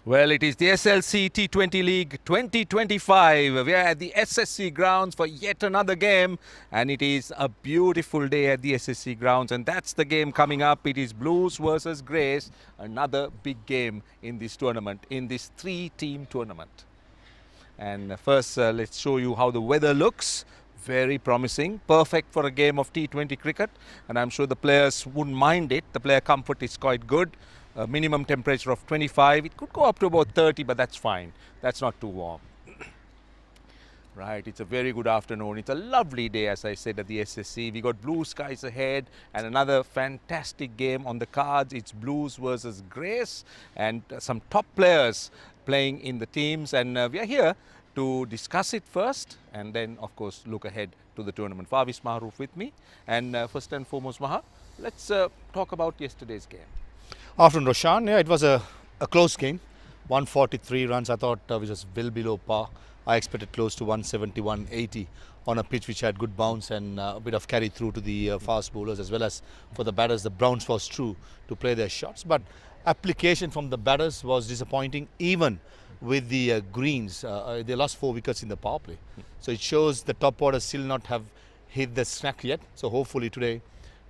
Well, it is the SLC T20 League 2025. We are at the SSC grounds for yet another game, and it is a beautiful day at the SSC grounds, and that's the game coming up. It is Blues versus GREYS, another big game in this tournament, in this three-team tournament. And first, let's show you how the weather looks. Very promising, perfect for a game of T20 cricket, and I'm sure the players wouldn't mind it. The player comfort is quite good. A minimum temperature of 25. It could go up to about 30, but that's fine. That's not too warm. Right, it's a very good afternoon. It's a lovely day, as I said, at the SSC. We got blue skies ahead and another fantastic game on the cards. It's Blues versus GREYS, and some top players playing in the teams. And we are here to discuss it first and then, of course, look ahead to the tournament. Favis Maharoof with me. And first and foremost, Maha, let's talk about yesterday's game. Afternoon, Roshan. Yeah, it was a close game. 143 runs, I thought, which was well below par. I expected close to 170, 180 on a pitch which had good bounce and a bit of carry through to the fast bowlers, as well as for the batters. The bounce was true to play their shots, but application from the batters was disappointing, even with the greens. They lost 4 wickets in the power play. So it shows the top orders still not have hit the snack yet. So hopefully today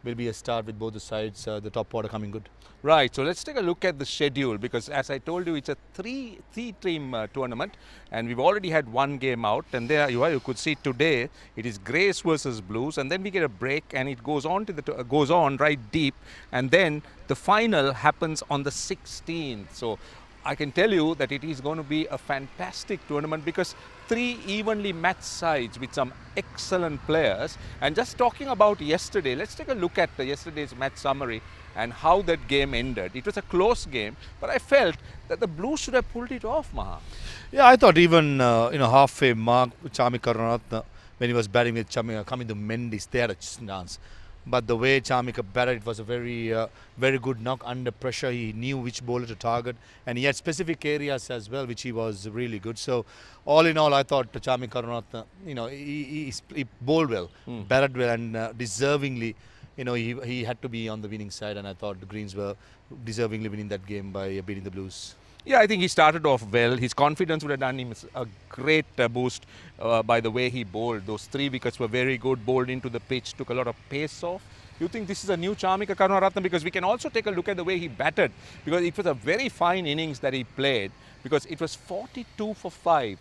will be a start with both the sides, the top order coming good. Right, so let's take a look at the schedule, because as I told you, it's a three-team tournament, and we've already had one game out, and there you are. You could see today it is GREYS versus Blues, and then we get a break, and it goes on to goes on right deep, and then the final happens on the 16th. So I can tell you that it is going to be a fantastic tournament, because 3 evenly matched sides with some excellent players. And just talking about yesterday, let's take a look at yesterday's match summary and how that game ended. It was a close game, but I felt that the Blues should have pulled it off, Maha. Yeah, I thought even halfway mark, Chami Karunaratne, when he was batting with coming to Mendes, they had a chance. But the way Chamika batted, it was a very good knock under pressure. He knew which bowler to target, and he had specific areas as well, which he was really good. So, all in all, I thought Chami Karunaratne, he bowled well, batted well, and deservingly, he had to be on the winning side. And I thought the Greens were deservingly winning that game by beating the Blues. Yeah, I think he started off well. His confidence would have done him a great boost by the way he bowled. Those 3 wickets were very good, bowled into the pitch, took a lot of pace off. You think this is a new Chamika Karunaratne? Because we can also take a look at the way he batted, because it was a very fine innings that he played, because it was 42 for 5,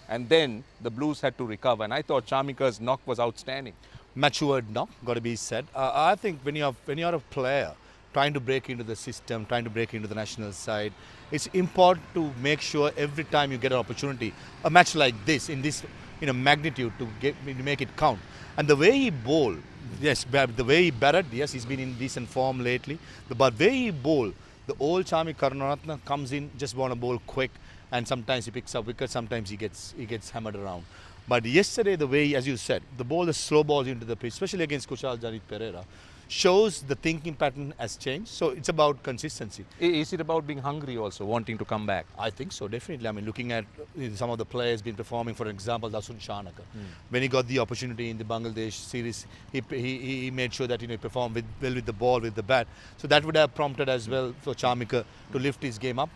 and then the Blues had to recover, and I thought Chamika's knock was outstanding. Matured knock, got to be said. I think when you're a player trying to break into the system, trying to break into the national side, it's important to make sure every time you get an opportunity, a match like this, in this magnitude, to make it count. And the way he bowled, yes, the way he batted, yes, he's been in decent form lately. But the way he bowled, the old Chami Karunaratne comes in, just want to bowl quick, and sometimes he picks up wickets, sometimes he gets hammered around. But yesterday, the way, as you said, the ball, the slow balls into the pitch, especially against Kushal Janit Pereira, shows the thinking pattern has changed. So it's about consistency. Is it about being hungry also, wanting to come back? I think so, definitely. I mean, looking at some of the players been performing, for example, Dasun Shanaka. When he got the opportunity in the Bangladesh series, he made sure that he performed well with the ball, with the bat. So that would have prompted as well for Chamika to lift his game up.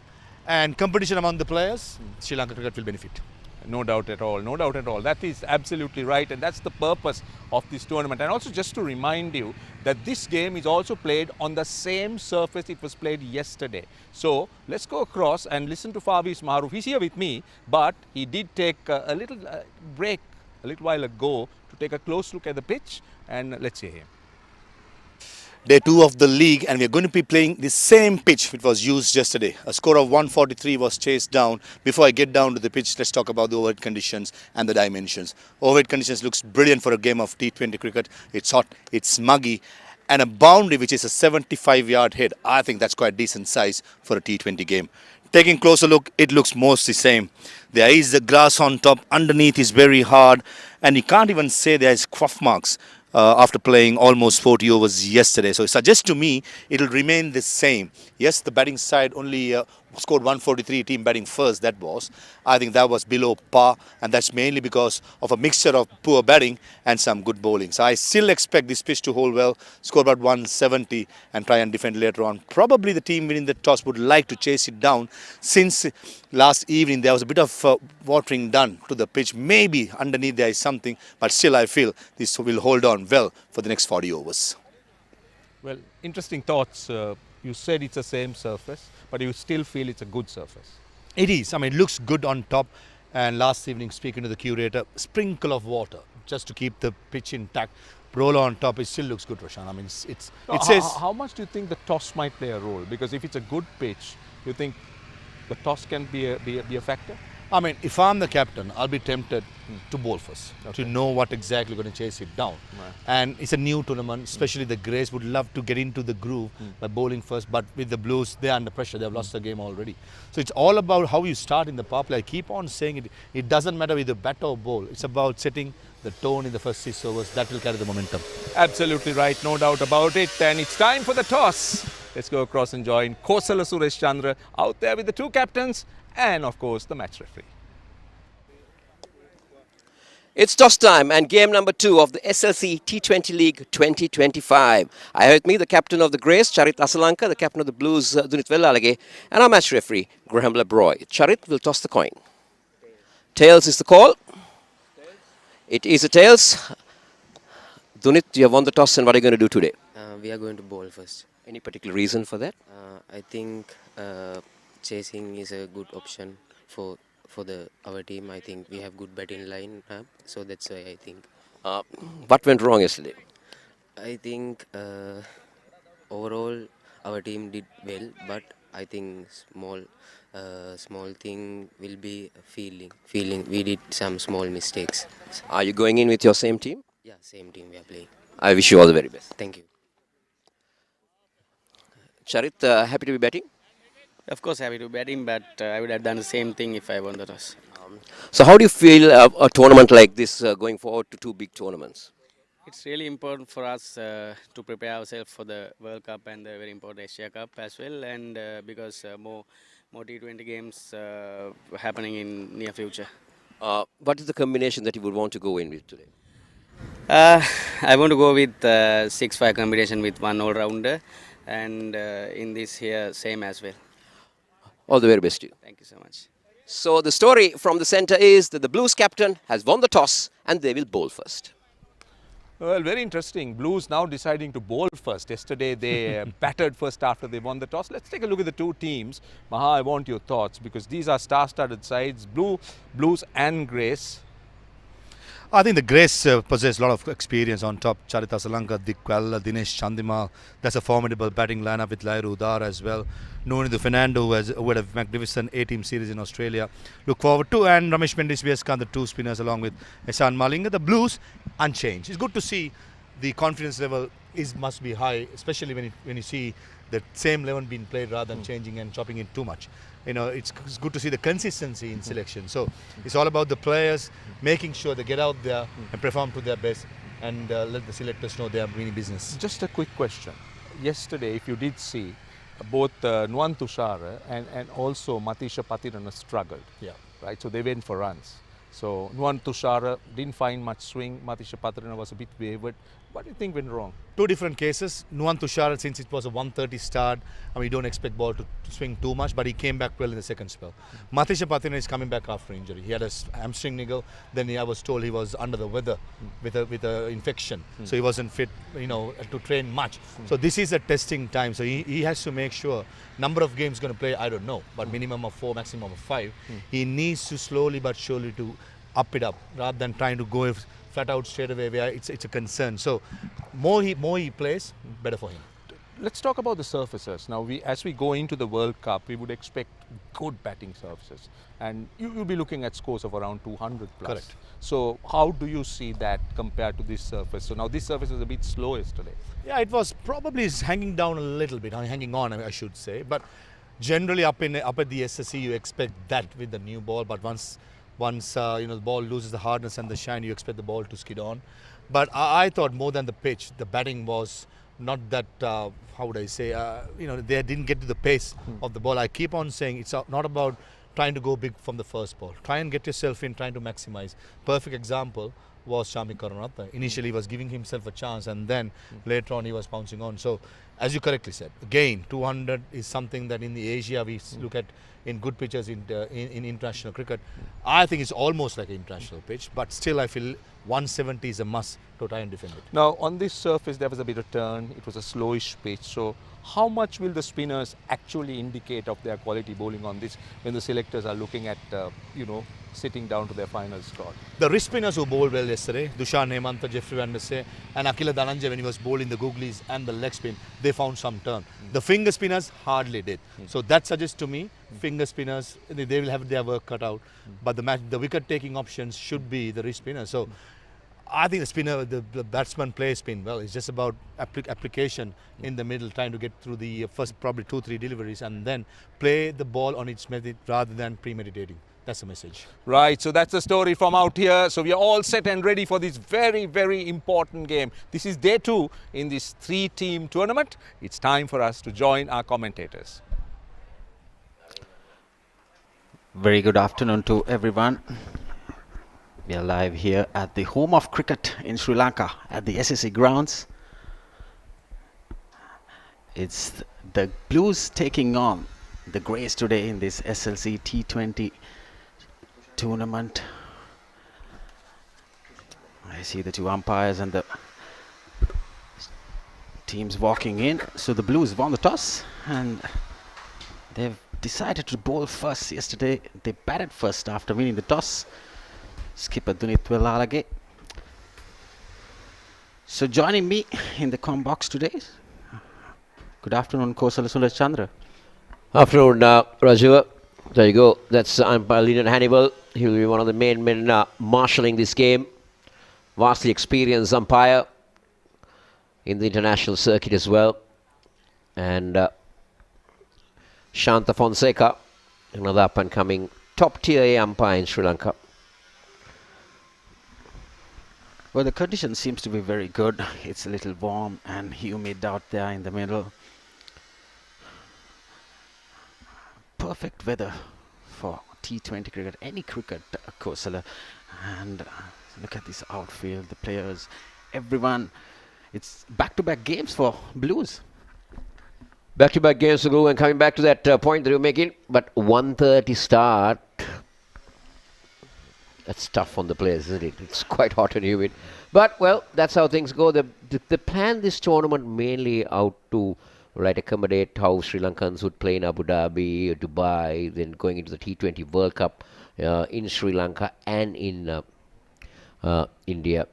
And competition among the players, Sri Lanka cricket will benefit. No doubt at all, no doubt at all. That is absolutely right, and that's the purpose of this tournament. And also, just to remind you that this game is also played on the same surface it was played yesterday. So let's go across and listen to Favis Maharoof. He's here with me, but he did take a little break a little while ago to take a close look at the pitch, and let's hear him. Day 2 of the league, and we're going to be playing the same pitch which was used yesterday. A score of 143 was chased down. Before I get down to the pitch, let's talk about the overhead conditions and the dimensions. Overhead conditions looks brilliant for a game of T20 cricket. It's hot, it's muggy, and a boundary which is a 75-yard head. I think that's quite decent size for a T20 game. Taking a closer look, it looks mostly same. There is the grass on top, underneath is very hard, and you can't even say there is quaff marks after playing almost 40 overs yesterday. So it suggests to me it will remain the same. Yes, the batting side only scored 143, team batting first, that was. I think that was below par, and that's mainly because of a mixture of poor batting and some good bowling. So I still expect this pitch to hold well, score about 170 and try and defend later on. Probably the team winning the toss would like to chase it down, since last evening there was a bit of watering done to the pitch. Maybe underneath there is something, but still I feel this will hold on well for the next 40 overs. Well, interesting thoughts. You said it's the same surface, but you still feel it's a good surface. It is. I mean, it looks good on top. And last evening, speaking to the curator, sprinkle of water just to keep the pitch intact. Roll on top, it still looks good, Roshan. I mean, it says. How much do you think the toss might play a role? Because if it's a good pitch, you think the toss can be a factor? I mean, if I'm the captain, I'll be tempted to bowl first, Okay. to know what exactly going to chase it down. Right. And it's a new tournament, especially the Greys would love to get into the groove by bowling first, but with the Blues, they're under pressure. They've lost the game already. So it's all about how you start in the power play. I keep on saying it. It doesn't matter whether bat or bowl. It's about setting the tone in the first 6 overs. That will carry the momentum. Absolutely right, no doubt about it. And it's time for the toss. Let's go across and join Kosala Suresh Chandra out there with the two captains and, of course, the match referee. It's toss time and game number 2 of the SLC T20 League 2025. I have with me the captain of the Greys, Charit Asalanka, the captain of the Blues, Dunit Vellalage, and our match referee, Graham Lebroy. Charit will toss the coin. Tails is the call. It is a tails. Dunit, you have won the toss, and what are you going to do today? We are going to bowl first. Any particular reason for that? I think chasing is a good option for our team. I think we have good batting line, so that's why I think. What went wrong yesterday? I think overall our team did well, but I think small thing will be feeling. We did some small mistakes. Are you going in with your same team? Yeah, same team we are playing. I wish you all the very best. Thank you. Charit, happy to be batting? Of course, happy to batting, but I would have done the same thing if I won the toss. So how do you feel a tournament like this going forward to 2 big tournaments? It's really important for us to prepare ourselves for the World Cup and the very important Asia Cup as well, and because more T20 games happening in near future. What is the combination that you would want to go in with today? I want to go with 6-5 combination with one all-rounder, and in this here same as well. All the very best to you. Thank you so much. So the story from the centre is that the Blues captain has won the toss and they will bowl first. Well, very interesting. Blues now deciding to bowl first. Yesterday they batted first after they won the toss. Let's take a look at the two teams. Maha, I want your thoughts because these are star-studded sides, Blues and Greys. I think the Greys possess a lot of experience on top. Charita Salanka, Dikwal, Dinesh Chandimal. That's a formidable batting lineup with Lairu Udar as well. Noni Fernando, who had a magnificent A-team series in Australia. Look forward to. And Ramesh Mendis Khan, the two spinners, along with Ehsan Malinga. The Blues, unchanged. It's good to see the confidence level must be high, especially when you see the same 11 being played rather than changing and chopping it too much. You know, it's good to see the consistency in selection. So it's all about the players making sure they get out there and perform to their best and let the selectors know they are winning business. Just a quick question. Yesterday, if you did see, both Nuwan Tushara and also Matisha Patirana struggled. Yeah. Right, so they went for runs. So Nuwan Tushara didn't find much swing. Matisha Patirana was a bit wavered. What do you think went wrong? Two different cases. Nuwan Tushara, since it was a 130 start, I mean, you don't expect ball to swing too much, but he came back well in the second spell. Matisha Patirana is coming back after injury. He had a hamstring niggle. Then I was told he was under the weather with a infection, so he wasn't fit, you know, to train much. So this is a testing time. So he has to make sure number of games going to play. I don't know, but minimum of 4, maximum of 5. He needs to slowly but surely to up it up rather than trying to go flat out straight away where it's a concern. So more he plays, better for him. Let's talk about the surfaces. Now, as we go into the World Cup, we would expect good batting surfaces. And you'll be looking at scores of around 200 plus. Correct. So how do you see that compared to this surface? So now this surface was a bit slow yesterday. Yeah, it was probably hanging down a little bit, hanging on, I should say. But generally up at the SSC, you expect that with the new ball. But once you know, the ball loses the hardness and the shine, you expect the ball to skid on. But I thought more than the pitch, the batting was not that, how would I say, they didn't get to the pace of the ball. I keep on saying it's not about trying to go big from the first ball. Try and get yourself in, trying to maximize. Perfect example was Shami Karunaratne. Initially, he was giving himself a chance, and then later on, he was pouncing on. So, as you correctly said, again, 200 is something that in the Asia we look at in good pitches in international cricket. I think it's almost like an international pitch, but still, I feel 170 is a must to try and defend it. Now, on this surface, there was a bit of turn. It was a slowish pitch. So, how much will the spinners actually indicate of their quality bowling on this when the selectors are looking at, sitting down to their final squad? The wrist spinners who bowled well yesterday, Dushan Hemantha, Jeffrey Van Der Sey, and Akila Dhananjay, when he was bowling the googlies and the leg spin, they found some turn. The finger spinners hardly did. So that suggests to me, finger spinners, they will have their work cut out. But the wicket-taking options should be the wrist spinners. So I think the batsman plays spin well. It's just about application in the middle, trying to get through the first probably 2-3 deliveries and then play the ball on its method rather than premeditating. That's the message. Right, so that's the story from out here. So we are all set and ready for this very, very important game. This is day 2 in this 3-team tournament. It's time for us to join our commentators. Very good afternoon to everyone. We are live here at the home of cricket in Sri Lanka at the SLC grounds. It's the Blues taking on the Greys today in this SLC T20 tournament. I see the 2 umpires and the teams walking in. So the Blues won the toss and they've decided to bowl first yesterday. They batted first after winning the toss. Skipper Dunith. So joining me in the comm box today, good afternoon, Kosala Suresh Chandra. Afternoon, Rajiv. There you go. That's umpire Leonard Hannibal. He'll be one of the main men marshalling this game. Vastly experienced umpire in the international circuit as well. And Shanta Fonseca, another up-and-coming top-tier umpire in Sri Lanka. Well, the condition seems to be very good. It's a little warm and humid out there in the middle. Perfect weather for T20 cricket, any cricket, Kosala. And look at this outfield, the players, everyone. It's back-to-back games for Blues. Back-to-back games to go, and coming back to that point that you're making, but 1:30 start. That's tough on the players, isn't it? It's quite hot and humid. But, well, that's how things go. They planned this tournament mainly out to accommodate how Sri Lankans would play in Abu Dhabi, Dubai, then going into the T20 World Cup in Sri Lanka and in India,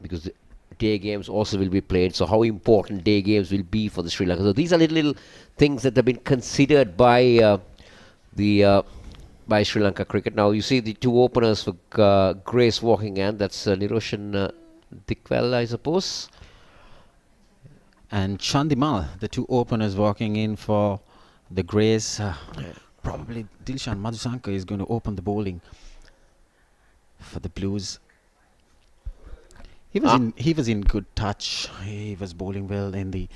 because the day games also will be played. So how important day games will be for the Sri Lanka. So these are little things that have been considered by by Sri Lanka cricket. Now you see the 2 openers for Greys walking in. That's Niroshan Dikwell, I suppose. And Chandimal, the 2 openers walking in for the Greys. Probably Dilshan Madhusankar is going to open the bowling for the Blues. He was in good touch. He was bowling well in the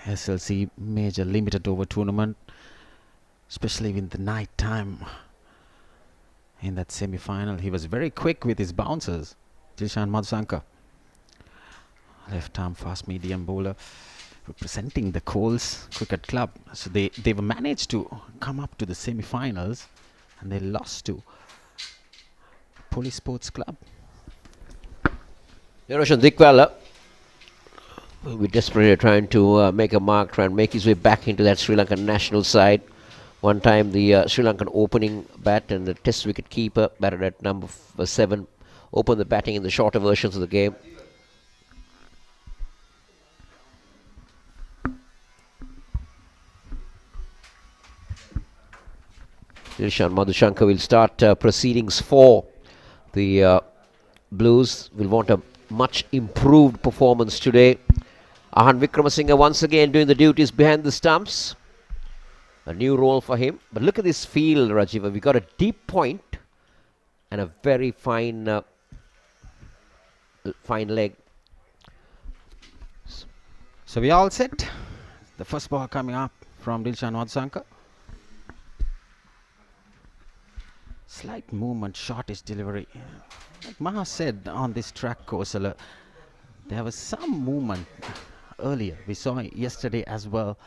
SLC Major Limited Over tournament, especially in the night time. In that semi-final, he was very quick with his bouncers. Dilshan Madhusankar, left-arm fast-medium bowler, representing the Coles Cricket Club. So they were managed to come up to the semi-finals, and they lost to Police Sports Club. Niroshan Dikwala will be desperately trying to make a mark, try and make his way back into that Sri Lankan national side. One time the Sri Lankan opening bat and the test wicket keeper, batted at number 7, opened the batting in the shorter versions of the game. Dilshan Madhusankar will start proceedings for the Blues. Will want a much improved performance today. Ahan Wickramasinghe once again doing the duties behind the stumps. A new role for him. But look at this field, Rajiva. We got a deep point and a very fine leg So we all set. The first ball coming up from Dilshan Madhusankar. Slight movement, shortish delivery. Like Maha said on this track, Kosala, there was some movement earlier. We saw it yesterday as well.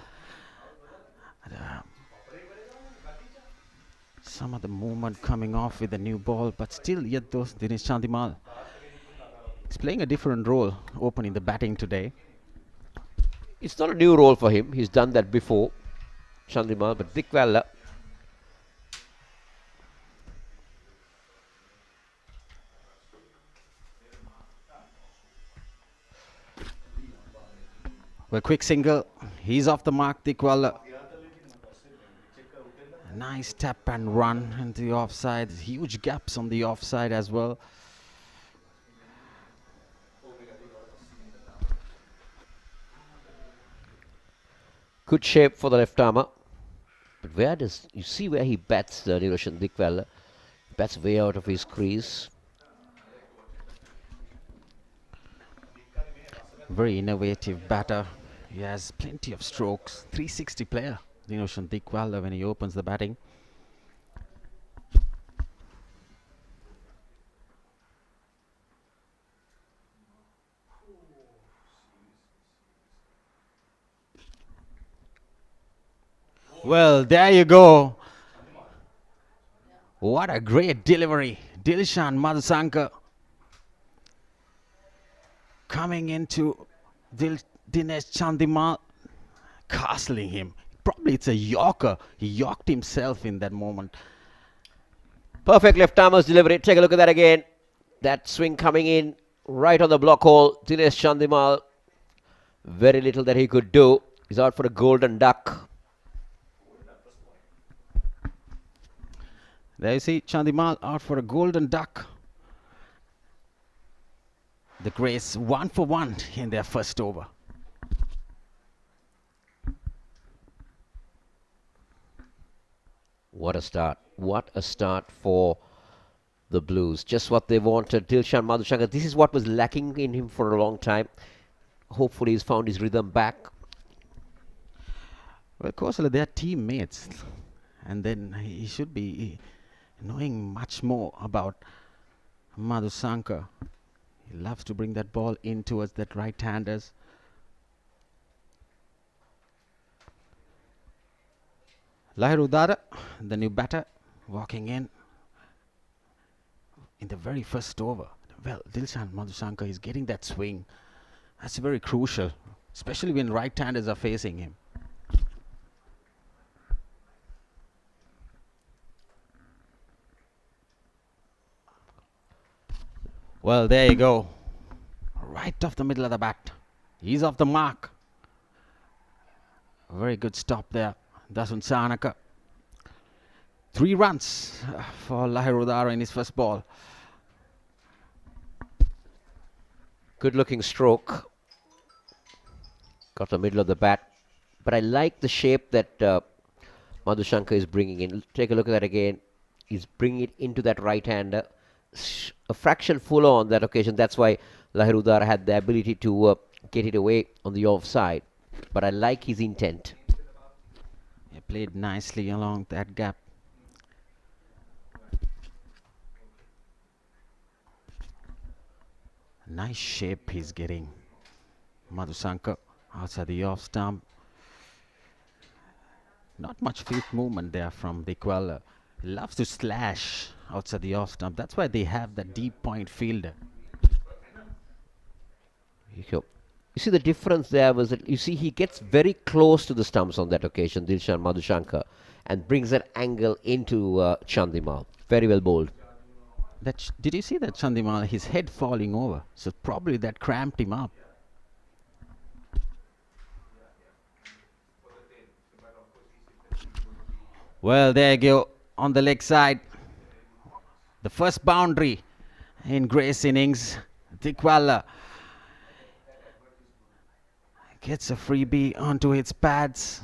Some of the movement coming off with the new ball, but still yet those Dinesh Chandimal is playing a different role opening the batting today. It's not a new role for him. He's done that before, Chandimal, but Dikwala. Well, quick single. He's off the mark, Dikwala. Nice tap and run into the offside. Huge gaps on the offside as well. Good shape for the left armour. But where does you see where he bats the Niroshan Dikwala? Bats way out of his crease. Very innovative batter. He has plenty of strokes. 360 player, Niroshan Dikwala, when he opens the batting. Well, there you go. What a great delivery. Dilshan Madhusankar coming into Dinesh Chandimal, castling him. Probably it's a Yorker. He Yorked himself in that moment. Perfect left armer's delivery. Take a look at that again. That swing coming in right on the block hole. Dinesh Chandimal, very little that he could do. He's out for a golden duck. There you see Chandimal out for a golden duck. The GREYS 1 for 1 in their first over. What a start. What a start for the Blues. Just what they wanted. Dilshan Madhusankar, this is what was lacking in him for a long time. Hopefully he's found his rhythm back. Well, Kosala, they are teammates. And then he should be knowing much more about Madhusankar. He loves to bring that ball in towards that right-handers. Lahir Udara, the new batter, walking in the very first over. Well, Dilshan Madhusankar is getting that swing. That's very crucial, especially when right-handers are facing him. Well, there you go. Right off the middle of the bat. He's off the mark. Very good stop there. Dasun Sanaka. 3 runs for Lahir Udara in his first ball. Good looking stroke. Got the middle of the bat. But I like the shape that Madhusankar is bringing in. Take a look at that again. He's bringing it into that right-hander. A fraction fuller on that occasion. That's why Lahir Udara had the ability to get it away on the offside. But I like his intent. He played nicely along that gap. Nice shape he's getting. Madhusankar outside the off stump. Not much feet movement there from Dikwala. Loves to slash outside the off stump. That's why they have the deep point fielder. You see the difference there was that you see he gets very close to the stumps on that occasion, Dilshan Madhusankar, and brings that angle into Chandimal. Very well bowled. Did you see that Chandimal, his head falling over? So probably that cramped him up. Well, there you go. On the leg side. The first boundary in GREYS innings. Dikwala gets a freebie onto its pads.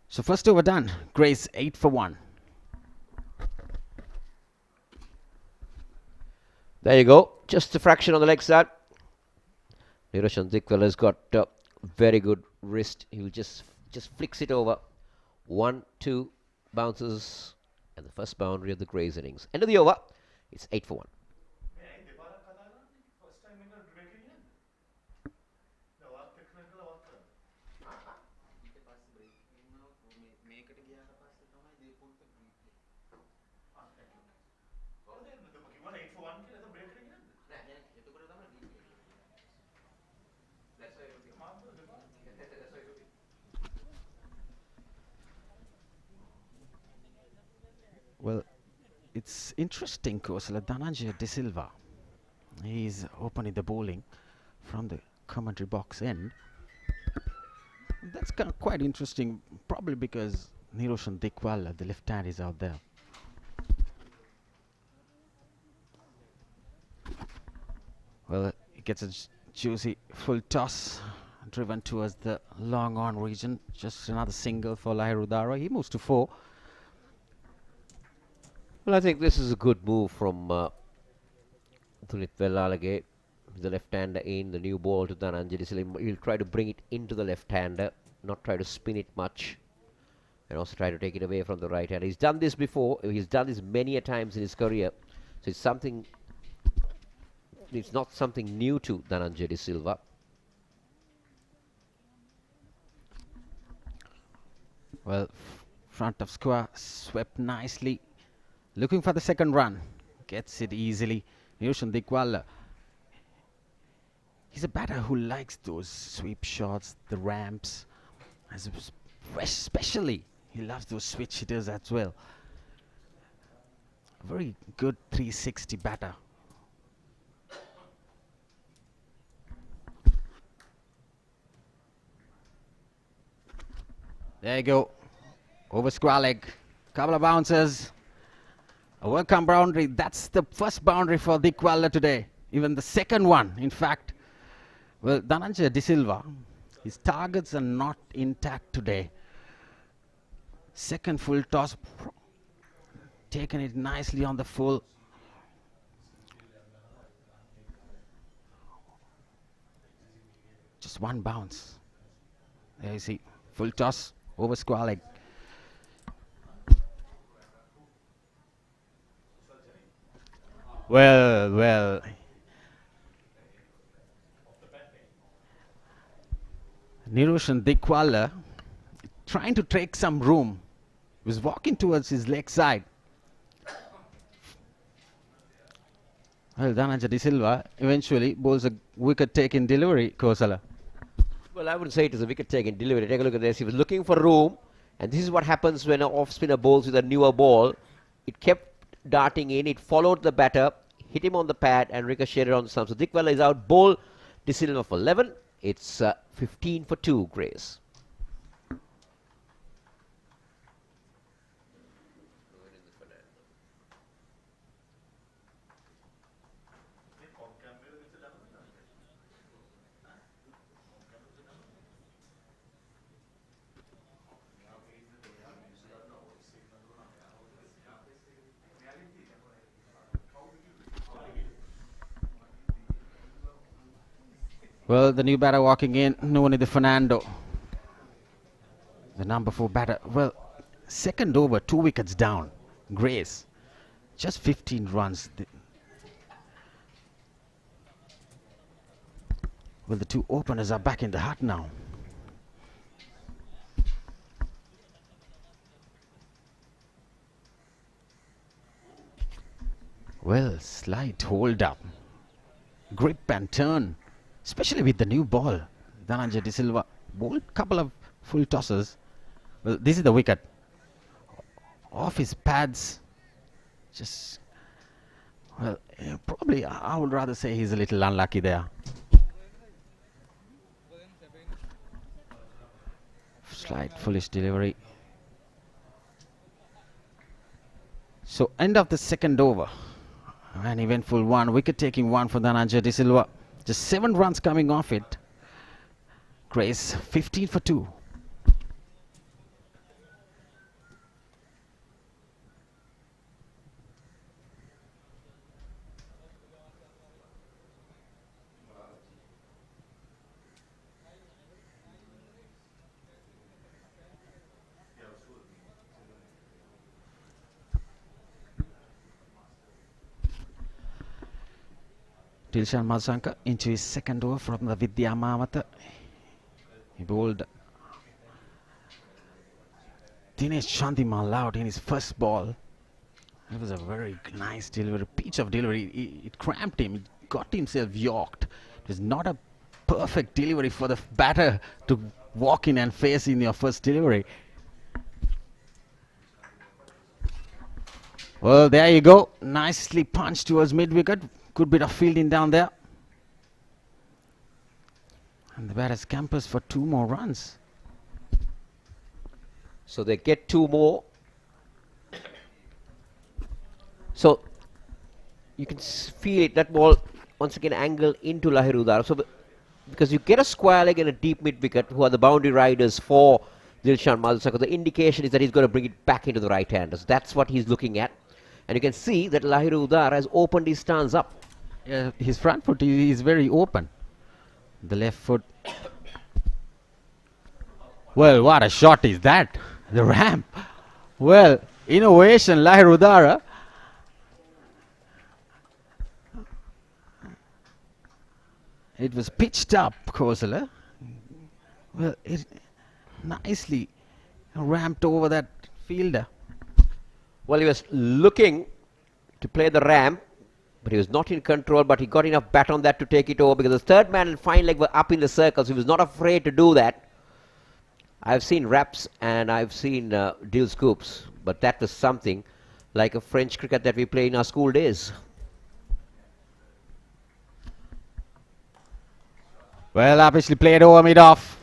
So first over done. GREYS 8 for 1. There you go. Just a fraction on the leg side. Niroshan Dikwala has got very good wrist. He'll just flicks it over. 1, 2 bounces, and the first boundary of the Greys innings. End of the over. It's 8 for 1. Well, it's interesting, Kosala. Dhananjaya De Silva, he's opening the bowling from the commentary box end. That's quite interesting, probably because Niroshan Dikwala, the left hand, is out there. Well, he gets a juicy full toss, driven towards the long on region. Just another single for Lahirudara. He moves to 4. Well, I think this is a good move from Dunitwella, the left-hander in, the new ball to Dhananjaya De Silva. He'll try to bring it into the left-hander, not try to spin it much, and also try to take it away from the right-hander. He's done this before. He's done this many a times in his career. So it's something, it's not something new to Dhananjaya De Silva. Well, front of square, swept nicely. Looking for the second run. Gets it easily. Niroshan Dikwala. He's a batter who likes those sweep shots, the ramps. Especially, he loves those switch hitters as well. A very good 360 batter. There you go. Over square leg. Couple of bounces. A welcome boundary. That's the first boundary for Dikwala today. Even the second one, in fact. Well, Dhananjaya De Silva, his targets are not intact today. Second full toss, taken it nicely on the full. Just one bounce. There you see, full toss over square leg. Well. Niroshan Dikwala trying to take some room. He was walking towards his leg side. Well, Dhananjaya De Silva eventually bowls a wicket-taking delivery, Kosala. Well, I wouldn't say it is a wicket-taking delivery. Take a look at this. He was looking for room, and this is what happens when an off-spinner bowls with a newer ball. It kept darting in. It followed the batter, hit him on the pad, and ricocheted on the stump. So Dikwala is out. Bowl De Silva for 11. It's 15 for 2, Greys. Well, the new batter walking in, Nuwani Fernando. The number 4 batter. Well, second over, 2 wickets down. GREYS. Just 15 runs. Well, the 2 openers are back in the hut now. Well, slight hold up. Grip and turn. Especially with the new ball. Dhananjaya De Silva bowled a couple of full tosses. Well, this is the wicket. Off his pads. Just, well, probably I would rather say he's a little unlucky there. Slight foolish delivery. So, end of the second over. An eventful one. Wicket taking one for Dhananjaya De Silva. Just 7 runs coming off it. GREYS 15 for 2. Dilshan Madhusankar into his second over from the Vidya Mamata. He bowled Dinesh Chandimal out in his first ball. It was a very nice delivery, pitch of delivery. It cramped him, it got himself yorked. It was not a perfect delivery for the batter to walk in and face in your first delivery. Well, there you go. Nicely punched towards mid-wicket. Good bit of fielding down there. And the batter scampers for 2 more runs. So they get 2 more. So you can feel it, that ball once again angled into Lahirudar. So because you get a square leg and a deep mid wicket, who are the boundary riders for Dilshan Madhusankar, the indication is that he's going to bring it back into the right handers. That's what he's looking at. And you can see that Lahirudar has opened his stance up. His front foot is very open. The left foot. Well, what a shot is that? The ramp. Well, innovation, Lahirudara. It was pitched up, Kosala. Well, it nicely ramped over that fielder. Well, he was looking to play the ramp, but he was not in control, but he got enough bat on that to take it over, because the third man and fine leg were up in the circles. He was not afraid to do that. I've seen raps and I've seen deal scoops, but that was something like a French cricket that we play in our school days. Well, obviously played over mid-off.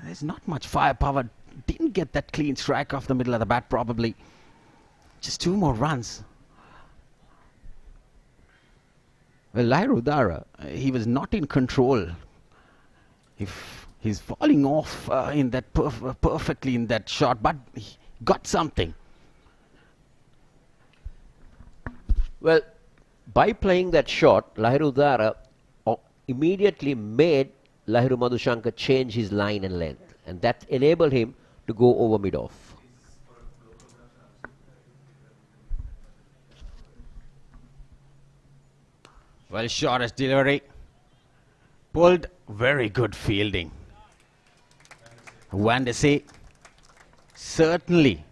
There's not much firepower. Didn't get that clean strike off the middle of the bat probably. Just 2 more runs. Well, Lahirudara, he was not in control. If he's falling off in that perfectly in that shot, but he got something. Well, by playing that shot, Lahirudara immediately made Lahiru Madhusankar change his line and length, and that enabled him to go over mid-off. Well, shortest delivery. Pulled, very good fielding. Wandese certainly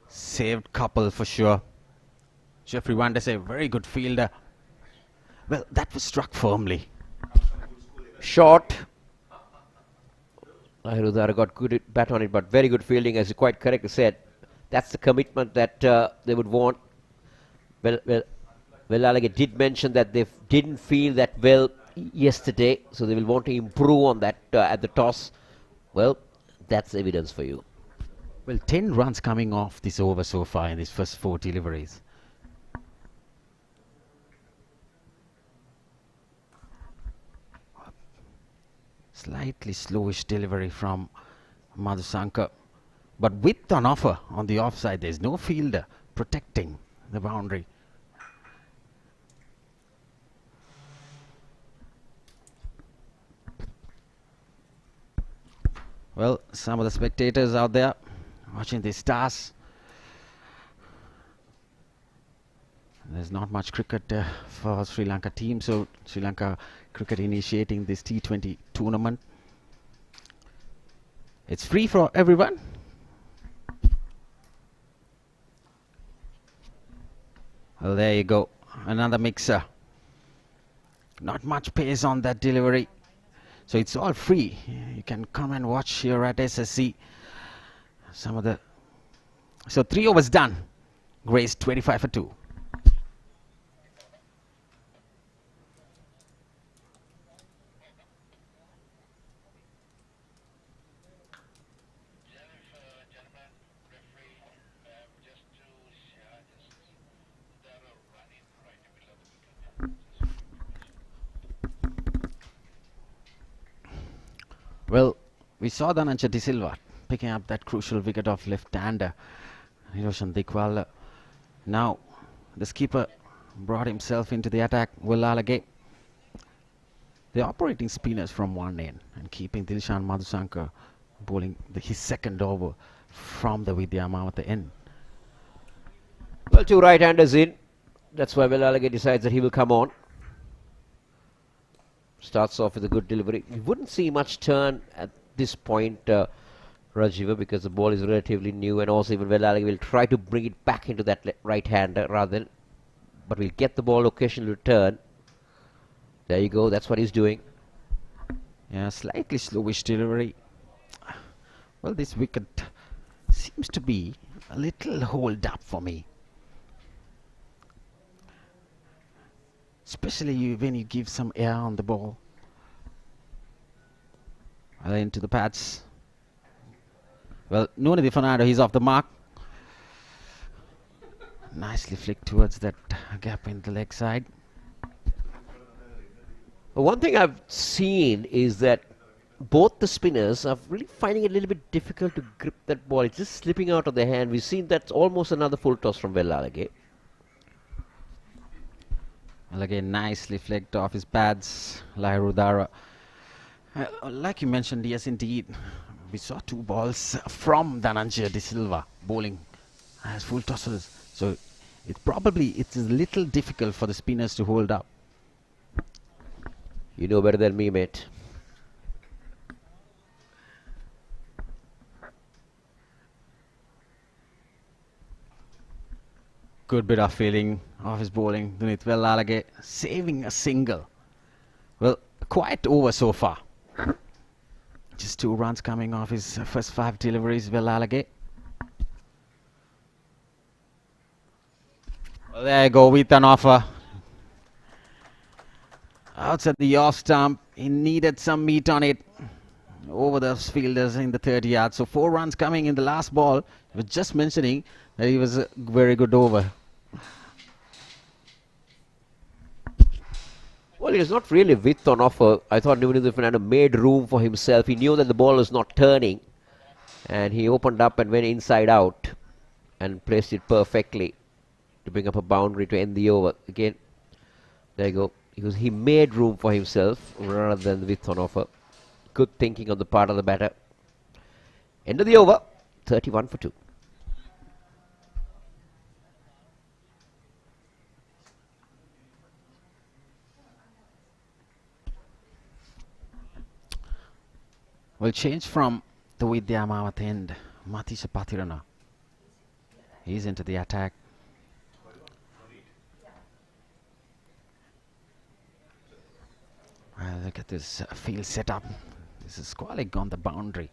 saved couple for sure. Jeffrey Wandese, very good fielder. Well, that was struck firmly. Short. Lahirudara got good bat on it, but very good fielding, as you quite correctly said. That's the commitment that they would want. Well, Alage did mention that they didn't feel that well yesterday, so they will want to improve on that at the toss. Well, that's evidence for you. Well, 10 runs coming off this over so far in these first 4 deliveries. Slightly slowish delivery from Madhusankar, but with an offer on the offside. There's no fielder protecting the boundary. Well, some of the spectators out there watching the stars. There's not much cricket for Sri Lanka team, so Sri Lanka cricket initiating this T20 tournament. It's free for everyone. Well, there you go. Another mixer. Not much pace on that delivery. So it's all free. You can come and watch here at SSC. Some of the... So 3 overs done. GREYS 25 for 2. Well, we saw Dhananjay De Silva picking up that crucial wicket of left-hander Niroshan Dikwal. Now, the skipper brought himself into the attack. Will Alage. They're operating spinners from one end and keeping Dilshan Madhusankar bowling his second over from the Vidya Mamata end. Well, 2 right-handers in. That's why Velalage decides that he will come on. Starts off with a good delivery. You wouldn't see much turn at this point, Rajiva, because the ball is relatively new, and also even Velalage will try to bring it back into that right-hander rather than, but we'll get the ball occasionally to turn. There you go, that's what he's doing. Yeah, slightly slowish delivery. Well, this wicket seems to be a little hold up for me. Especially when you give some air on the ball. Into the pads. Well, Nunadi Fernando, he's off the mark. Nicely flicked towards that gap in the leg side. One thing I've seen is that both the spinners are really finding it a little bit difficult to grip that ball. It's just slipping out of their hand. We've seen that's almost another full toss from Velalage. Well, again, nicely flicked off his pads, Lahirudara. Like you mentioned, yes, indeed, we saw 2 balls from Dhananjaya De Silva bowling as full tossers. So it's a little difficult for the spinners to hold up. You know better than me, mate. Good bit of feeling of his bowling. Dunith Velalage saving a single. Well, quite over so far. Just 2 runs coming off his first 5 deliveries, Velalage. Well, there you go with an offer. Outside the off stump, he needed some meat on it. Over the fielders in the 30 yards. So 4 runs coming in the last ball. I was just mentioning that he was a very good over. Well, it was not really width on offer. I thought Nunadi Fernando made room for himself. He knew that the ball was not turning, and he opened up and went inside out and placed it perfectly to bring up a boundary to end the over. Again, there you go. He made room for himself rather than width on offer. Good thinking on the part of the batter. End of the over, 31 for 2. Well, change from the Vidyama at the end. Matisha Pathirana. He's into the attack. Look at this field setup. This is Sportylk on the boundary.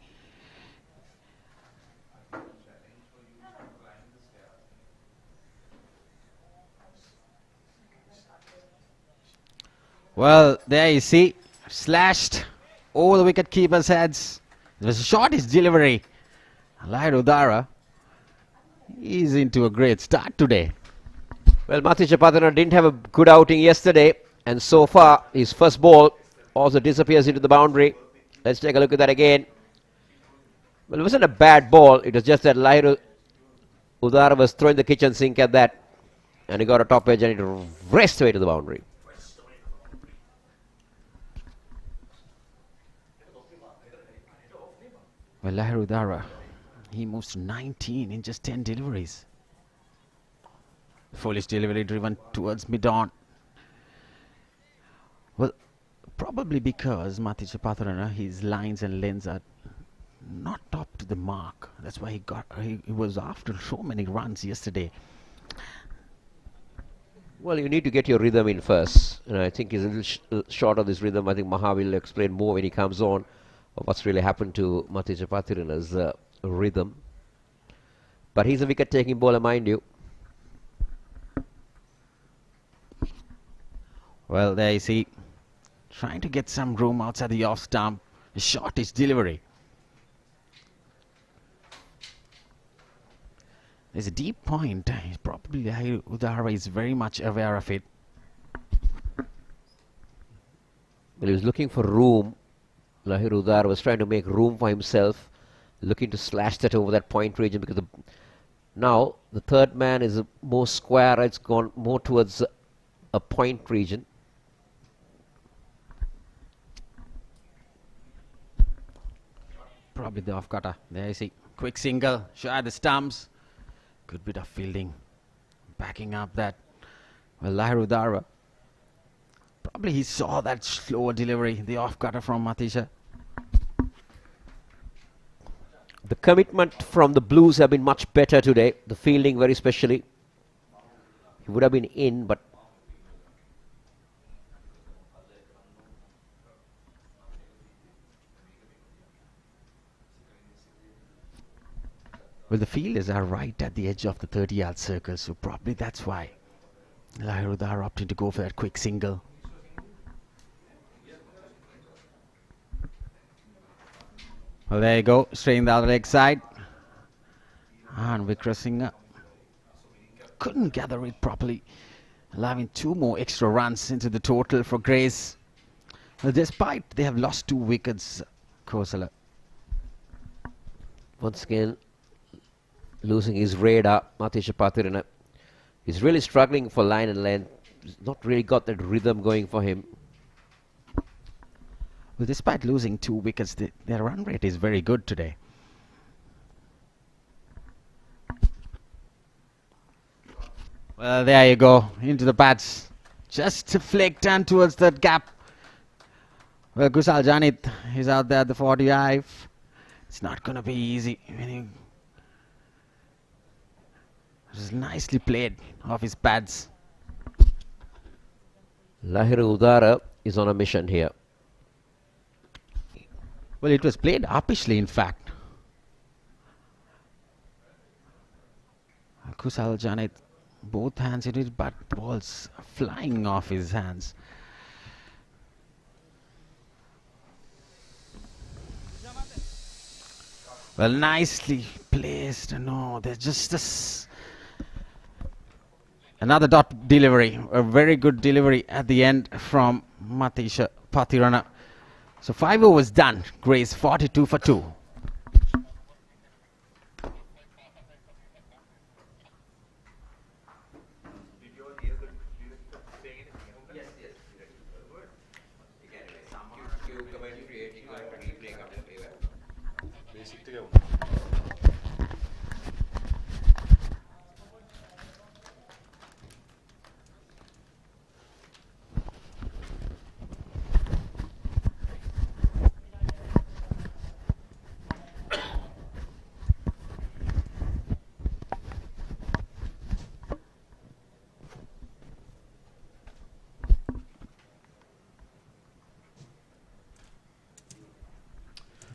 Well, there you see, slashed over the wicket keeper's heads. It was a shortish delivery. Lahirudara, he's into a great start today. Well, Matisha Pathirana didn't have a good outing yesterday, and so far his first ball also disappears into the boundary. Let's take a look at that again. Well, it wasn't a bad ball. It was just that Lahirudara was throwing the kitchen sink at that, and he got a top edge and it raced away to the boundary. Well, Lahirudara, he moves to 19 in just 10 deliveries. Foolish delivery driven towards mid-on. Well, probably because Matisha Pathirana, his lines and lengths are not up to the mark. That's why he was after so many runs yesterday. Well, you need to get your rhythm in first. And I think he's a little short of this rhythm. I think Maha will explain more when he comes on of what's really happened to Matisha Pathirana's rhythm. But he's a wicket-taking bowler, mind you. Well, there you see, trying to get some room outside the off stump. A shortish delivery. There's a deep point. Probably Lahirudara is very much aware of it. Well, he was looking for room. Lahirudara was trying to make room for himself, looking to slash that over that point region, because now the third man is more square. It's gone more towards a point region. Probably the off cutter. There you see. Quick single. Shy the stumps. Good bit of fielding. Backing up that Well, Lahirudara, probably he saw that slower delivery, the off cutter from Matisha. The commitment from the Blues have been much better today. The fielding very specially. He would have been in, but well, the fielders are right at the edge of the 30-yard circle, so probably that's why Lahirudara opted to go for that quick single. Well, there you go, straight in the other leg side. And Vikrasinghe couldn't gather it properly, allowing 2 more extra runs into the total for GREYS. Well, despite they have lost 2 wickets, Kosala. once again losing his radar, Matisha Pathirana. He's really struggling for line and length. He's not really got that rhythm going for him. Well, despite losing 2 wickets, their run rate is very good today. Well, there you go, into the pads. Just to flick down towards that gap. Well, Kusal Janit is out there at the 45. It's not going to be easy. It was nicely played off his pads. Lahirudara is on a mission here. Well, it was played uppishly, in fact. Kusal Janit, both hands in it, but the ball's flying off his hands. Well, nicely placed. No, there's just another dot delivery. A very good delivery at the end from Matisha Pathirana. So 5 overs done. GREYS 42 for 2.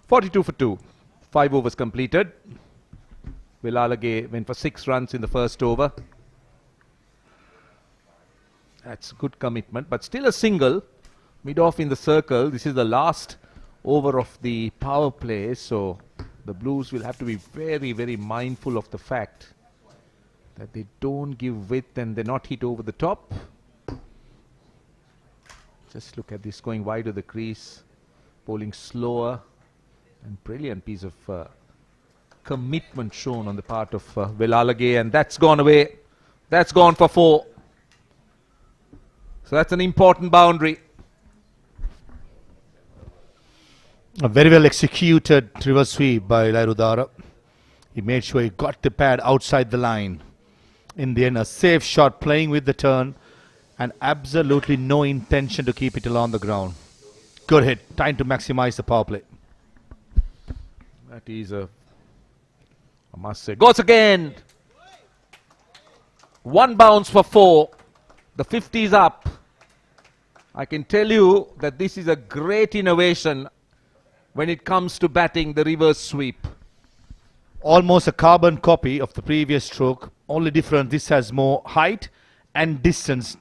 .42 for 2. 5 overs completed. Vilalage went for 6 runs in the first over. That's good commitment, but still a single. Mid-off in the circle. This is the last over of the power play, so the Blues will have to be very, very mindful of the fact that they don't give width and they're not hit over the top. Just look at this, going wide of the crease, bowling slower. And brilliant piece of commitment shown on the part of Vilalage, and that's gone away. That's gone for 4. So that's an important boundary. A very well executed reverse sweep by Lahirudara. He made sure he got the pad outside the line. In the end, a safe shot, playing with the turn, and absolutely no intention to keep it along the ground. Good hit. Time to maximize the power play. That is a must say. Goes again. 1 bounce for 4. The 50 is up. I can tell you that this is a great innovation when it comes to batting the reverse sweep. Almost a carbon copy of the previous stroke. Only different, this has more height and distance.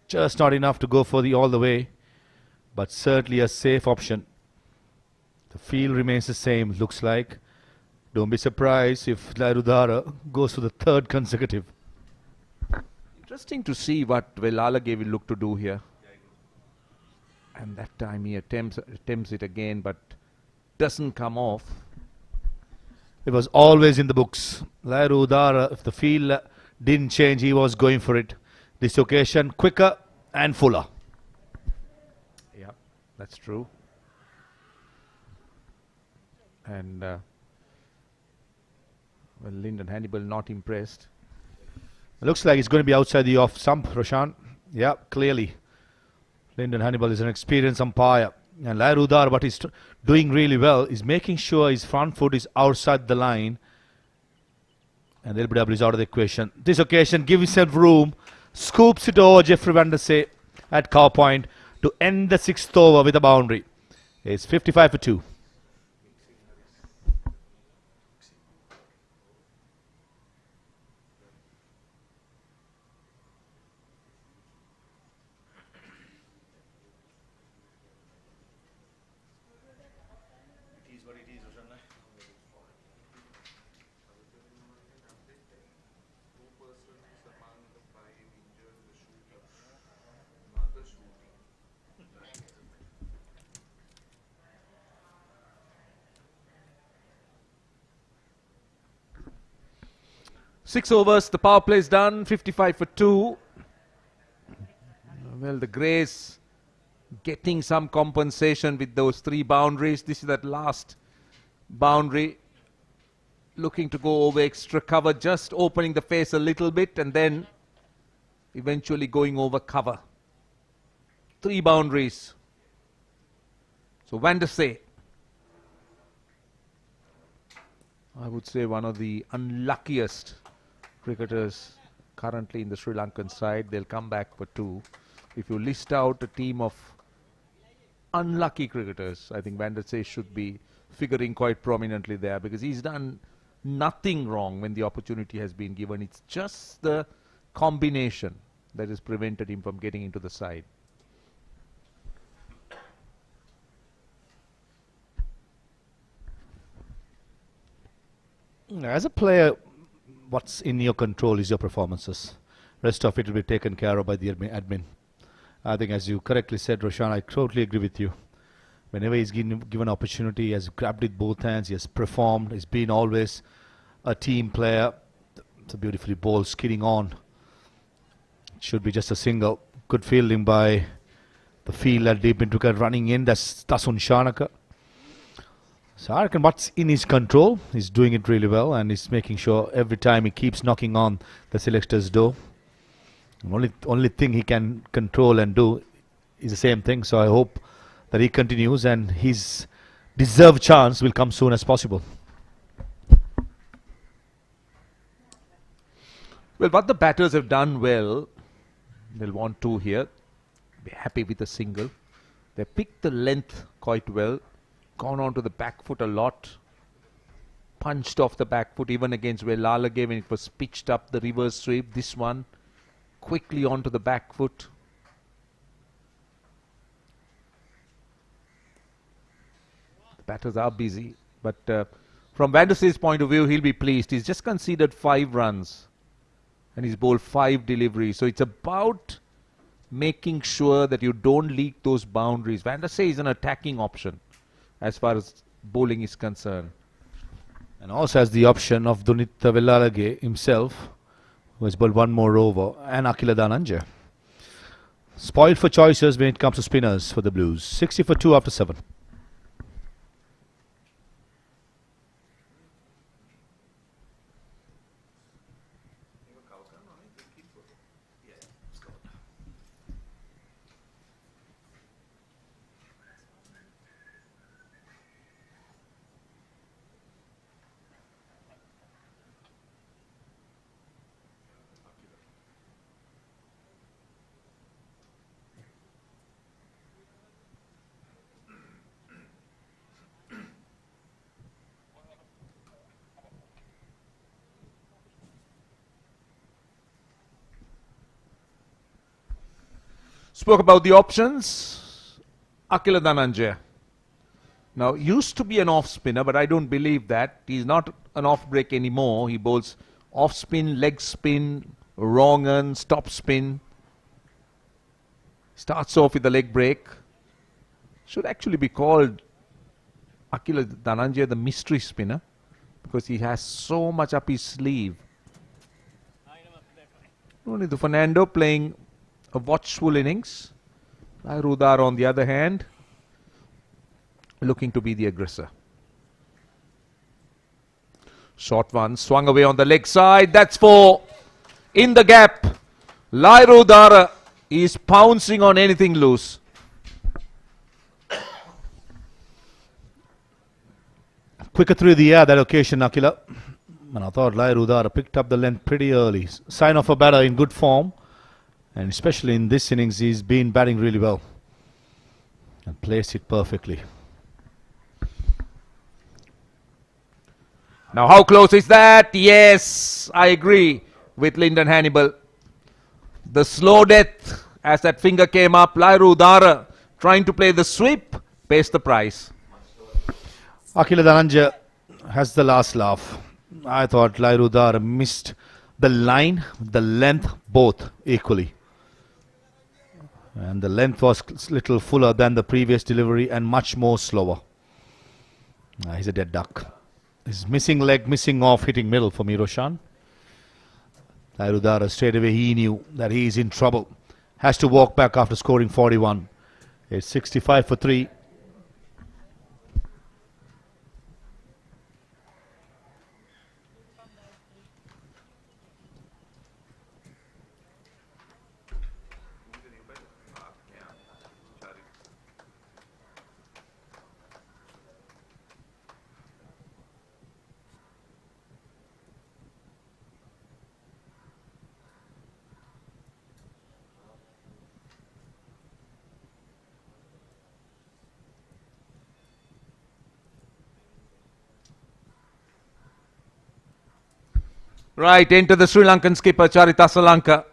Just not enough to go for the all the way, but certainly a safe option. The field remains the same, looks like. Don't be surprised if Lahirudara goes for the 3rd consecutive. Interesting to see what Vilalage will look to do here. And that time he attempts it again, but doesn't come off. It was always in the books. Lahirudara, if the field didn't change, he was going for it. This occasion, quicker and fuller. Yeah, that's true. And well, Lyndon Hannibal not impressed. Looks like it's going to be outside the off stump, Roshan. Yeah, clearly. Lyndon Hannibal is an experienced umpire. And Lai Rudar, what he's doing really well is making sure his front foot is outside the line. And LBW is out of the equation. This occasion, give himself room. Scoops it over Jeffrey Van der Sey at cow point to end the 6th over with a boundary. It's 55 for 2. Six overs, the power play is done, 55 for 2. Well, the Greys getting some compensation with those 3 boundaries. This is that last boundary. Looking to go over extra cover, just opening the face a little bit and then eventually going over cover. 3 boundaries. So Van der Sey, I would say one of the unluckiest cricketers currently in the Sri Lankan side. They'll come back for 2. If you list out a team of unlucky cricketers, I think Van der Sey should be figuring quite prominently there, because he's done nothing wrong when the opportunity has been given. It's just the combination that has prevented him from getting into the side. As a player, what's in your control is your performances. Rest of it will be taken care of by the admin. I think, as you correctly said, Roshan, I totally agree with you. Whenever he's given opportunity, he has grabbed it both hands, he has performed, he's been always a team player. It's a beautifully bowled, skidding on. It should be just a single. Good fielding by the fielder deep into wicket, running in. That's Tasun Shanaka. So I reckon what's in his control, he's doing it really well, and he's making sure every time he keeps knocking on the selector's door. The only thing he can control and do is the same thing. So I hope that he continues and his deserved chance will come soon as possible. Well, what the batters have done well, they'll want 2 here. Be happy with a single. They picked the length quite well. Gone on to the back foot a lot. Punched off the back foot even against where Lala gave when it was pitched up the reverse sweep. This one quickly onto the back foot. The batters are busy, but from Van der Sey's point of view, he'll be pleased. He's just conceded 5 runs and he's bowled 5 deliveries. So it's about making sure that you don't leak those boundaries. Van der Sey is an attacking option as far as bowling is concerned. And also has the option of Dunit Vellalage himself, who has bowled 1 more over, and Akila Dhananjaya. Spoiled for choices when it comes to spinners for the Blues. 60 for 2 after 7. Spoke about the options. Akila Dhananjaya. Now, used to be an off spinner, but I don't believe that. He's not an off break anymore. He bowls off spin, leg spin, wrong un, stop spin. Starts off with the leg break. Should actually be called Akila Dhananjaya the mystery spinner, because he has so much up his sleeve. Only the Fernando playing a watchful innings. Rudar, on the other hand, looking to be the aggressor. Short one, swung away on the leg side. That's 4. In the gap, Lairu Dara is pouncing on anything loose. Quicker through the air that occasion, Akila. And I thought Lairu Dara picked up the length pretty early. Sign of a batter in good form. And especially in this innings, he's been batting really well. And placed it perfectly. Now how close is that? Yes, I agree with Lyndon Hannibal. The slow death as that finger came up. Lairu Dara trying to play the sweep pays the price. Akila Dhananjaya has the last laugh. I thought Lairu Dara missed the line, the length, both equally. And the length was a little fuller than the previous delivery and much more slower. He's a dead duck. His missing leg, missing off, hitting middle for me, Roshan. Lairu Dara straight away he knew that he is in trouble. Has to walk back after scoring 41. It's 65 for 3. Right, enter the Sri Lankan skipper Charit Asalanka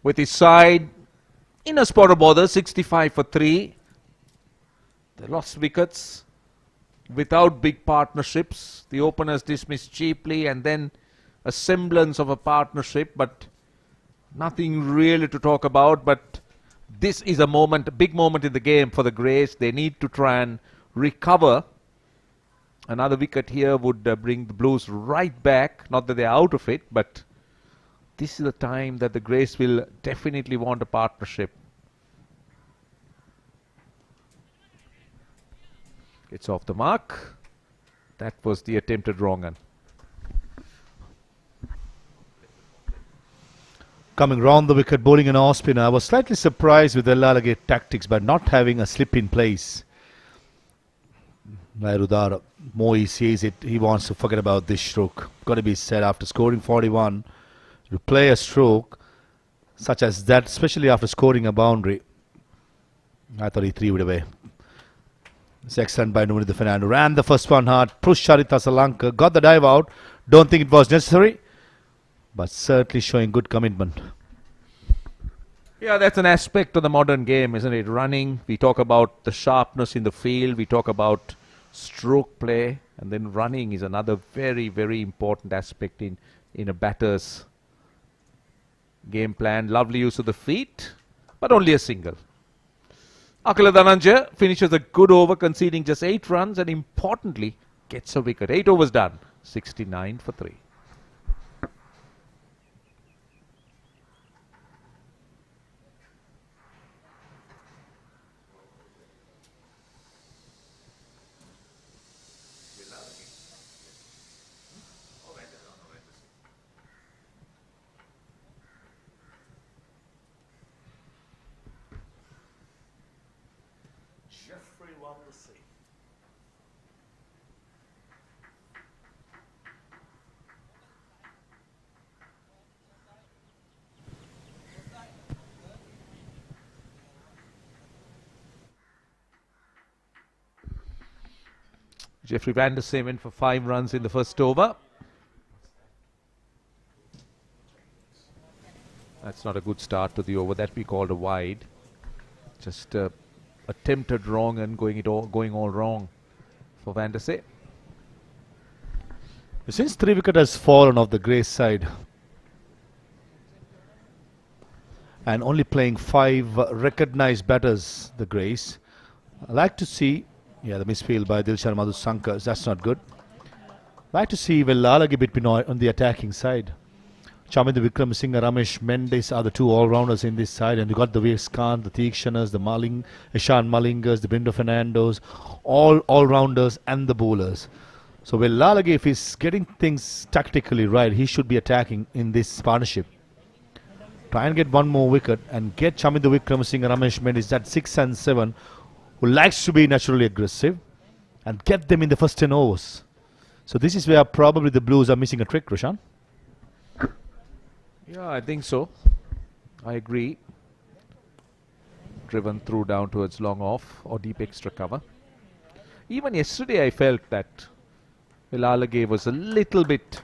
with his side in a spot of bother, 65 for 3. They lost wickets without big partnerships. The openers dismissed cheaply and then a semblance of a partnership, but nothing really to talk about. But this is a moment, a big moment in the game for the Greys. They need to try and recover. Another wicket here would bring the Blues right back. Not that they're out of it, but this is the time that the Greys will definitely want a partnership. It's off the mark. That was the attempted wrong one. Coming round the wicket, bowling an off spinner. I was slightly surprised with the Lalage tactics by not having a slip in place. Lairu Dara, more he sees it, he wants to forget about this stroke. Got to be said, after scoring 41, to play a stroke such as that, especially after scoring a boundary, I thought he threw it away. It's excellent by Nunitha Fernando. Ran the first one hard, pushed Charit Asalanka, got the dive out. Don't think it was necessary, but certainly showing good commitment. Yeah, that's an aspect of the modern game, isn't it? Running, we talk about the sharpness in the field, we talk about stroke play, and then running is another very, very important aspect in a batter's game plan. Lovely use of the feet, but only a single. Akila Dhananjaya finishes a good over, conceding just 8 runs, and importantly gets a wicket. 8 overs done, 69 for 3. Jeffrey Van der Sar in for 5 runs in the first over. That's not a good start to the over. That we called a wide. Just attempted wrong and going all wrong for Van der Sar. Since 3 wicket has fallen off the Greys side and only playing 5 recognised batters, the Greys, I like to see. Yeah, the misfield by Dilshan Madhusankar, that's not good. Like to see Vellalagi a bit on the attacking side. Chaminda Vikramasinghe, Ramesh Mendes are the 2 all-rounders in this side, and you got the Vies Khan, the Teekshanas, the Ishan Malingas, the Brindo Fernandos, all-rounders and the bowlers. So Vellalagi, if he's getting things tactically right, he should be attacking in this partnership. try and get one more wicket and get Chaminda Wickramasinghe, Ramesh Mendis at 6 and 7, who likes to be naturally aggressive, and get them in the first 10 overs. So this is where probably the Blues are missing a trick, Roshan. Yeah, I think so. I agree. Driven through down towards long off or deep extra cover. Even yesterday I felt that Sportylk was a little bit,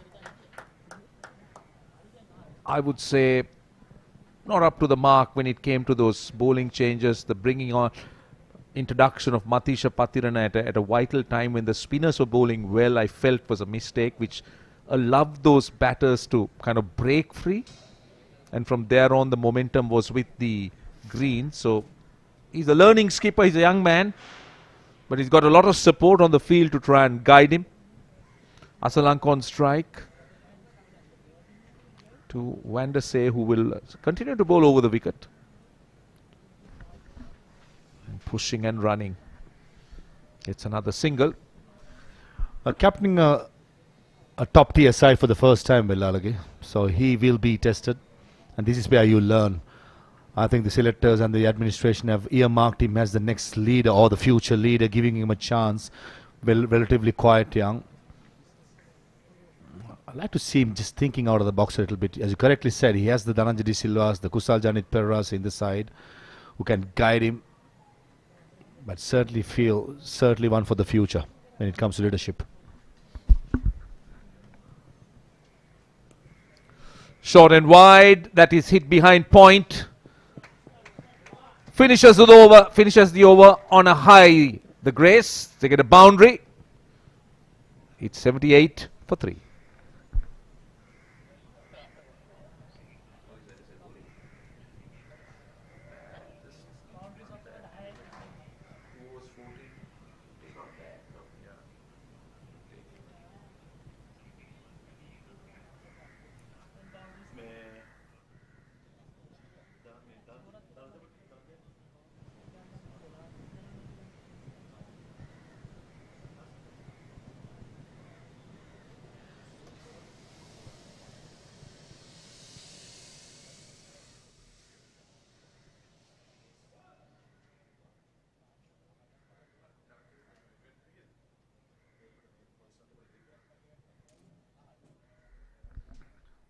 I would say, not up to the mark when it came to those bowling changes, the bringing on introduction of Matisha Patirana at a vital time when the spinners were bowling well. I felt was a mistake which allowed those batters to kind of break free, and from there on the momentum was with the green. So he's a learning skipper, he's a young man, but he's got a lot of support on the field to try and guide him. Asalanka on strike to Vandersay, who will continue to bowl over the wicket. And pushing and running. It's another single. Captaining a top tier side for the first time, Sportylk. So he will be tested. And this is where you learn. I think the selectors and the administration have earmarked him as the next leader or the future leader, giving him a chance. Well, relatively quiet young. I like to see him just thinking out of the box a little bit. As you correctly said, he has the Dhananjay De Silvas, the Kusal Janit Pereras in the side who can guide him. But certainly one for the future when it comes to leadership. Short and wide, that is hit behind point. Finishes the over on a high. The Greys, they get a boundary. It's 78 for 3.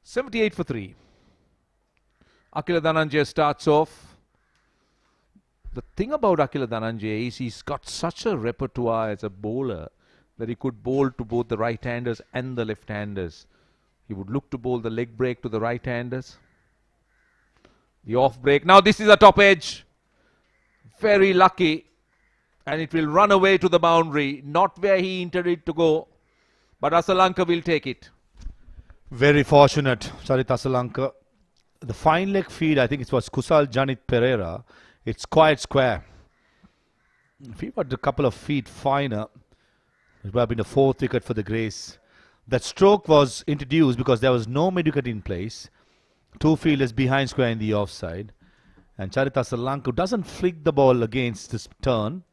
$78 for 3. Akila Dhananjay starts off. The thing about Akila Dhananjay is he's got such a repertoire as a bowler that he could bowl to both the right-handers and the left-handers. He would look to bowl the leg break to the right-handers. The off break. Now this is a top edge. Very lucky. And it will run away to the boundary. Not where he intended it to go. But Asalanka will take it. Very fortunate, Charit Asalanka. The fine leg feed, I think it was Kusal Janit Pereira. It's quite square. If he got a couple of feet finer, it would have been a 4th wicket for the Greys. That stroke was introduced because there was no mid-wicket in place. 2 fielders behind square in the offside. And Charit Asalanka doesn't flick the ball against this turn.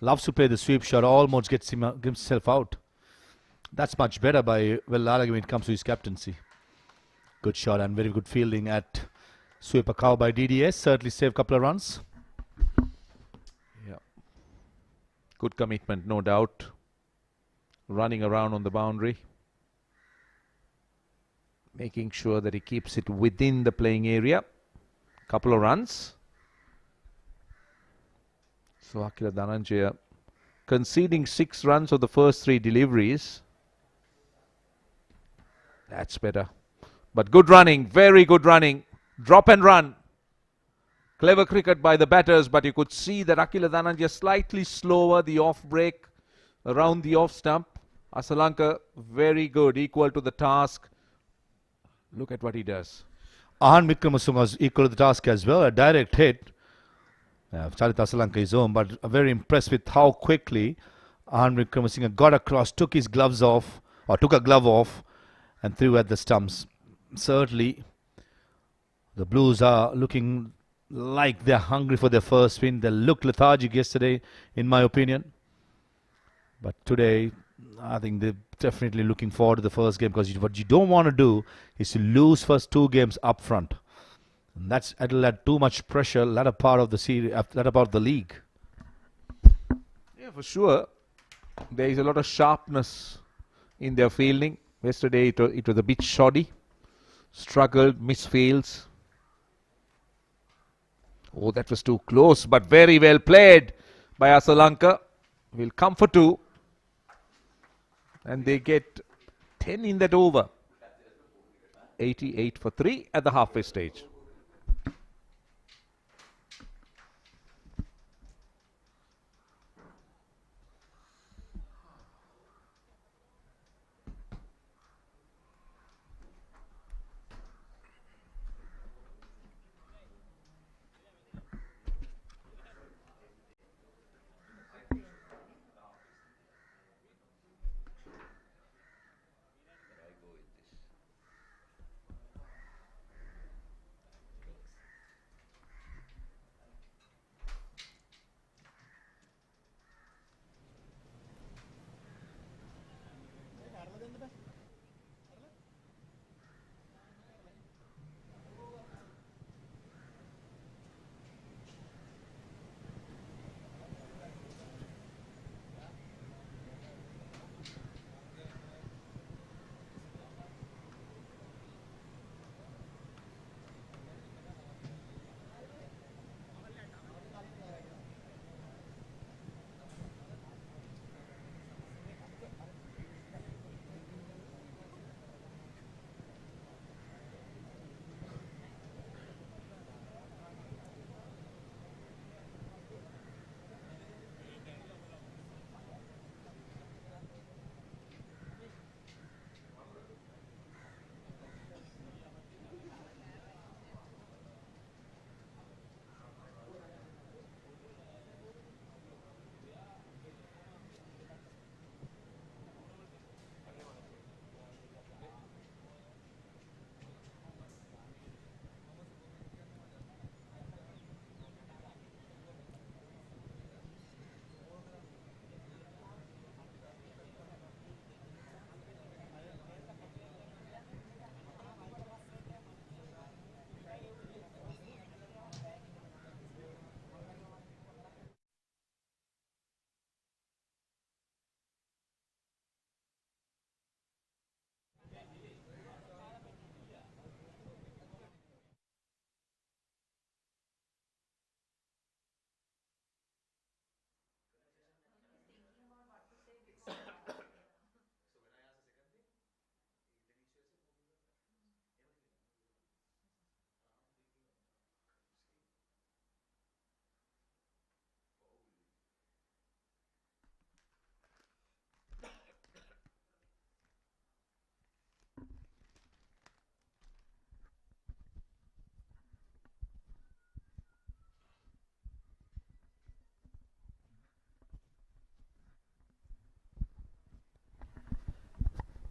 Loves to play the sweep shot, almost gets himself out. That's much better by Sportylk when it comes to his captaincy. Good shot and very good fielding at sweeper cow by DDS. Certainly saved a couple of runs. Yeah. Good commitment, no doubt. Running around on the boundary. Making sure that he keeps it within the playing area. Couple of runs. So Akila Dhananjay conceding 6 runs of the first 3 deliveries. That's better. But good running, very good running. Drop and run. Clever cricket by the batters, but you could see that Akila Dhananjay slightly slower, the off break around the off stump. Asalanka very good, equal to the task. Look at what he does. Ahan Wickramasinghe was equal to the task as well. A direct hit. Charit Asalanka is home, but very impressed with how quickly Ahan Wickramasinghe got across, took his gloves off, or took a glove off, and threw at the stumps. Certainly, the Blues are looking like they're hungry for their first win. They looked lethargic yesterday, in my opinion. But today, I think they're definitely looking forward to the first game, because what you don't want to do is to lose first 2 games up front. And that'll add too much pressure latter part of the series, latter part of the league. Yeah, for sure. There is a lot of sharpness in their fielding. Yesterday it was a bit shoddy. Struggled, misfields. Oh, that was too close, but very well played by Asalanka. Will come for 2. And they get 10 in that over. 88 for 3 at the halfway stage.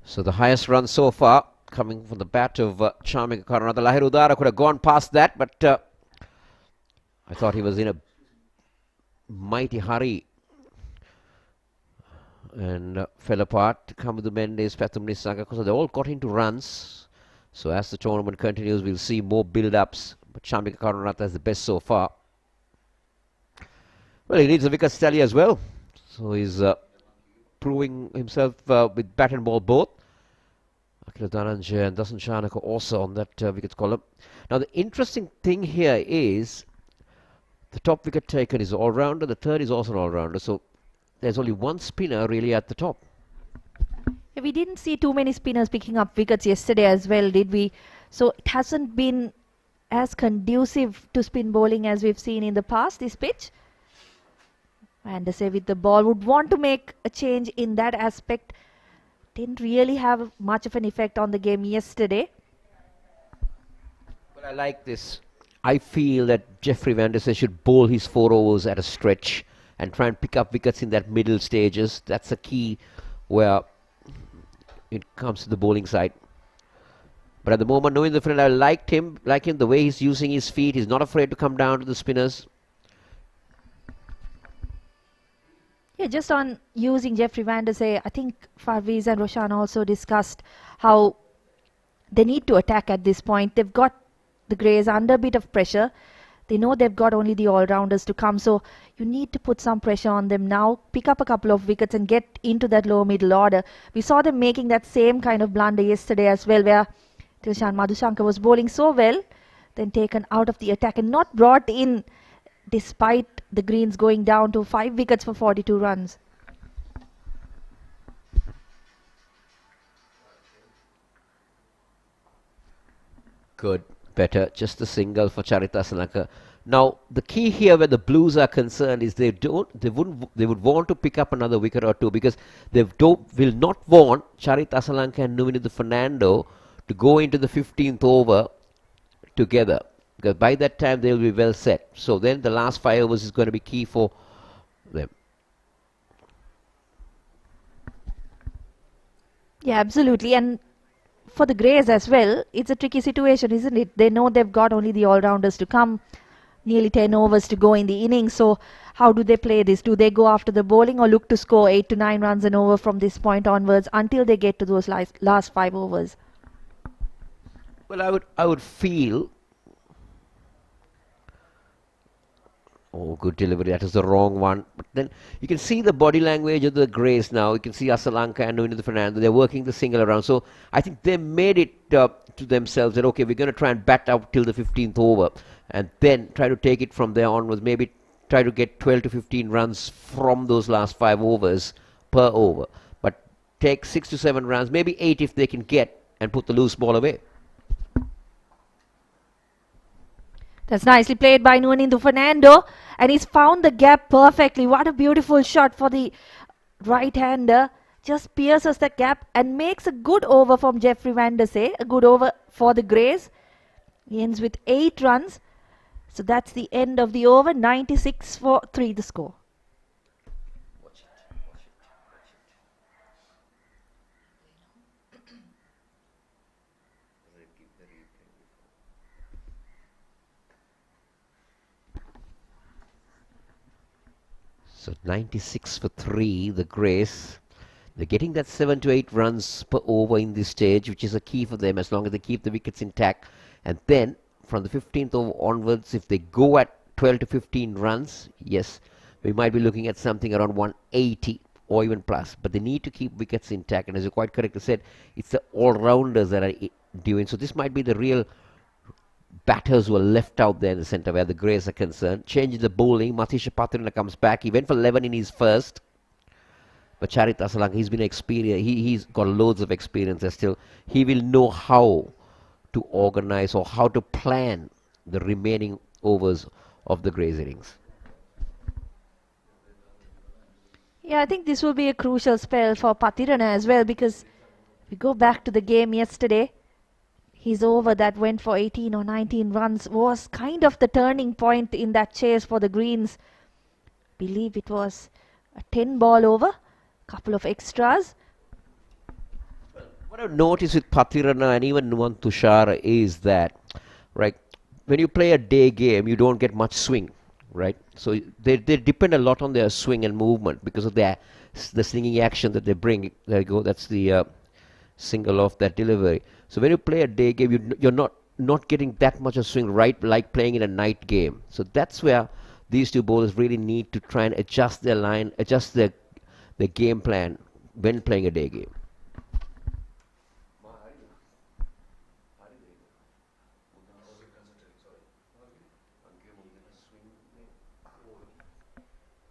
So the highest run so far coming from the bat of Charming Karanatha. Lahirudara could have gone past that, but I thought he was in a mighty hurry and fell apart. Kamudu Mendes, Pathum Nisanga, because they all got into runs. So as the tournament continues, we'll see more build-ups. But Charming Karanatha is the best so far. Well, he needs a wicket tally as well. So he's proving himself with bat and ball both. Akila Dhananjaya and Dasan Chanaka also on that wicket column. Now the interesting thing here is the top wicket taken is all-rounder, the third is also an all-rounder. So there's only one spinner really at the top. Yeah, we didn't see too many spinners picking up wickets yesterday as well, did we? So it hasn't been as conducive to spin bowling as we've seen in the past, this pitch. And say with the ball would want to make a change in that aspect. Didn't really have much of an effect on the game yesterday. But I like this. I feel that Jeffrey Van der Sar should bowl his 4 overs at a stretch and try and pick up wickets in that middle stages. That's a key where it comes to the bowling side. But at the moment, knowing the field, I like him the way he's using his feet. He's not afraid to come down to the spinners. Yeah, just on using Jeffrey Van der Sar, I think Farviz and Roshan also discussed how they need to attack at this point. They've got the Greys under a bit of pressure. They know they've got only the all-rounders to come, so you need to put some pressure on them now, pick up a couple of wickets and get into that low middle order. We saw them making that same kind of blunder yesterday as well, where Dilshan Madhushankar was bowling so well, then taken out of the attack and not brought in despite the Greens going down to 5 wickets for 42 runs. Good, better, just a single for Charith Asalanka. Now the key here where the Blues are concerned is they would want to pick up another wicket or two, because they will not want Charith Asalanka and Nuvinithu Fernando to go into the 15th over together, because by that time they will be well set. So then the last 5 overs is going to be key for them. Yeah, absolutely. And for the Greys as well, it's a tricky situation, isn't it? They know they've got only the all-rounders to come, nearly 10 overs to go in the innings. So how do they play this? Do they go after the bowling or look to score 8 to 9 runs an over from this point onwards until they get to those last 5 overs? Well, I would feel... Oh, good delivery. That is the wrong one. But then you can see the body language of the Greys now. You can see Asalanka and Nuvinithu Fernando. They're working the single around. So I think they made it to themselves that, okay, we're going to try and bat out till the 15th over and then try to take it from there onwards. Maybe try to get 12 to 15 runs from those last 5 overs per over. But take 6 to 7 runs, maybe 8 if they can get, and put the loose ball away. That's nicely played by Nuvinithu Fernando, and he's found the gap perfectly. What a beautiful shot for the right-hander. Just pierces the gap and makes a good over from Jeffrey Van der Say. A good over for the Greys. He ends with 8 runs. So that's the end of the over. 96 for 3 the score. So 96 for 3, the Greys. They're getting that 7 to 8 runs per over in this stage, which is a key for them as long as they keep the wickets intact. And then from the 15th over onwards, if they go at 12 to 15 runs, yes, we might be looking at something around 180 or even plus. But they need to keep wickets intact. And as you quite correctly said, it's the all-rounders that are doing. So this might be the real batters who are left out there in the centre where the Greys are concerned. Changing the bowling, Matisha Patrina comes back. He went for 11 in his first. But Charith Asalanka, he's been experienced. He's got loads of experience there still. He will know how to organise or how to plan the remaining overs of the Greys innings. Yeah, I think this will be a crucial spell for Patirana as well, because if we go back to the game yesterday, his over that went for 18 or 19 runs was kind of the turning point in that chase for the Greens. I believe it was a 10-ball over, couple of extras. What I've noticed with Patirana and even Nuwan Tushar is that, right, when you play a day game, you don't get much swing, right? So they depend a lot on their swing and movement because of the slinging action that they bring. There you go, that's the single off that delivery. So when you play a day game, you're not getting that much of swing, right, like playing in a night game. So that's where these two bowlers really need to try and adjust their line, adjust their game plan when playing a day game.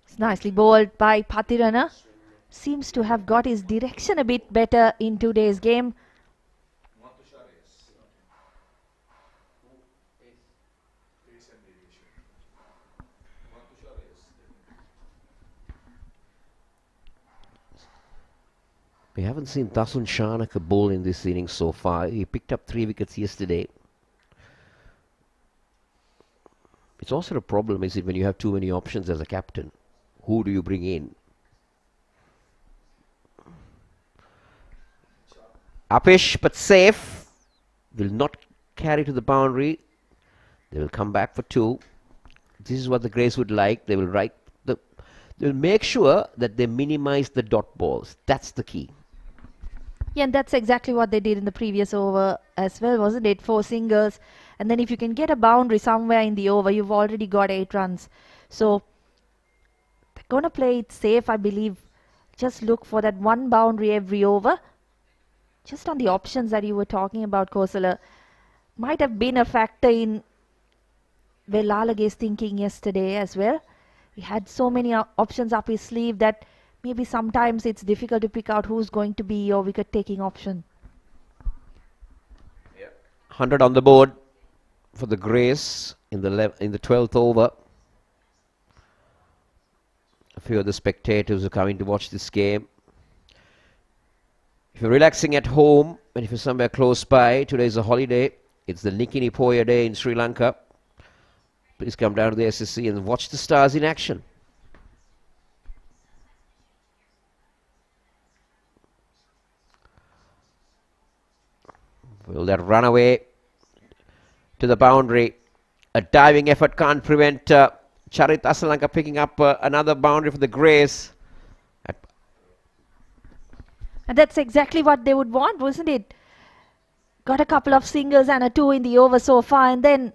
It's nicely bowled by Patirana. Seems to have got his direction a bit better in today's game. We haven't seen Dasun Shanaka bowl in this innings so far. He picked up 3 wickets yesterday. It's also a problem, is it, when you have too many options as a captain? Who do you bring in? Upish, but safe. Will not carry to the boundary. They will come back for 2. This is what the Greys would like. They will they'll make sure that they minimize the dot balls. That's the key. Yeah, and that's exactly what they did in the previous over as well, wasn't it? 4 singles And then if you can get a boundary somewhere in the over, you've already got 8 runs. So they're going to play it safe, I believe. Just look for that one boundary every over. Just on the options that you were talking about, Kosala, might have been a factor in Velalage's thinking yesterday as well. He had so many options up his sleeve that maybe sometimes it's difficult to pick out who's going to be your wicket-taking option. 100 on the board for the GREYS in the 12th over. A few of the spectators are coming to watch this game. If you're relaxing at home and if you're somewhere close by, today is a holiday. It's the Nikini Poya Day in Sri Lanka. Please come down to the SSC and watch the stars in action. Will that run away to the boundary? A diving effort can't prevent Charit Asalanka picking up another boundary for the GREYS. And that's exactly what they would want, wasn't it? Got a couple of singles and a 2 in the over so far, and then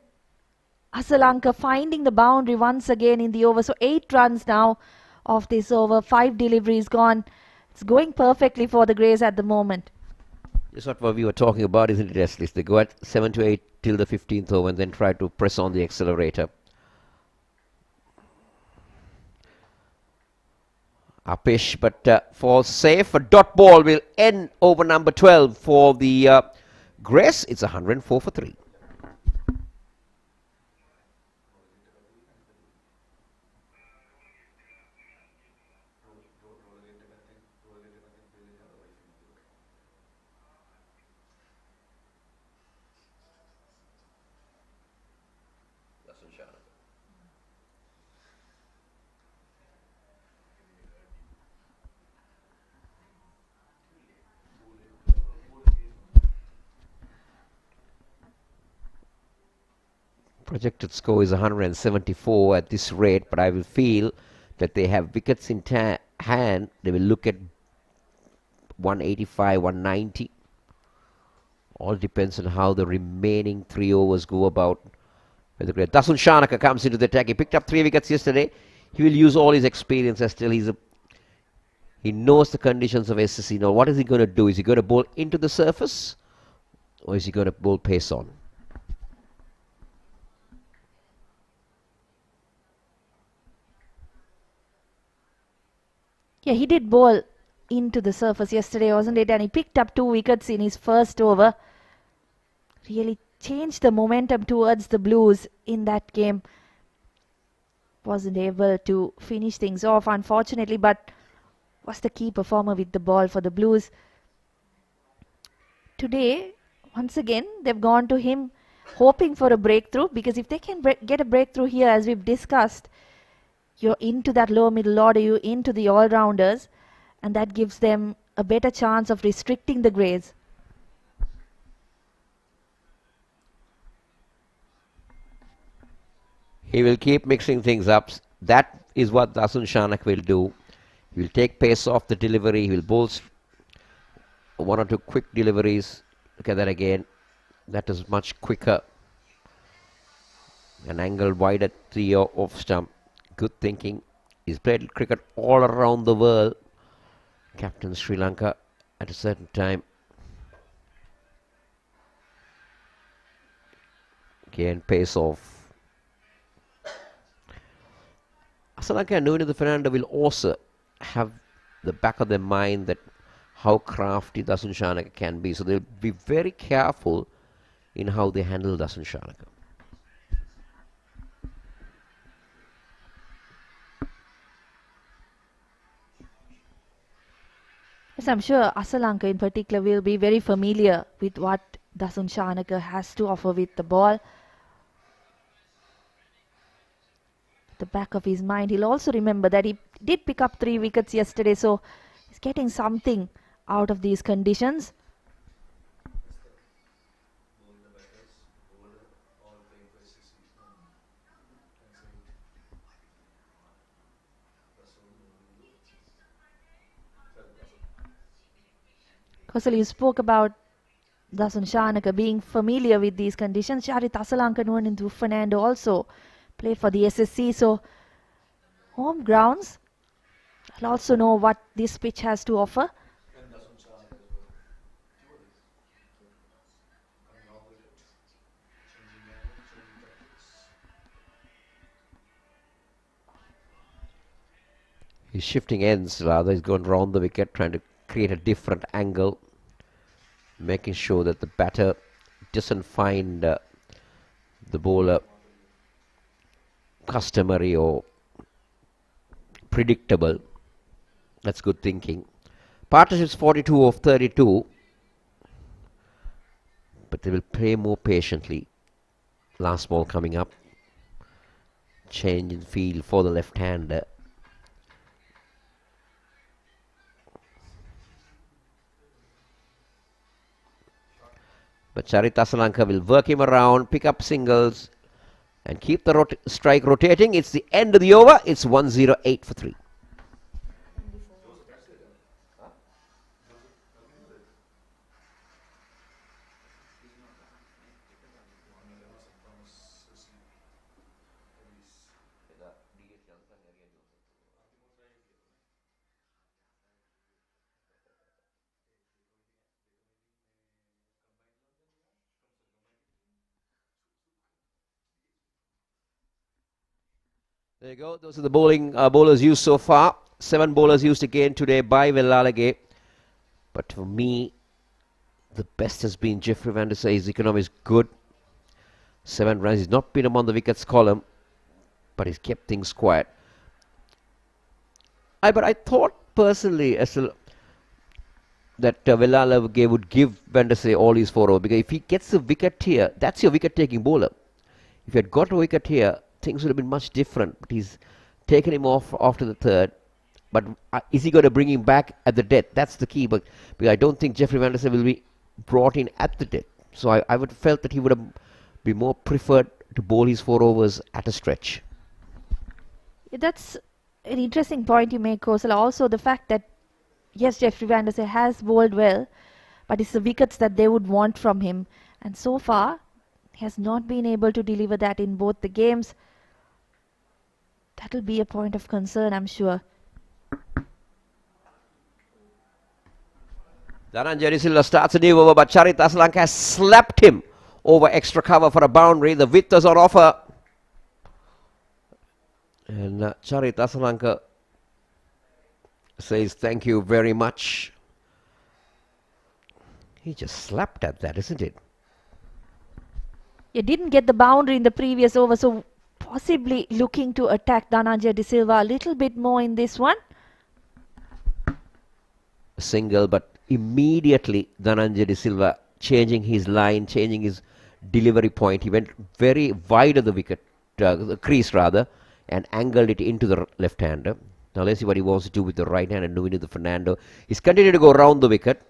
Asalanka finding the boundary once again in the over. So 8 runs now of this over, 5 deliveries gone. It's going perfectly for the GREYS at the moment. That's what we were talking about, isn't it, Leslie? They go at 7 to 8 till the 15th over and then try to press on the accelerator. Upish, but falls safe. A dot ball will end over number 12 for the GREYS. It's 104 for 3. Projected score is 174 at this rate, but I will feel that they have wickets in hand. They will look at 185, 190. All depends on how the remaining 3 overs go about. Dasun Shanaka comes into the attack. He picked up 3 wickets yesterday. He will use all his experience as still he knows the conditions of SSC. Now, what is he going to do? Is he going to bowl into the surface, or is he going to bowl pace on? Yeah, he did bowl into the surface yesterday, wasn't it? And he picked up 2 wickets in his first over. Really changed the momentum towards the Blues in that game. Wasn't able to finish things off, unfortunately, but was the key performer with the ball for the Blues. Today, once again, they've gone to him hoping for a breakthrough, because if they can get a breakthrough here, as we've discussed, you're into that lower middle order, you're into the all-rounders, and that gives them a better chance of restricting the GREYS. He will keep mixing things up. That is what Dasun Shanak will do. He will take pace off the delivery. He will bowl 1 or 2 quick deliveries. Look at that again. That is much quicker. An angle wide at the off stump. Good thinking. He's played cricket all around the world. Captain Sri Lanka at a certain time. Again, pace off. Asalanka and Nuvinatha Fernando will also have the back of their mind that how crafty Dasun Shanaka can be. So they'll be very careful in how they handle Dasun Shanaka. Yes, I'm sure Asalanka in particular will be very familiar with what Dasun Shanaka has to offer with the ball. At the back of his mind, he'll also remember that he did pick up 3 wickets yesterday, so he's getting something out of these conditions. Kosal, you spoke about Dasun Shanaka being familiar with these conditions. Charit Asalanka known into Fernando also played for the SSC. So home grounds will also know what this pitch has to offer. He's shifting ends rather. He's going round the wicket, trying to create a different angle, making sure that the batter doesn't find the bowler customary or predictable. That's good thinking. Partnership's 42 of 32, but they will play more patiently. Last ball coming up. Change in field for the left-hander. But Charit Asalanka will work him around, pick up singles, and keep the strike rotating. It's the end of the over. It's 108 for 3. There you go. Those are the bowlers used so far. 7 bowlers used again today by Vellalage. But for me, the best has been Jeffrey Van der Sar. His economy is good. 7 runs. He's not been among the wickets column, but he's kept things quiet. But I thought personally that Vellalage would give Van der Sar all his 4 overs, because if he gets a wicket here, that's your wicket-taking bowler. If he had got a wicket here, things would have been much different. But he's taken him off after the 3rd. But is he going to bring him back at the death? That's the key. But because I don't think Jeffrey Van der Sar will be brought in at the death. So I would have felt that he would have been more preferred to bowl his 4 overs at a stretch. Yeah, that's an interesting point you make, Kosala. Also the fact that, yes, Jeffrey Van der Sar has bowled well, but it's the wickets that they would want from him. And so far, he has not been able to deliver that in both the games. That will be a point of concern, I'm sure. Dhananjay De Silva starts a new over, but Charit Asalanka has slapped him over extra cover for a boundary. The width is on offer. And Charit Asalanka says thank you very much. He just slapped at that, isn't it? You didn't get the boundary in the previous over, so possibly looking to attack Dhananjay De Silva a little bit more in this one. A single, but immediately Dhananjay De Silva changing his line, changing his delivery point. He went very wide of the wicket, the crease rather, and angled it into the left-hander. Now let's see what he wants to do with the right hand and doing it to Fernando. He's continued to go around the wicket.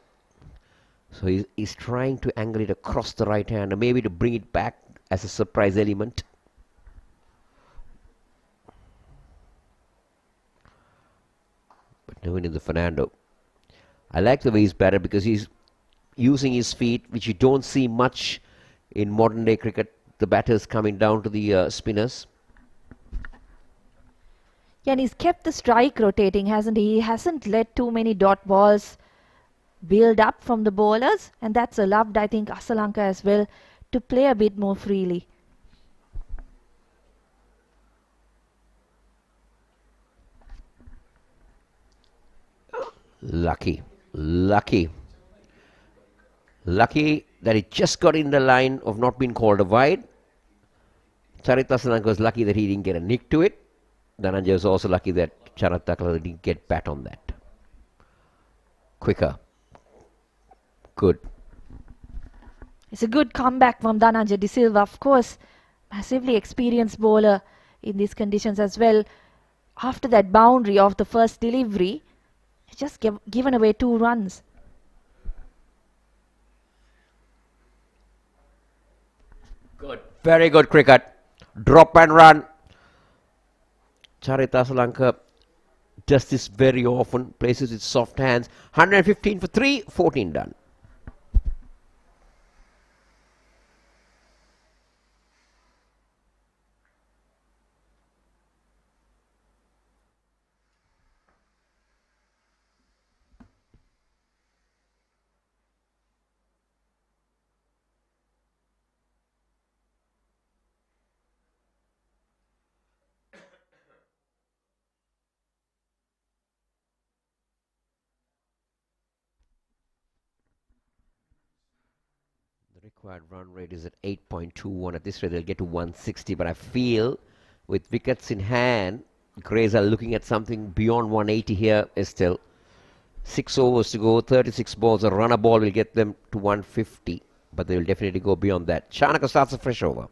So he's trying to angle it across the right hand, maybe to bring it back as a surprise element. But doing it to Fernando. I like the way he's batted because he's using his feet, which you don't see much in modern day cricket. The batters coming down to the spinners. Yeah, and he's kept the strike rotating, hasn't he? He hasn't let too many dot balls build up from the bowlers, and that's allowed, I think, Asalanka as well to play a bit more freely. Lucky that he just got in the line of not being called a wide. Charit Asalanka was lucky that he didn't get a nick to it. Dhananjay was also lucky that Charit Asalanka didn't get bat on that. Quicker. Good. It's a good comeback from Dhananjay De Silva, of course. Massively experienced bowler in these conditions as well. After that boundary of the first delivery, he's just given away 2 runs. Good. Very good cricket. Drop and run. Charit Asalanka does this very often. Places its soft hands. 115 for 3. 14 done. Required run rate is at 8.21. At this rate, they'll get to 160. But I feel with wickets in hand, Greys are looking at something beyond 180 here. Still 6 overs to go, 36 balls. A runner ball will get them to 150, but they will definitely go beyond that. Shanaka starts a fresh over.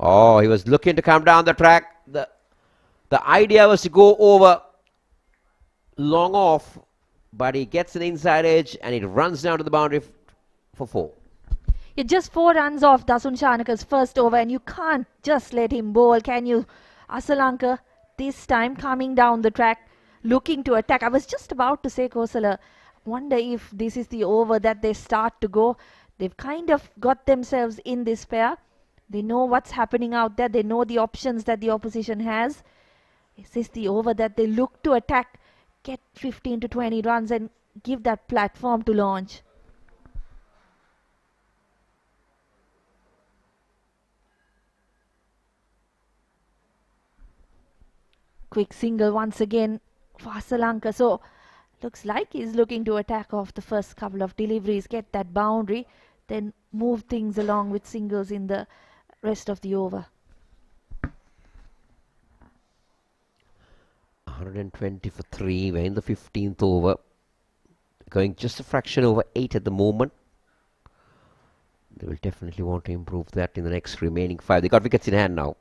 Oh, he was looking to come down the track. The idea was to go over long off, but he gets an inside edge and it runs down to the boundary for 4. You're just 4 runs off Dasun Shanaka's first over, and you can't just let him bowl, can you? Asalanka this time coming down the track, looking to attack. I was just about to say, Kosala, wonder if this is the over that they start to go. They've kind of got themselves in this pair. They know what's happening out there. They know the options that the opposition has. Is this the over that they look to attack, get 15 to 20 runs and give that platform to launch? Quick single once again for Asalanka. So looks like he's looking to attack off the first couple of deliveries, get that boundary, then move things along with singles in the rest of the over. 120 for 3. We're in the 15th over. Going just a fraction over 8 at the moment. They will definitely want to improve that in the next remaining 5. They got wickets in hand now.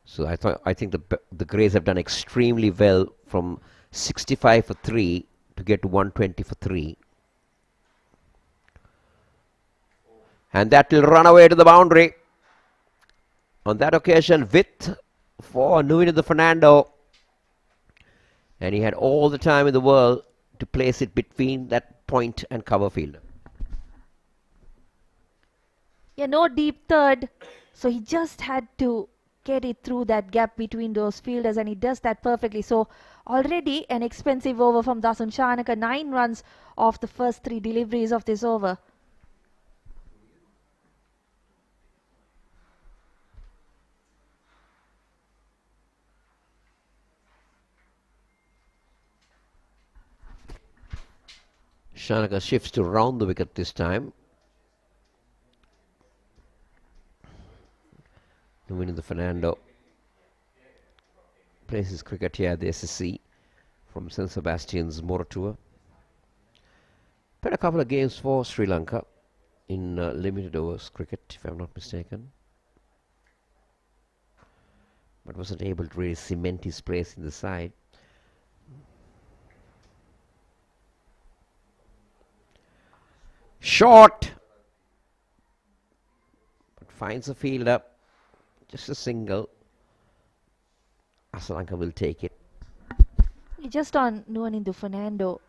So I think the Greys have done extremely well from 65 for 3 to get to 120 for 3. And that will run away to the boundary. On that occasion, width for Nuino Fernando. And he had all the time in the world to place it between that point and cover fielder. Yeah, no deep third. So he just had to get it through that gap between those fielders, and he does that perfectly. So already an expensive over from Dasun Shanaka. 9 runs off the first 3 deliveries of this over. Shanaka shifts to round the wicket this time. Winning Fernando plays his cricket here at the SSC from St. Sebastian's Moratour. Played a couple of games for Sri Lanka in limited overs cricket, if I'm not mistaken, but wasn't able to really cement his place in the side. Short, but finds a fielder. Just a single. Asalanka will take it. Just on Nuanindu Fernando.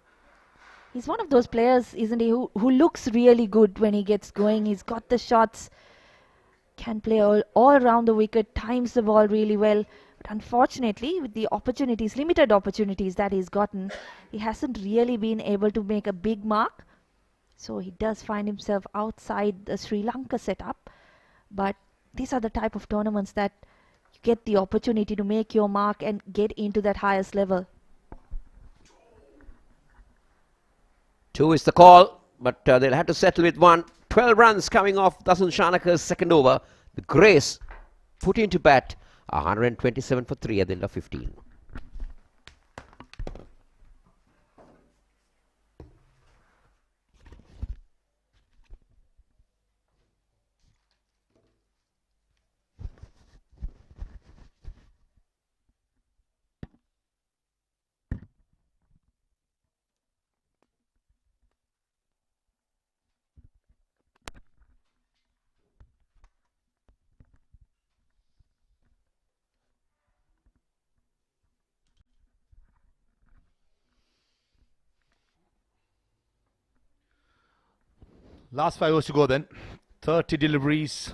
He's one of those players, isn't he, who looks really good when he gets going. He's got the shots, can play all around the wicket, times the ball really well. But unfortunately, with the opportunities, limited opportunities that he's gotten, he hasn't really been able to make a big mark. So he does find himself outside the Sri Lanka setup. But these are the type of tournaments that you get the opportunity to make your mark and get into that highest level. 2 is the call, but they'll have to settle with 1. 12 runs coming off Dasun Shanaka's second over. The Greys put into bat 127 for 3 at the end of 15. Last 5 overs to go then. 30 deliveries.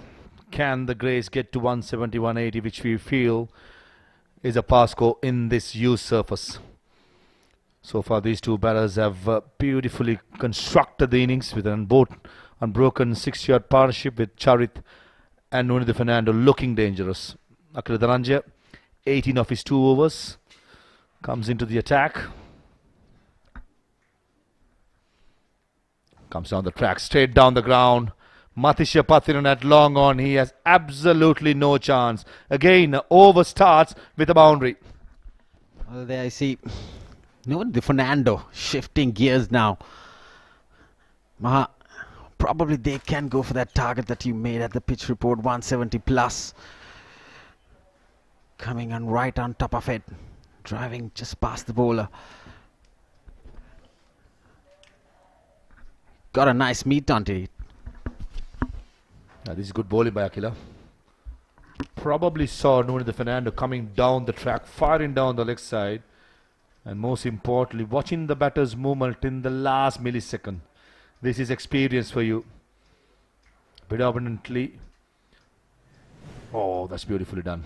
Can the Greys get to 170, 180, which we feel is a pass score in this used surface? So far, these two batters have beautifully constructed the innings with an unbroken 6-yard partnership with Charit and Nuino Fernando looking dangerous. Akila Dhananjaya, 18 of his 2 overs, comes into the attack. Comes down the track, straight down the ground. Matisha Pathiran at long on. He has absolutely no chance. Again, over starts with a boundary. Well, there I see the Fernando shifting gears now. Maha, probably they can go for that target that you made at the pitch report, 170 plus. Coming on right on top of it, driving just past the bowler. Got a nice meet onto it. This is good bowling by Akila. Probably saw Nuno Fernando coming down the track, firing down the leg side, and most importantly, watching the batter's movement in the last millisecond. This is experience for you. Predominantly. Oh, that's beautifully done.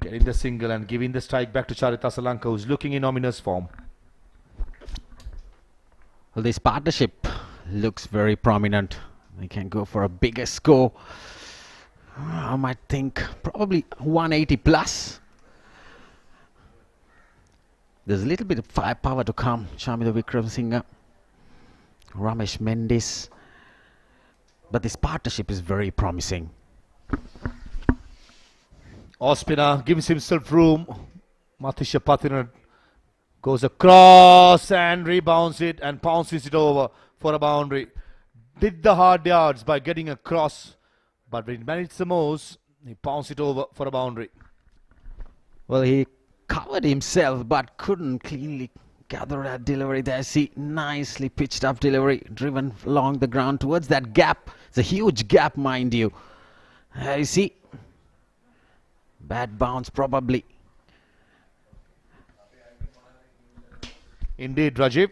Getting the single and giving the strike back to Charith Asalanka, who's looking in ominous form. Well, this partnership looks very prominent. They can go for a bigger score. I might think probably 180 plus. There's a little bit of firepower to come. Shamida Wickramasinghe, Ramesh Mendis. But this partnership is very promising. Ospina gives himself room. Matisha Pathiran goes across and rebounds it and pounces it over for a boundary. Did the hard yards by getting across, but when he managed the most, he pounced it over for a boundary. Well, he covered himself but couldn't cleanly gather that delivery there. See, nicely pitched up delivery, driven along the ground towards that gap. It's a huge gap, mind you. You see, bad bounce probably. Indeed, Rajiv.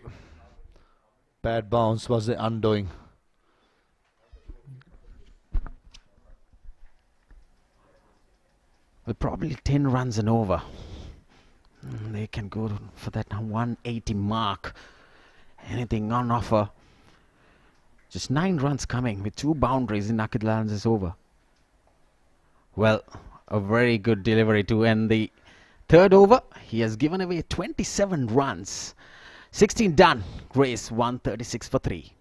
Bad bounce was the undoing. Well, probably 10 runs and over. They can go for that 180 mark. Anything on offer. Just 9 runs coming with 2 boundaries in Naked Lands is over. Well, a very good delivery to end the third over. He has given away 27 runs. 16 done. GREYS 136 for 3.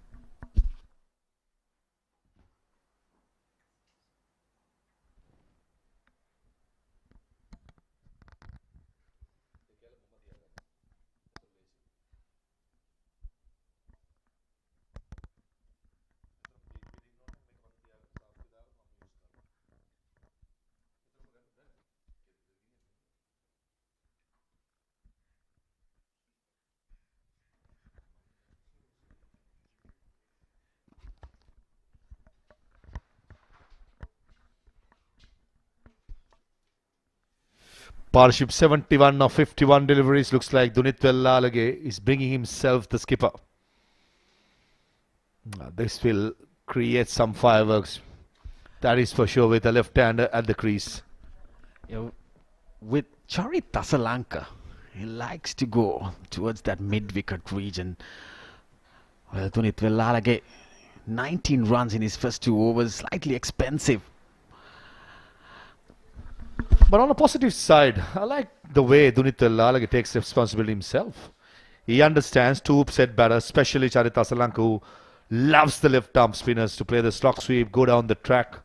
Partnership 71 of 51 deliveries. Looks like Dunit Vellalage is bringing himself the skipper. This will create some fireworks. That is for sure, with a left-hander at the crease. With Charith Asalanka, he likes to go towards that mid-wicket region. Well, Dunit Vellalage, 19 runs in his first 2 overs, slightly expensive. But on a positive side, I like the way Dunit Vellalage takes responsibility himself. He understands 2 upset batters, especially Charith Asalanka, who loves the left-arm spinners to play the slog sweep, go down the track,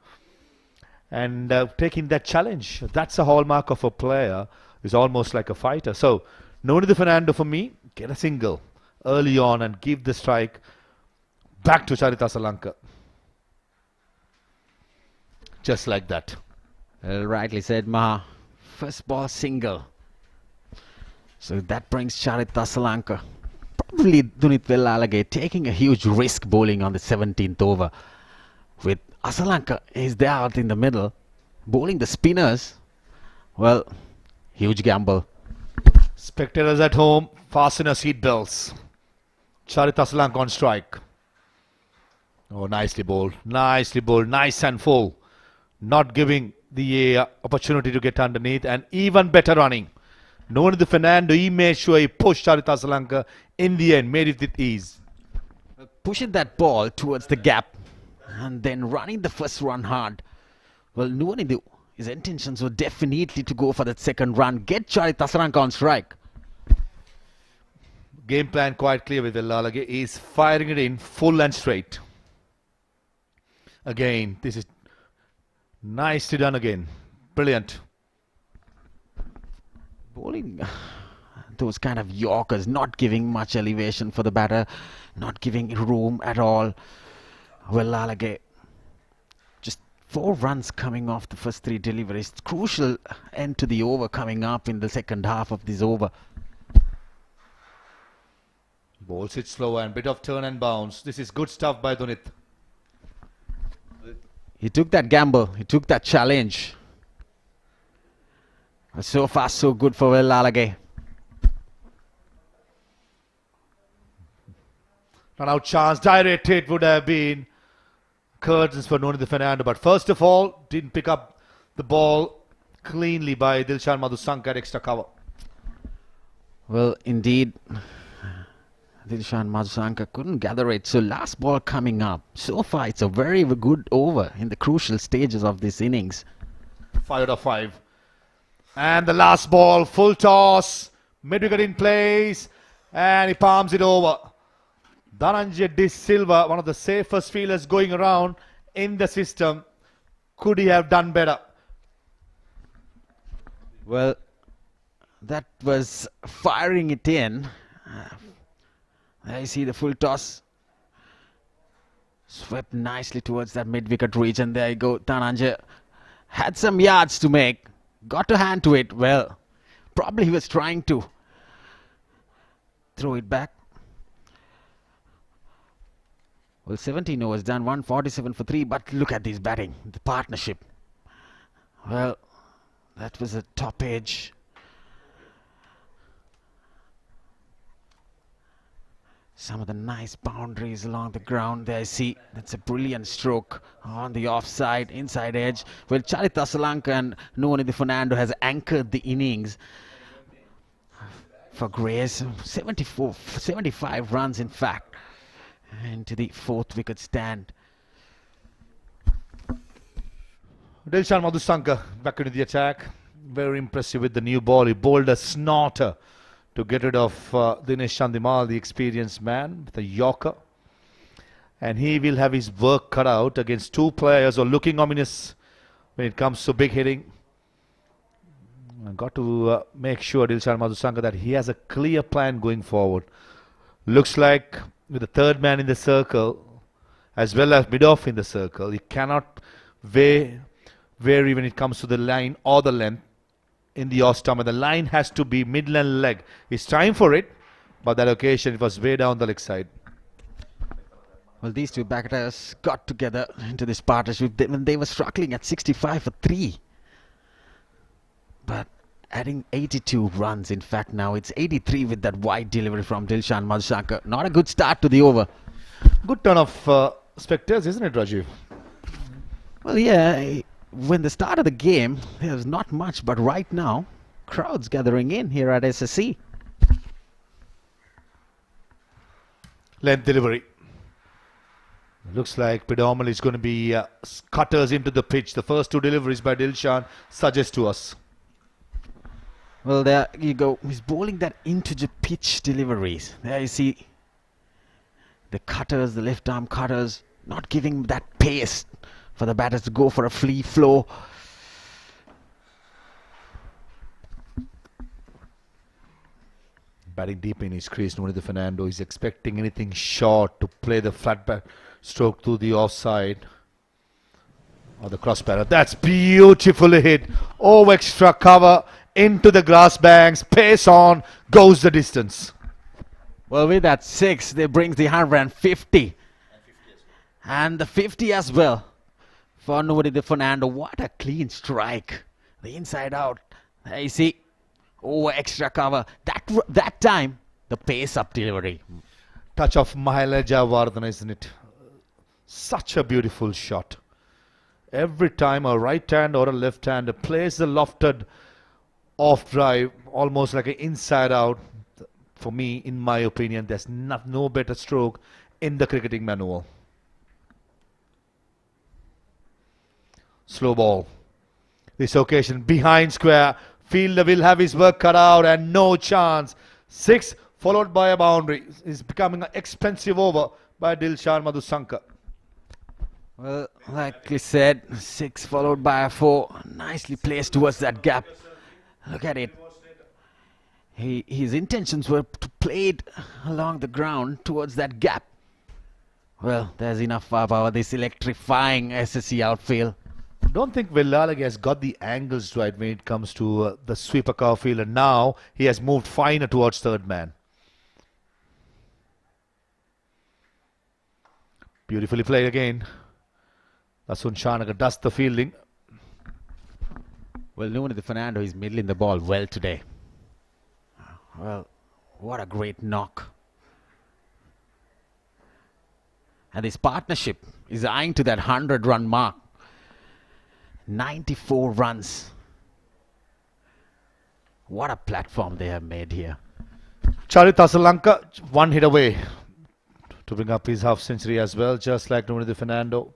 and taking that challenge. That's a hallmark of a player. Is almost like a fighter. So, Nuno Fernando for me, get a single early on and give the strike back to Charith Asalanka. Just like that. Well, rightly said, Maha. First ball single. So that brings Charith Asalanka. Probably Dunit Vellalage taking a huge risk bowling on the 17th over. With Asalanka is there out in the middle, bowling the spinners. Well, huge gamble. Spectators at home, fasten your seat belts. Charith Asalanka on strike. Oh, nicely bowled. Nicely bowled. Nice and full. Not giving the opportunity to get underneath, and even better running. Nuno Fernando, he made sure he pushed Charith Asalanka in the end, made it with ease. Pushing that ball towards the gap and then running the first run hard. Well, Nuno, his intentions were definitely to go for that second run, get Charith Asalanka on strike. Game plan quite clear with Villalage. He's firing it in full and straight. Again, this is nicely done again. Brilliant. Bowling those kind of Yorkers, not giving much elevation for the batter, not giving room at all. Villalage, just 4 runs coming off the first 3 deliveries. Crucial end to the over coming up in the second half of this over. Bowls it slow and bit of turn and bounce. This is good stuff by Dunit. He took that gamble. He took that challenge. So far, so good for Villalage. Run out chance. Direct hit would have been curtains for Noni Fernando. But first of all, didn't pick up the ball cleanly by Dilshan Madhusanka at extra cover. Well, indeed, Dilshan Madhusanka couldn't gather it. So last ball coming up. So far, it's a very good over in the crucial stages of this innings. 5 out of 5. And the last ball, full toss, mid-wicket in place, and he palms it over. Dhananjay De Silva, one of the safest fielders going around in the system. Could he have done better? Well, that was firing it in. There you see the full toss. Swept nicely towards that mid-wicket reach, and there you go. Dhananjay had some yards to make. Got a hand to it. Well, probably he was trying to throw it back. Well, 17 overs done, 147 for 3. But look at this batting, the partnership. Well, that was a top edge. Some of the nice boundaries along the ground there. See, that's a brilliant stroke on the offside, inside edge. Well, Charit Asalanka and Noni Fernando has anchored the innings for GREYS. 75 runs, in fact, into the 4th wicket stand. Dilshan Madhusanka back into the attack. Very impressive with the new ball. He bowled a snorter to get rid of Dinesh Chandimal, the experienced man, with a Yorker. And he will have his work cut out against 2 players who are looking ominous when it comes to big hitting. I've got to make sure, Dilshan Madhusanka, that he has a clear plan going forward. Looks like with the 3rd man in the circle, as well as mid-off in the circle, he cannot vary when it comes to the line or the length in the off stump, and the line has to be midland leg. It's time for it, but that occasion it was way down the leg side. Well, these 2 batters got together into this partnership when they were struggling at 65 for 3. But adding 82 runs, in fact now it's 83 with that wide delivery from Dilshan Madhusanka. Not a good start to the over. Good turn of spectators, isn't it, Rajiv? Well, yeah. When the start of the game, there was not much, but right now, crowds gathering in here at SSC. Length delivery. Looks like predominantly it's going to be cutters into the pitch. The first 2 deliveries by Dilshan suggest to us. Well, there you go. He's bowling that into the pitch deliveries. There you see the cutters, the left arm cutters, not giving that pace for the batters to go for a free flow. Batting deep in his crease, Noni Fernando is expecting anything short to play the flat back stroke to the offside or the crossbar. That's beautifully hit. Oh, extra cover into the grass banks. Pace on, goes the distance. Well, with that 6, they brings the 150 and the 50 as well. For Noni Fernando, what a clean strike. The inside out. There you see. Oh, extra cover. That time, the pace up delivery. Touch of Mahalaja Vardhana, isn't it? Such a beautiful shot. Every time a right hand or a left hand plays the lofted off drive, almost like an inside out. For me, in my opinion, there's no better stroke in the cricketing manual. Slow ball. This occasion behind square. Fielder will have his work cut out and no chance. 6 followed by a boundary. It's becoming an expensive over by Dilshan Madhusankar. Well, like you said, 6 followed by a 4. Nicely placed towards that gap. Look at it. His intentions were to play it along the ground towards that gap. Well, there's enough firepower. This electrifying SSC outfield. Don't think Villalage has got the angles right when it comes to the sweeper cover field, and now he has moved finer towards third man. Beautifully played again. Lasun Shanaka does the fielding. Well, Nuno Fernando is middling the ball well today. Well, what a great knock. And this partnership is eyeing to that 100-run mark. 94 runs. What a platform they have made here. Charit Asalanka, 1 hit away to bring up his half century as well, just like Nuno Fernando.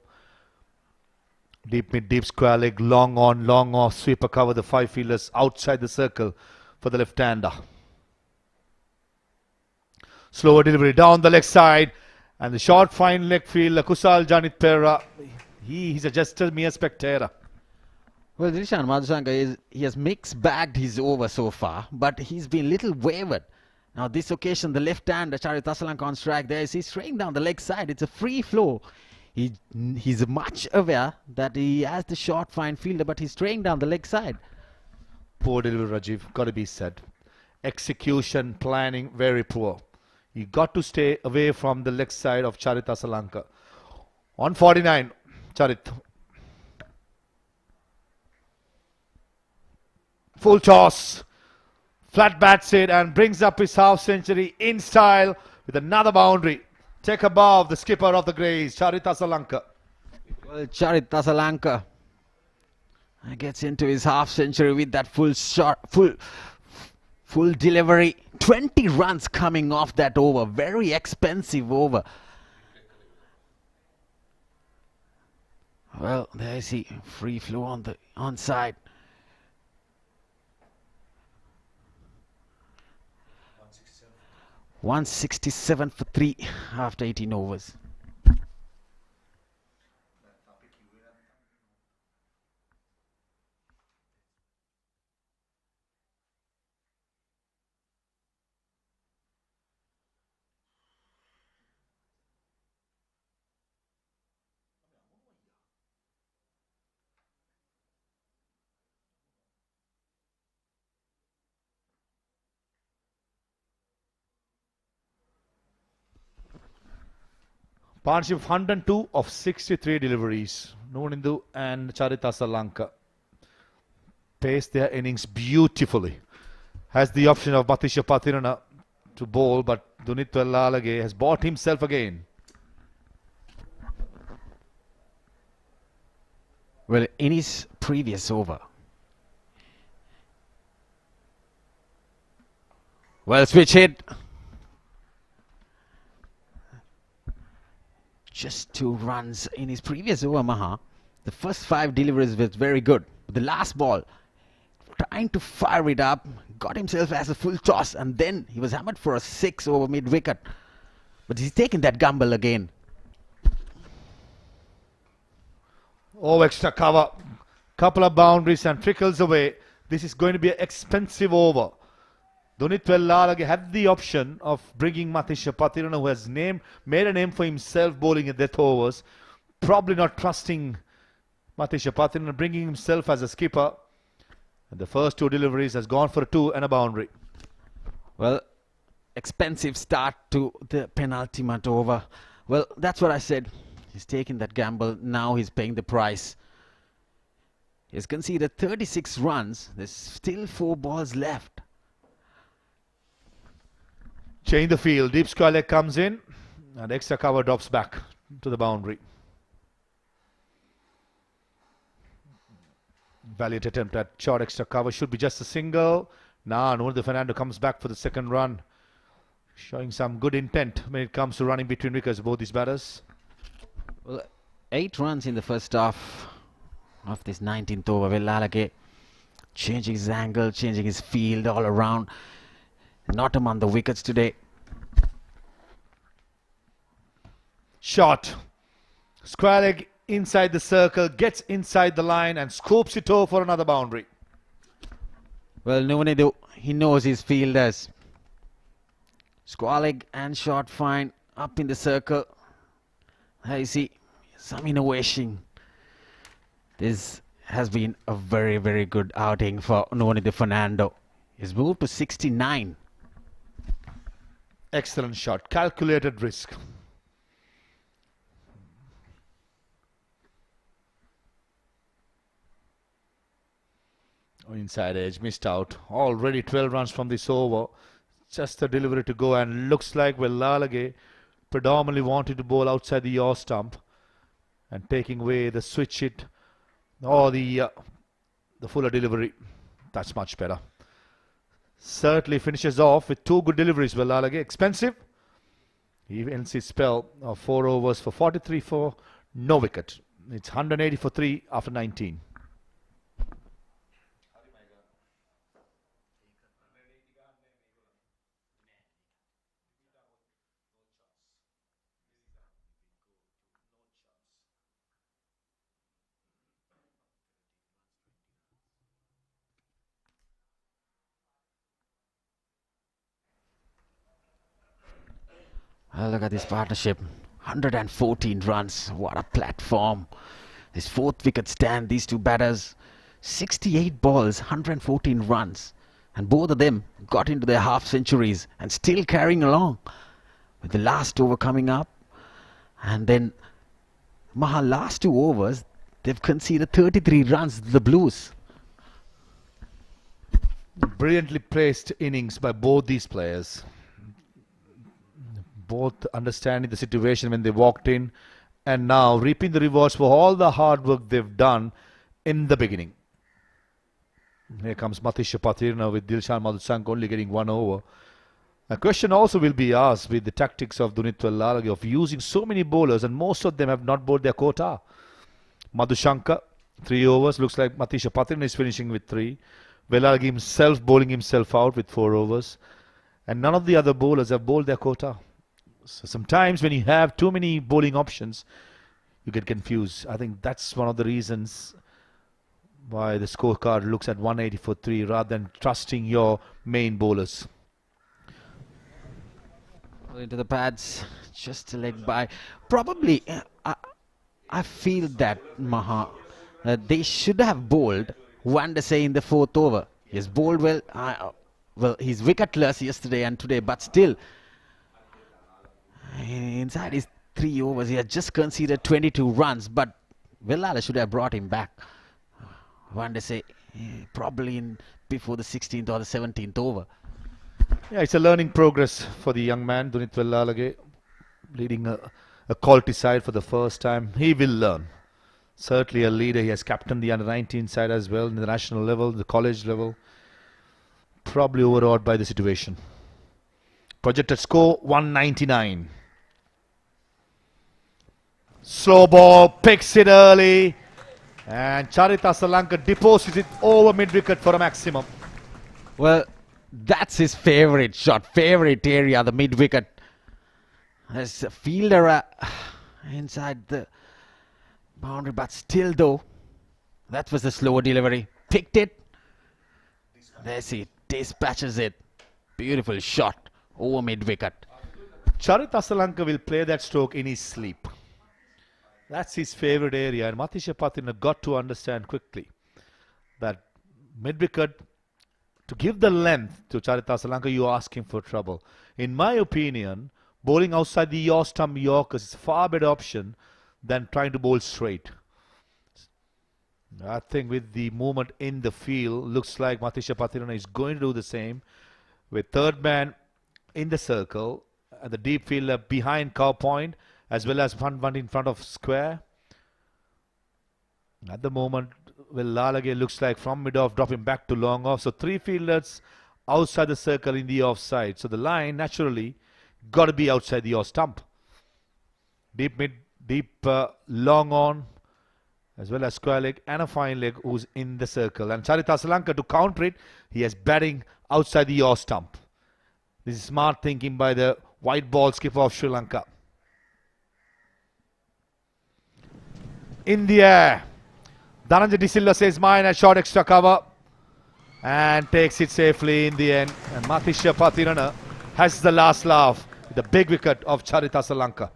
Deep mid, deep square leg, long on, long off, sweeper cover the 5 fielders outside the circle for the left-hander. Slower delivery down the leg side, and the short fine leg fielder Kusal Janit Pera. He's just a mere spectator. Well, Dilshan Madhusankar he has mixed bagged his over so far, but he's been little wavered. Now this occasion, the left-hander Charit Asalanka on strike there. He's straight down the leg side. It's a free flow. He's much aware that he has the short fine fielder, but he's straying down the leg side. Poor delivery, Rajiv. Got to be said. Execution, planning, very poor. You got to stay away from the leg side of Charit Asalanka. On 49, Charit. Full toss. Flat bats it and brings up his half century in style with another boundary. Take above the skipper of the Greys, Charit Asalanka. Well, Charit Asalanka gets into his half century with that full shot, full delivery. 20 runs coming off that over. Very expensive over. Well, there's he. Free flow on the onside. 167 for 3 after 18 overs. Partnership 102 of 63 deliveries. Nunindu and Charit Asalanka pace their innings beautifully. Has the option of Matisha Pathirana to bowl, but Dunit Vellalage has bought himself again. Well, in his previous over. Well, switch hit. Just 2 runs in his previous over, Maha. The first 5 deliveries were very good. The last ball, trying to fire it up, got himself as a full toss, and then he was hammered for a 6 over mid-wicket. But he's taken that gamble again. Oh, extra cover. Couple of boundaries and trickles away. This is going to be an expensive over. Dunit Vellalage had the option of bringing Matisha Pathirana, who has made a name for himself bowling at death overs. Probably not trusting Matisha Pathirana, bringing himself as a skipper. And the first 2 deliveries has gone for a 2 and a boundary. Well, expensive start to the penultimate over. Well, that's what I said. He's taking that gamble. Now he's paying the price. He's conceded 36 runs. There's still 4 balls left. Change the field. Deep square leg comes in. And extra cover drops back to the boundary. Valiant attempt at short extra cover. Should be just a single. Now, Nuno Fernando comes back for the second run. Showing some good intent when it comes to running between wickets, both these batters. Well, 8 runs in the first half of this 19th over. Vellalage changing his angle, changing his field all around. Not among the wickets today. Shot. Square leg inside the circle, gets inside the line and scoops it over for another boundary. Well, Nuvanedu, he knows his fielders. Square leg and shot fine up in the circle. I see some innovation. This has been a very, very good outing for Nuvanedu Fernando. He's moved to 69. Excellent shot. Calculated risk. Inside edge, missed out. Already 12 runs from this over. Just a delivery to go, and looks like Vellalage predominantly wanted to bowl outside the yaw stump and taking away the switch hit or the fuller delivery. That's much better. Certainly finishes off with 2 good deliveries. Vellalage expensive. He ends his spell of 4 overs for 43 for no wicket. It's 180 for 3 after 19. Look at this partnership. 114 runs. What a platform. This 4th wicket stand, these two batters. 68 balls, 114 runs. And both of them got into their half centuries and still carrying along. With the last over coming up. And then Maha last 2 overs, they've conceded 33 runs, the Blues. Brilliantly placed innings by both these players. Both understanding the situation when they walked in and now reaping the rewards for all the hard work they've done in the beginning. Here comes Matisha Patirna with Dilshan Madhusanka only getting 1 over. A question also will be asked with the tactics of Dunit Vellalage of using so many bowlers, and most of them have not bowled their quota. Madhusanka 3 overs. Looks like Matisha Patirna is finishing with 3. Vellalage himself bowling himself out with 4 overs. And none of the other bowlers have bowled their quota. So sometimes when you have too many bowling options, you get confused. I think that's one of the reasons why the scorecard looks at 180 for 3 rather than trusting your main bowlers. Into the pads, just a leg by. Probably, I feel that Maha, they should have bowled Wandase in the 4th over. He has bowled well. Well, he's wicketless yesterday and today, but still, inside his 3 overs, he has just conceded 22 runs. But Vellala should have brought him back. Wandase probably in before the 16th or the 17th over. Yeah, it's a learning progress for the young man, Dunit Vellalage, leading a quality side for the first time. He will learn. Certainly a leader. He has captained the under-19 side as well, in the national level, the college level. Probably overawed by the situation. Projected score 199. Slow ball, picks it early. And Charit Asalanka deposits it over mid-wicket for a maximum. Well, that's his favorite shot, favorite area, the mid-wicket. There's a fielder inside the boundary, but still though, that was a slower delivery. Picked it. There's it. Dispatches it. Beautiful shot over mid-wicket. Charit Asalanka will play that stroke in his sleep. That's his favorite area, and Matisha Patirna got to understand quickly that mid-wicket, to give the length to Charit Asalanka, you are asking for trouble. In my opinion, bowling outside the yaw stump Yorkers is a far better option than trying to bowl straight. I think with the movement in the field, looks like Matisha Patirna is going to do the same with 3rd man in the circle and the deep fielder behind cow point, as well as one in front of square. At the moment, Vellalage looks like from mid-off dropping back to long off. So 3 fielders outside the circle in the offside. So the line naturally got to be outside the off stump. Deep mid, deep long on, as well as square leg and a fine leg who's in the circle. And Charit Asalanka, to counter it, he is batting outside the off stump. This is smart thinking by the white ball skipper of Sri Lanka. In the air. Dhananjay De Silva says mine, a short extra cover. And takes it safely in the end. And Matisha Patirana has the last laugh with the big wicket of Charit Asalanka.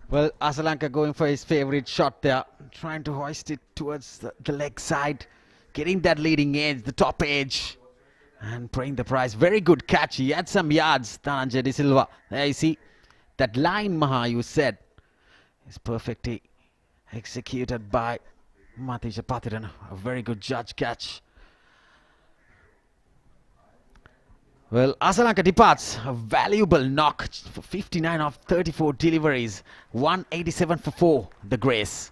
Well, Asalanka going for his favourite shot there, trying to hoist it towards the leg side, getting that leading edge, the top edge, and paying the price. Very good catch. He had some yards, Dhananjay De Silva. There you see, that line, Maha, you said, is perfectly executed by Matisha Patirana. A very good judge catch. Well, Asalanka departs a valuable knock for 59 of 34 deliveries, 187 for 4, the GREYS.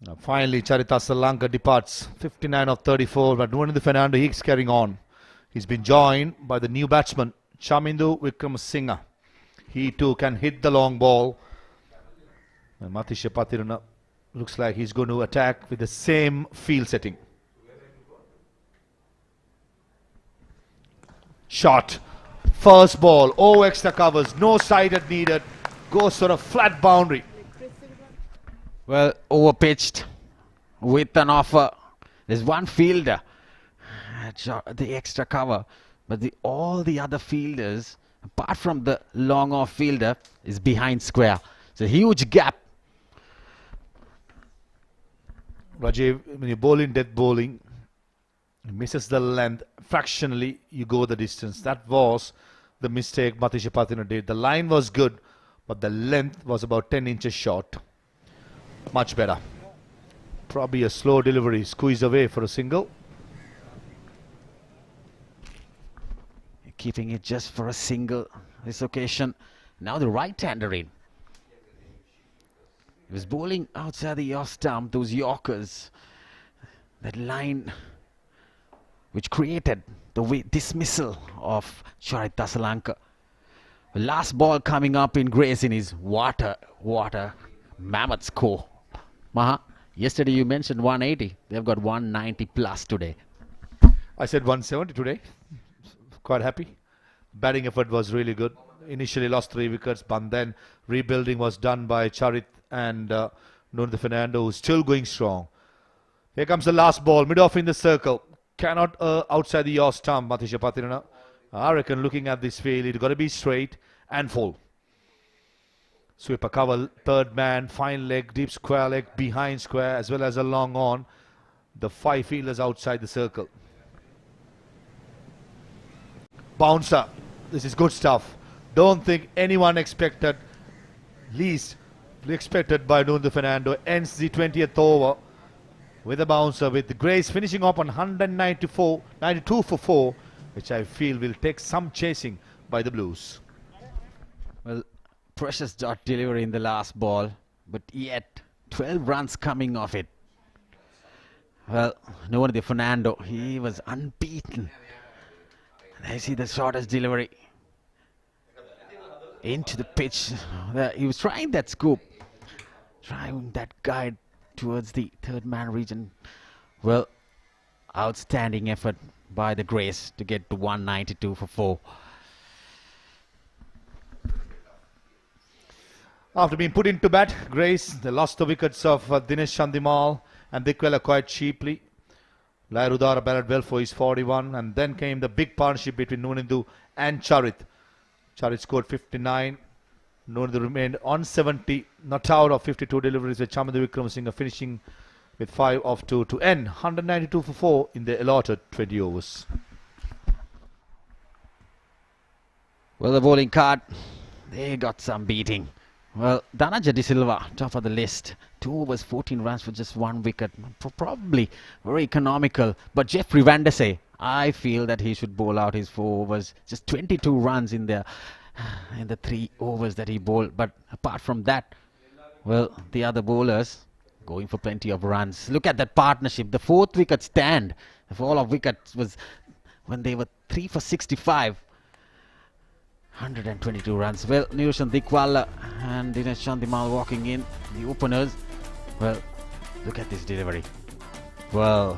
Now finally, Charit Asalanka departs 59 of 34, but Nuwandu Fernando Hicks carrying on. He's been joined by the new batsman, Chamindu Wickramasinghe. He too can hit the long ball. And Matisha Patirana looks like he's going to attack with the same field setting. Shot. First ball. Oh, extra covers. No sided needed. Goes sort of flat boundary. Well, overpitched with an offer. There's one fielder at the extra cover, but all the other fielders, apart from the long off fielder, is behind square. It's a huge gap. Rajiv, when you bowl in death bowling, misses the length fractionally, you go the distance. That was the mistake Matisha Patirana did. The line was good, but the length was about 10 inches short. Much better. Probably a slow delivery, squeezed away for a single. Keeping it just for a single this occasion. Now the right-hander in. He was bowling outside the off stump, those Yorkers. That line which created the dismissal of Charit Asalanka. The last ball coming up in GREYS in his water mammoth score. Maha, yesterday you mentioned 180. They've got 190 plus today. I said 170 today. Quite happy. Batting effort was really good. Initially lost 3 wickets, but then rebuilding was done by Charit and Nuwandu Fernando, who's still going strong. Here comes the last ball, mid-off in the circle. Cannot outside the yaw stump, Matisha Patirana. I reckon looking at this field, it's got to be straight and full. Sweeper cover, third man, fine leg, deep square leg, behind square, as well as a long on. The 5 fielders outside the circle. Bouncer. This is good stuff. Don't think anyone expected, least expected by Nuwandu Fernando. Ends the 20th over with a bouncer, with the GREYS finishing up on 92 for 4, which I feel will take some chasing by the Blues. Well, precious dot delivery in the last ball, but yet 12 runs coming off it. Well, Nuwandu Fernando, he was unbeaten. And I see the shortest delivery into the pitch. He was trying that scoop, trying that guide towards the third man region. Well, outstanding effort by the GREYS to get to 192 for 4. After being put into bat, GREYS, they lost the wickets of Dinesh Chandimal and Dikwela quite cheaply. Lairudara batted well for his 41, and then came the big partnership between Nuwandu and Charit. Charit scored 59. Nuwandu remained on 70, not out of 52 deliveries, with Chamindu Wickramasinghe finishing with 5 of 2 to end 192 for 4 in the allotted 20 overs. Well, the bowling card, they got some beating. Well, Dhananjay De Silva, top of the list. 2 overs, 14 runs for just 1 wicket. Probably very economical. But Jeffrey Van der Sey, I feel that he should bowl out his 4 overs. Just 22 runs in the 3 overs that he bowled. But apart from that, well, the other bowlers going for plenty of runs. Look at that partnership. The 4th wicket stand. The fall of wickets was when they were 3 for 65. 122 runs. Well, Niroshan Dikwala and Dinesh Chandimal walking in, the openers. Well, look at this delivery. Well,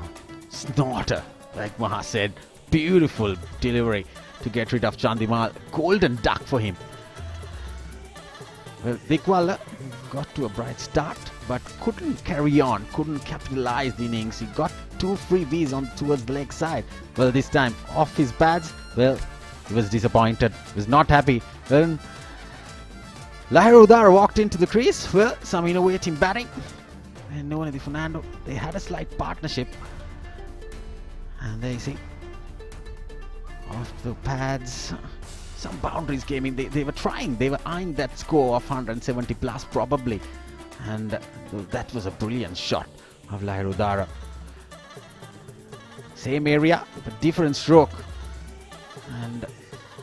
snorter, like Maha said. Beautiful delivery to get rid of Chandimal. Golden duck for him. Well, Dikwala got to a bright start, but couldn't carry on, couldn't capitalize the innings. He got 2 freebies on towards the leg side. Well, this time off his pads. Well, he was disappointed, was not happy. Then Lahirudar walked into the crease. Well, some innovating batting. And Noone Fernando, they had a slight partnership. And there you see, off the pads, some boundaries came in. They were trying, they were eyeing that score of 170 plus probably. And that was a brilliant shot of Lahirudara. Same area, but different stroke. And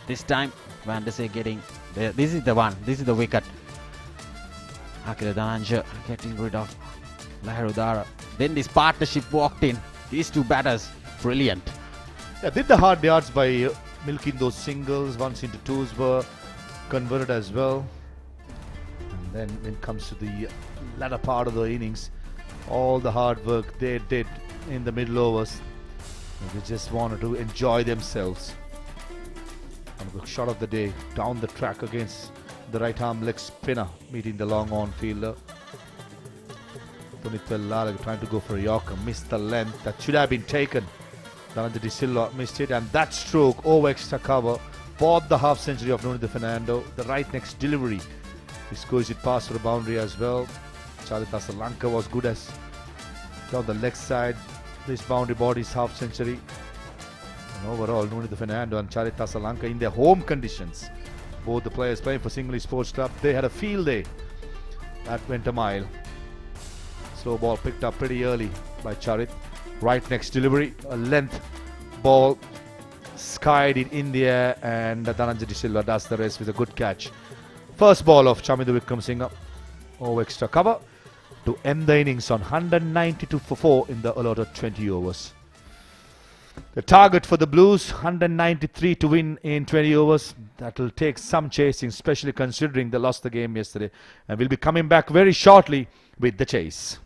this time Van der Sey getting this is the one, this is the wicket. Akira Dhananjay getting rid of Lahirudara. Then this partnership walked in. These 2 batters, brilliant. Yeah, did the hard yards by milking those singles. Once into 2s were converted as well. And then when it comes to the latter part of the innings, all the hard work they did in the middle overs, they just wanted to enjoy themselves. And the shot of the day down the track against the right arm leg spinner, meeting the long on fielder. Punit Vellala trying to go for a Yorker, missed the length that should have been taken. Dhananjay De Silva missed it, and that stroke over extra cover bought the half century of Noone Fernando. The right next delivery, he scores it past for a boundary as well. Charlie Tasalanka was good as down the leg side. This boundary bought his half century. And overall, Noone Fernando and Charlie Tasalanka in their home conditions, both the players playing for Singley Sports Club, they had a field day. That went a mile. Slow ball picked up pretty early by Charit. Right next delivery, a length ball skied it in the air, and Dhananjay De Silva does the rest with a good catch. First ball of Chamindu Wickramasinghe over extra cover to end the innings on 192 for 4 in the allotted 20 overs. The target for the Blues, 193 to win in 20 overs. That will take some chasing, especially considering they lost the game yesterday. And we'll be coming back very shortly with the chase.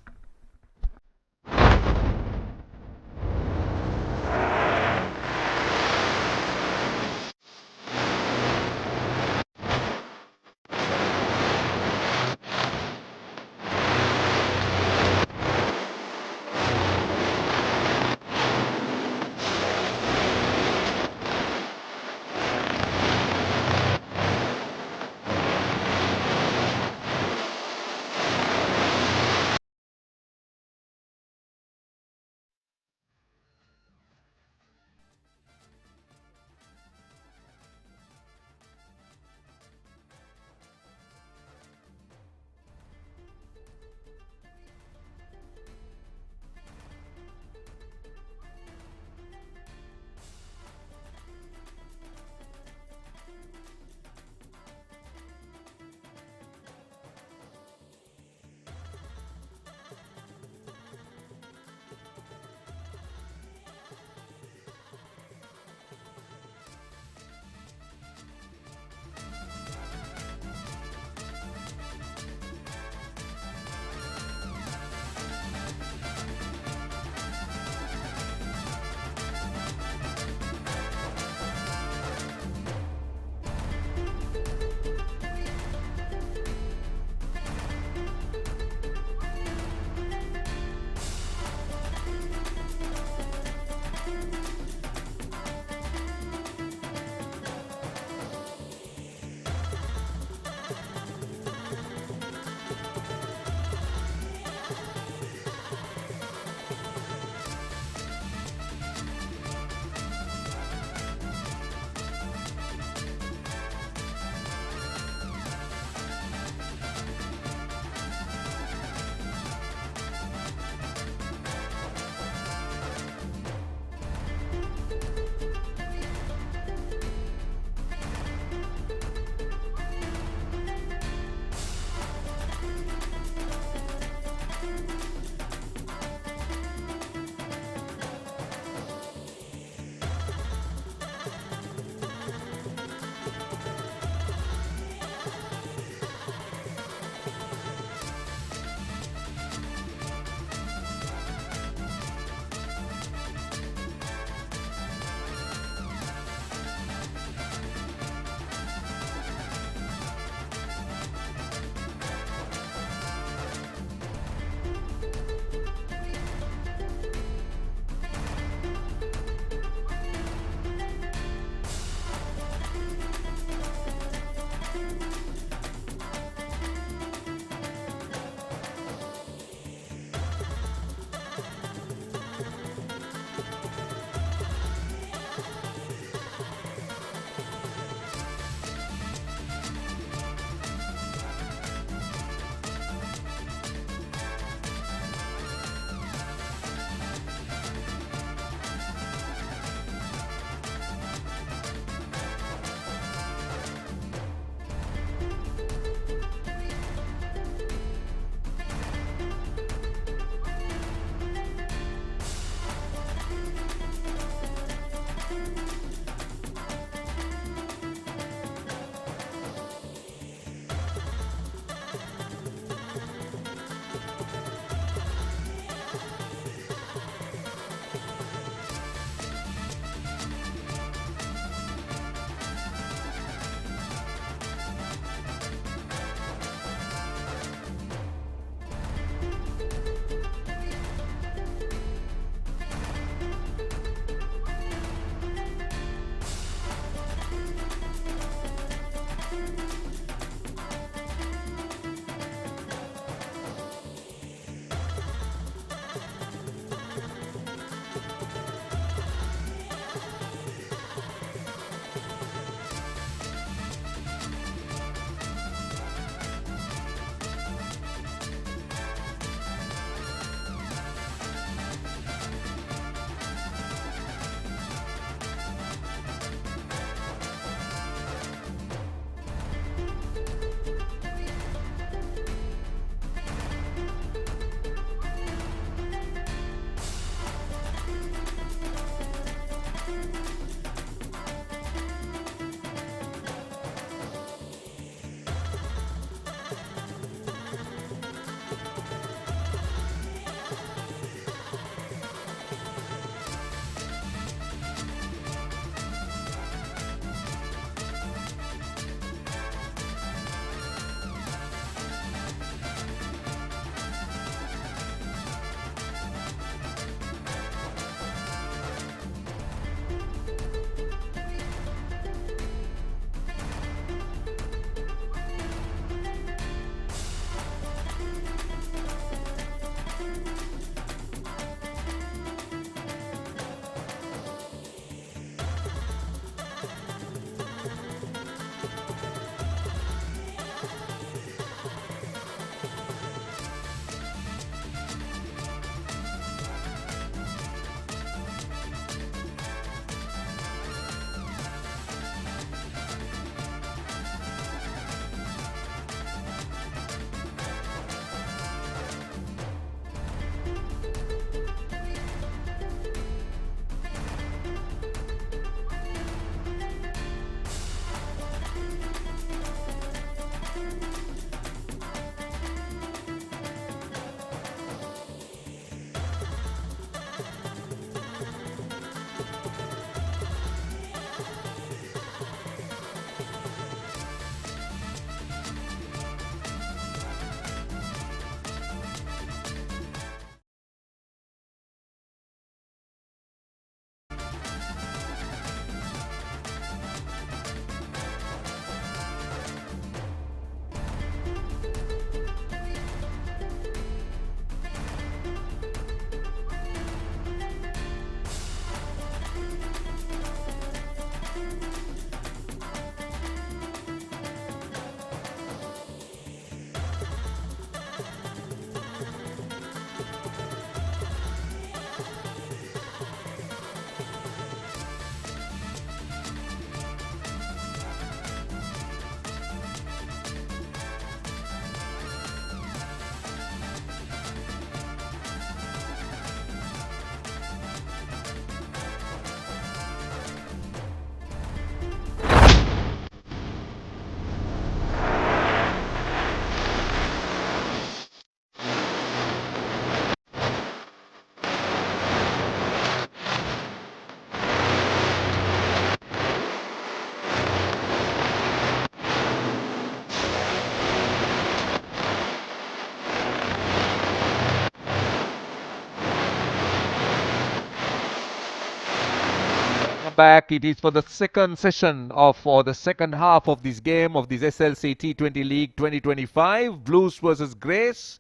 back. It is for the second session or the second half of this game of this SLC T20 League 2025. Blues versus GREYS.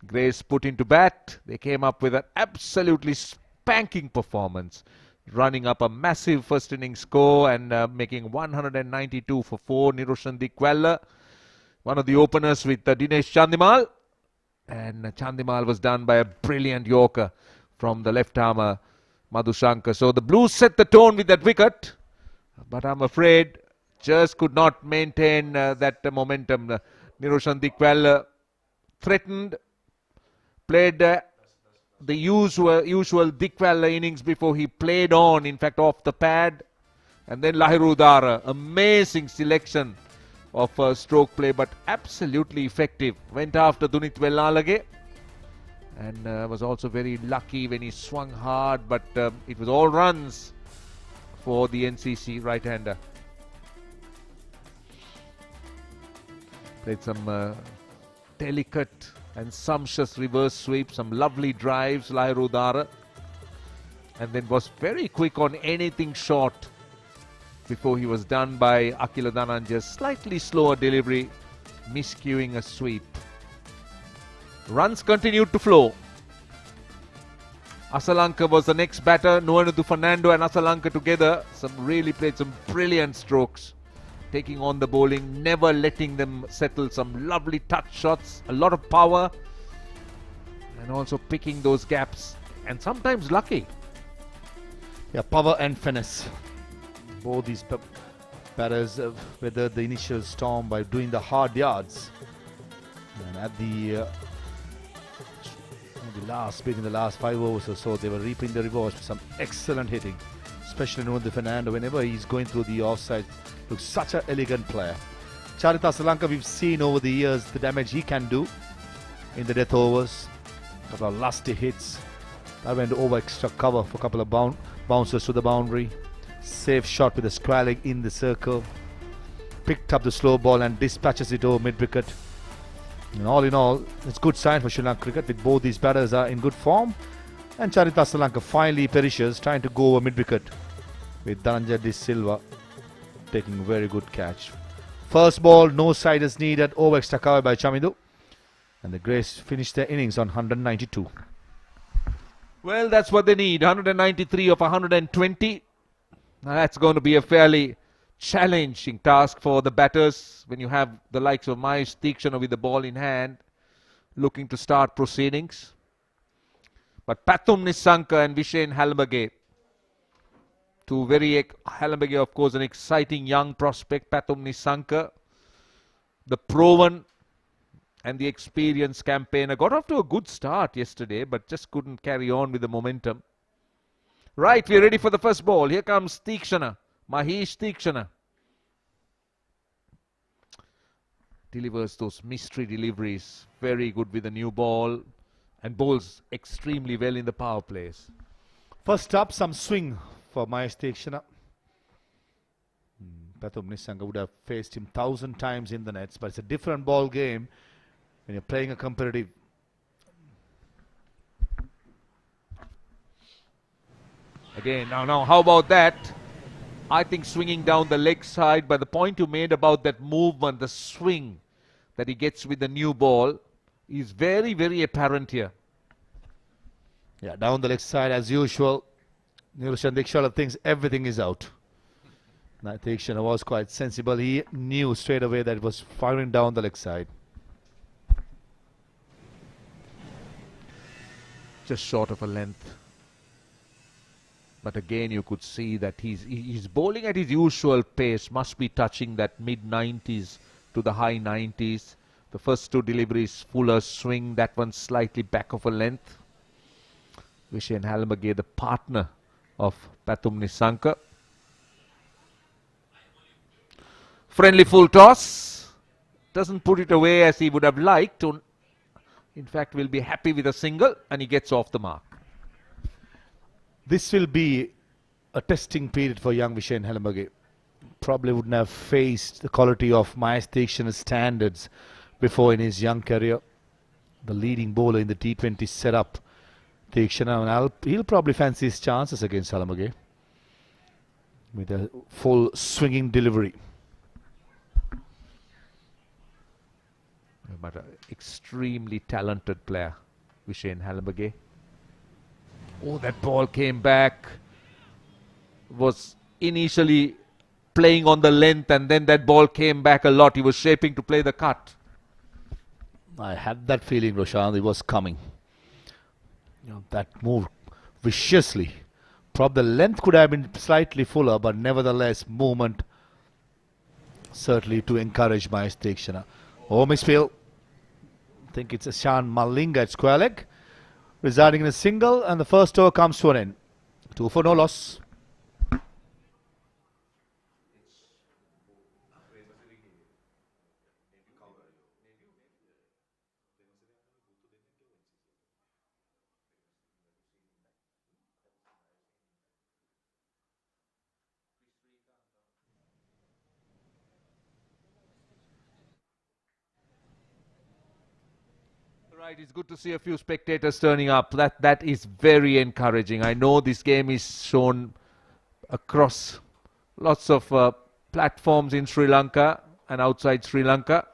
GREYS put into bat. They came up with an absolutely spanking performance, running up a massive first inning score and making 192 for 4. Niroshan Dikwella, one of the openers with Dinesh Chandimal. And Chandimal was done by a brilliant Yorker from the left-armer Madhushankar. So the Blues set the tone with that wicket, but I'm afraid just could not maintain that momentum. Niroshan Dikwella threatened, played the usual Dikwella innings before he played on, in fact off the pad. And then Lahiru Dara, amazing selection of stroke play, but absolutely effective. Went after Dunit Vellalage and was also very lucky when he swung hard, but it was all runs for the NCC right-hander. Played some delicate and sumptuous reverse sweep, some lovely drives, Lahiru Dara, and then was very quick on anything short before he was done by Akila Dhananjay's slightly slower delivery, miscuing a sweep. Runs continued to flow. Asalanka was the next batter. Nuanudu Fernando and Asalanka together really played some brilliant strokes, taking on the bowling, never letting them settle. Some lovely touch shots, a lot of power, and also picking those gaps, and sometimes lucky. Yeah, power and finesse. Both these batters weathered the initial storm by doing the hard yards, and at the last bit, in the last 5 overs or so, they were reaping the rewards with some excellent hitting, especially Nuanudu Fernando. Whenever he's going through the offside, looks such an elegant player. Charit Asalanka, we've seen over the years the damage he can do in the death overs. A couple of lusty hits that went over extra cover for a couple of bouncers to the boundary. Safe shot with a square leg in the circle. Picked up the slow ball and dispatches it over mid-wicket. And all in all, it's a good sign for Sri Lanka cricket with both these batters are in good form. And Charit Asalanka finally perishes, trying to go over mid-wicket with Dhananjay De Silva taking a very good catch. First ball, no siders needed, over extra cover by Chamidu. And the GREYS finished their innings on 192. Well, that's what they need, 193 of 120. Now that's going to be a fairly challenging task for the batters when you have the likes of Mahesh Theekshana with the ball in hand, looking to start proceedings. But Pathum Nissanka and Vishen Halmage, Halmage of course an exciting young prospect, Pathum Nissanka, the proven and the experienced campaigner, got off to a good start yesterday but just couldn't carry on with the momentum. Right, we're ready for the first ball. Here comes Theekshana, Mahesh Theekshana. Delivers those mystery deliveries. Very good with the new ball and bowls extremely well in the power plays. First up, some swing for Mahesh Theekshana. Pathum Nissanka would have faced him 1,000 times in the nets, but it's a different ball game when you're playing a competitive. Again, now, how about that? I think swinging down the leg side, but the point you made about that movement, the swing that he gets with the new ball is very, very apparent here. Yeah, down the leg side as usual. Niroshan Dikwella thinks everything is out. Now Theekshana was quite sensible. He knew straight away that it was firing down the leg side. Just short of a length. But again, you could see that he's bowling at his usual pace, must be touching that mid-90s to the high 90s. The first two deliveries, fuller swing, that one slightly back of a length. Vishen Halmage, the partner of Pathum Nissanka. Friendly full toss. Doesn't put it away as he would have liked. In fact, will be happy with a single and he gets off the mark. This will be a testing period for young Vishen Halmage. Probably wouldn't have faced the quality of Mahesh Theekshana's standards before in his young career. The leading bowler in the T20 setup, Theekshana, he'll probably fancy his chances against Halmage. with a full swinging delivery. But an extremely talented player, Vishen Hallenberg. Oh, that ball came back. Was initially playing on the length, and then that ball came back a lot. He was shaping to play the cut. I had that feeling, Roshan, it was coming. You know, that moved viciously. Probably the length could have been slightly fuller, but nevertheless, movement certainly to encourage my Stakshana. Oh, misfield. I think it's a Shan Malinga at square leg, residing in a single, and the first over comes to an end. 2 for no loss. Right, it's good to see a few spectators turning up. That is very encouraging. I know this game is shown across lots of platforms in Sri Lanka and outside Sri Lanka.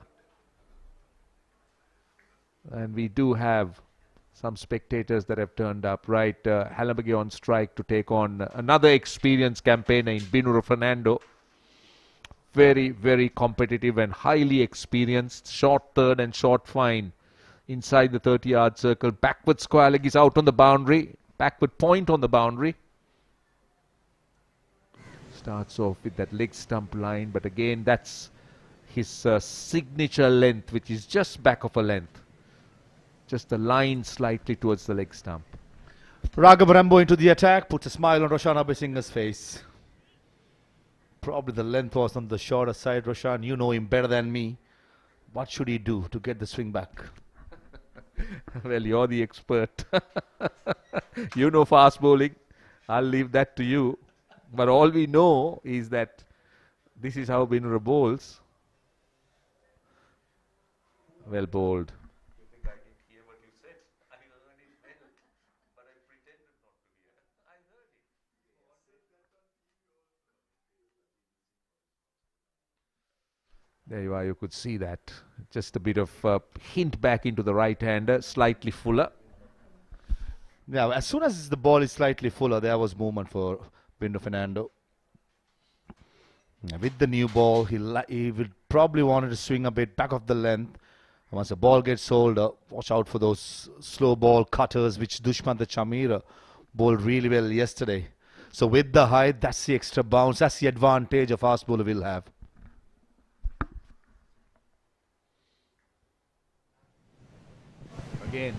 And we do have some spectators that have turned up. Right, Hallenberg on strike to take on another experienced campaigner in Binura Fernando. Very, very competitive and highly experienced. Short third and short fine. Inside the 30-yard circle. Backward square leg is out on the boundary. Backward point on the boundary. Starts off with that leg stump line. But again, that's his signature length, which is just back of a length. Just a line slightly towards the leg stump. Raghav Rambo into the attack. Puts a smile on Roshan Abhisingh's face. Probably the length was on the shorter side, Roshan. You know him better than me. What should he do to get the swing back? Well, you're the expert. You know fast bowling. I'll leave that to you. But all we know is that this is how Binura bowls. Well bowled. There you are, you could see that. Just a bit of hint back into the right-hander, slightly fuller. Yeah, as soon as the ball is slightly fuller, there was movement for Binura Fernando. With the new ball, he will probably wanted to swing a bit back of the length. Once the ball gets older, watch out for those slow ball cutters, which Dushmantha Chamira bowled really well yesterday. So with the height, that's the extra bounce, that's the advantage a fast bowler will have. Again,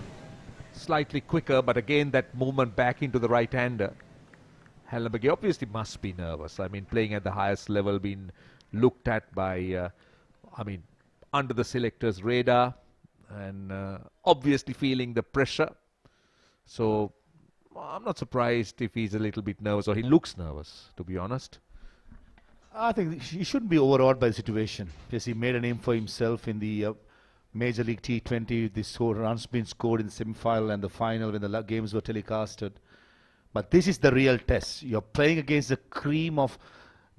slightly quicker, but again that movement back into the right-hander. Hallenberg obviously must be nervous. I mean, playing at the highest level, being looked at by, under the selector's radar, and obviously feeling the pressure. So I'm not surprised if he's a little bit nervous, or he looks nervous, to be honest. I think he shouldn't be overawed by the situation. Yes, he made a name for himself in the Major League T20. This runs been scored in the semi-final and the final when the games were telecasted. But this is the real test. You're playing against the cream of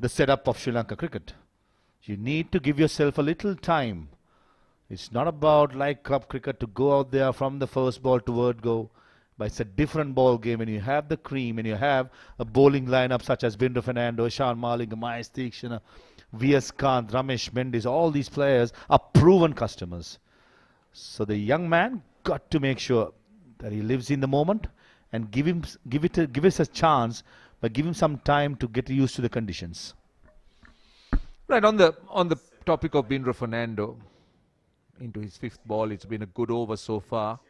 the setup of Sri Lanka cricket. You need to give yourself a little time. It's not about like club cricket to go out there from the first ball to word go. But it's a different ball game when you have the cream and you have a bowling lineup such as Binura Fernando, Shan Malinga, Mahesh Theekshana, V.S. Kant, Ramesh Mendis. All these players are proven customers. So the young man got to make sure that he lives in the moment and give us a chance, but give him some time to get used to the conditions. Right, on the topic of Binura Fernando, into his fifth ball, it's been a good over so far.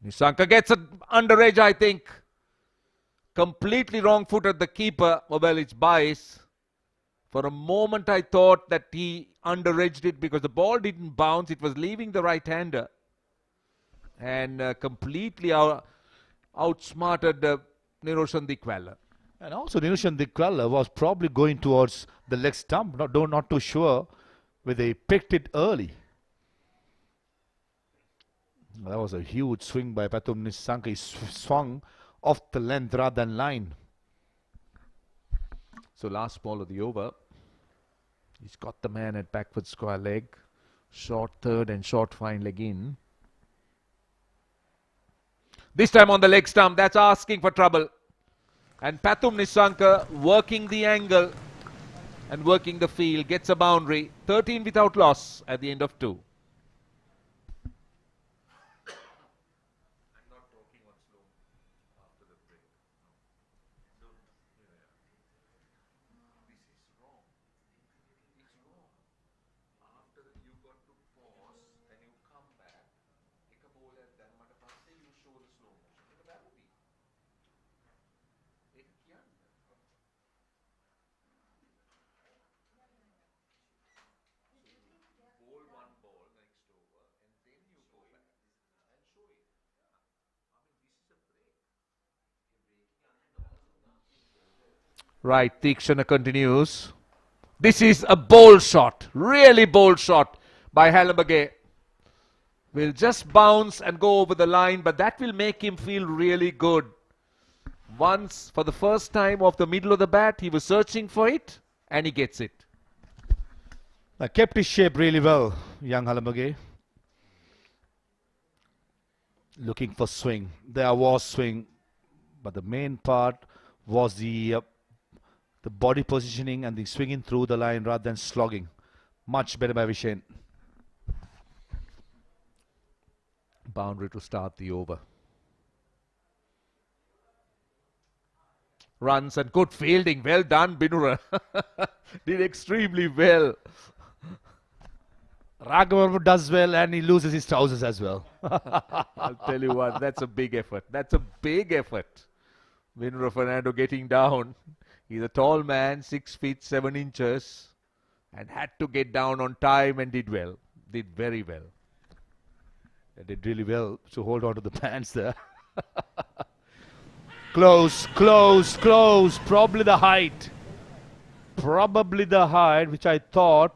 Nissanka gets an underage, I think. Completely wrong foot at the keeper. Well, it's bias. For a moment, I thought that he underedged it because the ball didn't bounce. It was leaving the right-hander. And completely outsmarted Niroshan Dikwala. And also Niroshan Dikwala was probably going towards the leg stump. Not too sure whether he picked it early. That was a huge swing by Pathum Nissanka. He swung off the length rather than line. So last ball of the over. He's got the man at backward square leg. Short third and short fine leg in. This time on the leg stump, that's asking for trouble. And Pathum Nissanka working the angle and working the field, gets a boundary. 13 without loss at the end of 2. Right, Tikshana continues. This is a bold shot, really bold shot by Halambage. Will just bounce and go over the line, but that will make him feel really good. Once, for the first time off the middle of the bat, he was searching for it, and he gets it. Kept his shape really well, young Halambage. Looking for swing. There was swing, but the main part was the body positioning and the swinging through the line rather than slogging. Much better by Vishen. Boundary to start the over. Runs and good fielding. Well done, Binura. Did extremely well. Raghav does well and he loses his trousers as well. I'll tell you what, that's a big effort. That's a big effort. Binura Fernando getting down. He's a tall man, 6 feet 7 inches, and had to get down on time and did well. Did very well. They did really well to hold on to the pants there. Close, close, close. Probably the height. Probably the height, which I thought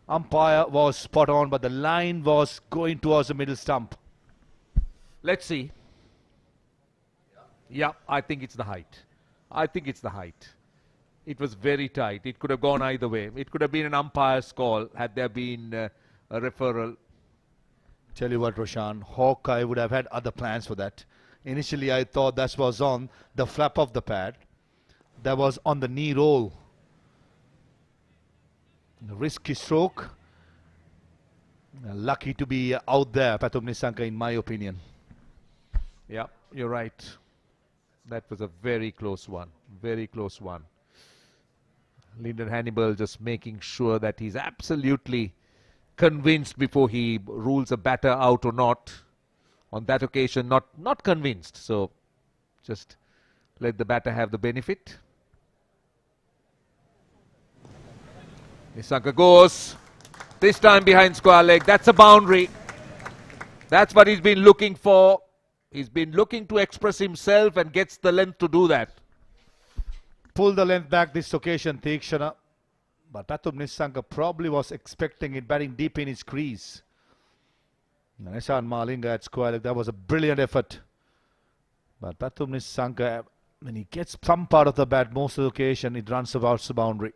umpire was spot on, but the line was going towards the middle stump. Let's see. Yeah, I think it's the height. I think it's the height. It was very tight. It could have gone either way. It could have been an umpire's call had there been a referral. Tell you what, Roshan, Hawkeye would have had other plans for that. Initially, I thought that was on the flap of the pad. That was on the knee roll. Risky stroke. Lucky to be out there, Pathum Nissanka, in my opinion. Yeah, you're right. That was a very close one. Very close one. Lyndon Hannibal just making sure that he's absolutely convinced before he rules a batter out or not. On that occasion, not convinced. So just let the batter have the benefit. Nissanka goes. This time behind square leg. That's a boundary. That's what he's been looking for. He's been looking to express himself and gets the length to do that. Pull the length back this occasion, Tikshana. But Pathum Nissanka probably was expecting it batting deep in his crease. Nishan Malinga at square leg. That was a brilliant effort. But Pathum Nissanka, when he gets some part of the bat, most of the occasion, it runs about the boundary.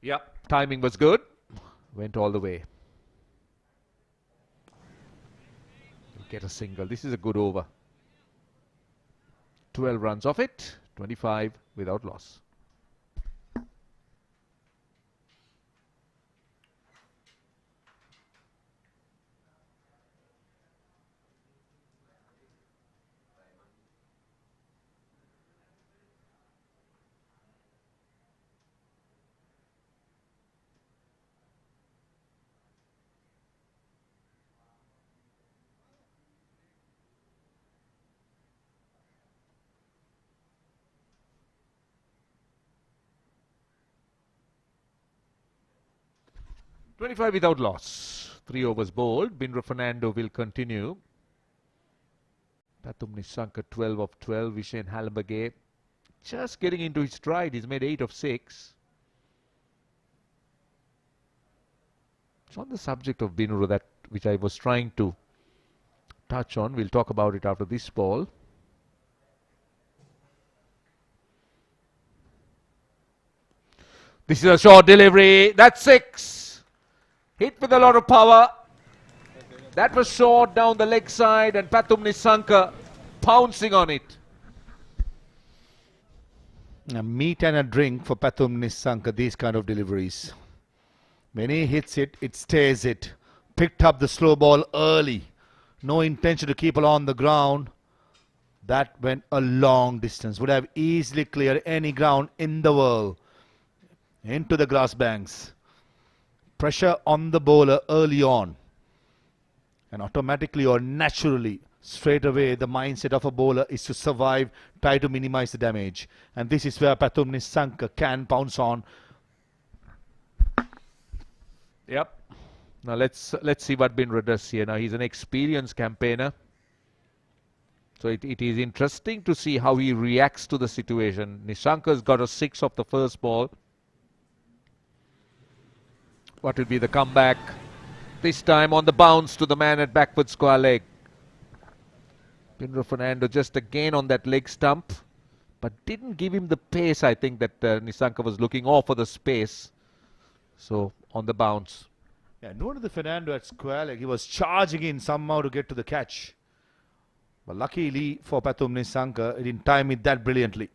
Yep, timing was good. Went all the way. Get a single. This is a good over. 12 runs off it. 25 without loss. .25 without loss. 3 overs bowled. Binra Fernando will continue. Pathum Nissanka 12 of 12. Vishen Halambage just getting into his stride. He's made 8 of 6. It's on the subject of Binura, that which I was trying to touch on. We'll talk about it after this ball. This is a short delivery. That's 6. Hit with a lot of power. That was short down the leg side, and Pathum Nissanka pouncing on it. A meat and a drink for Pathum Nissanka, these kind of deliveries. When he hits it, it stays it. Picked up the slow ball early. No intention to keep it on the ground. That went a long distance. Would have easily cleared any ground in the world. Into the grass banks. Pressure on the bowler early on. And automatically or naturally, straight away, the mindset of a bowler is to survive, try to minimize the damage. And this is where Pathum Nissanka can pounce on. Yep. Now let's see what Binra does here. Now he's an experienced campaigner. So it is interesting to see how he reacts to the situation. Nissanka's got a 6 off the first ball. What will be the comeback? This time on the bounce to the man at backward square leg. Binra Fernando just again on that leg stump, but didn't give him the pace. I think that Nissanka was looking off for the space. So on the bounce. Yeah, noted the Fernando at square leg. He was charging in somehow to get to the catch. But luckily for Pathum Nissanka, he didn't time it that brilliantly.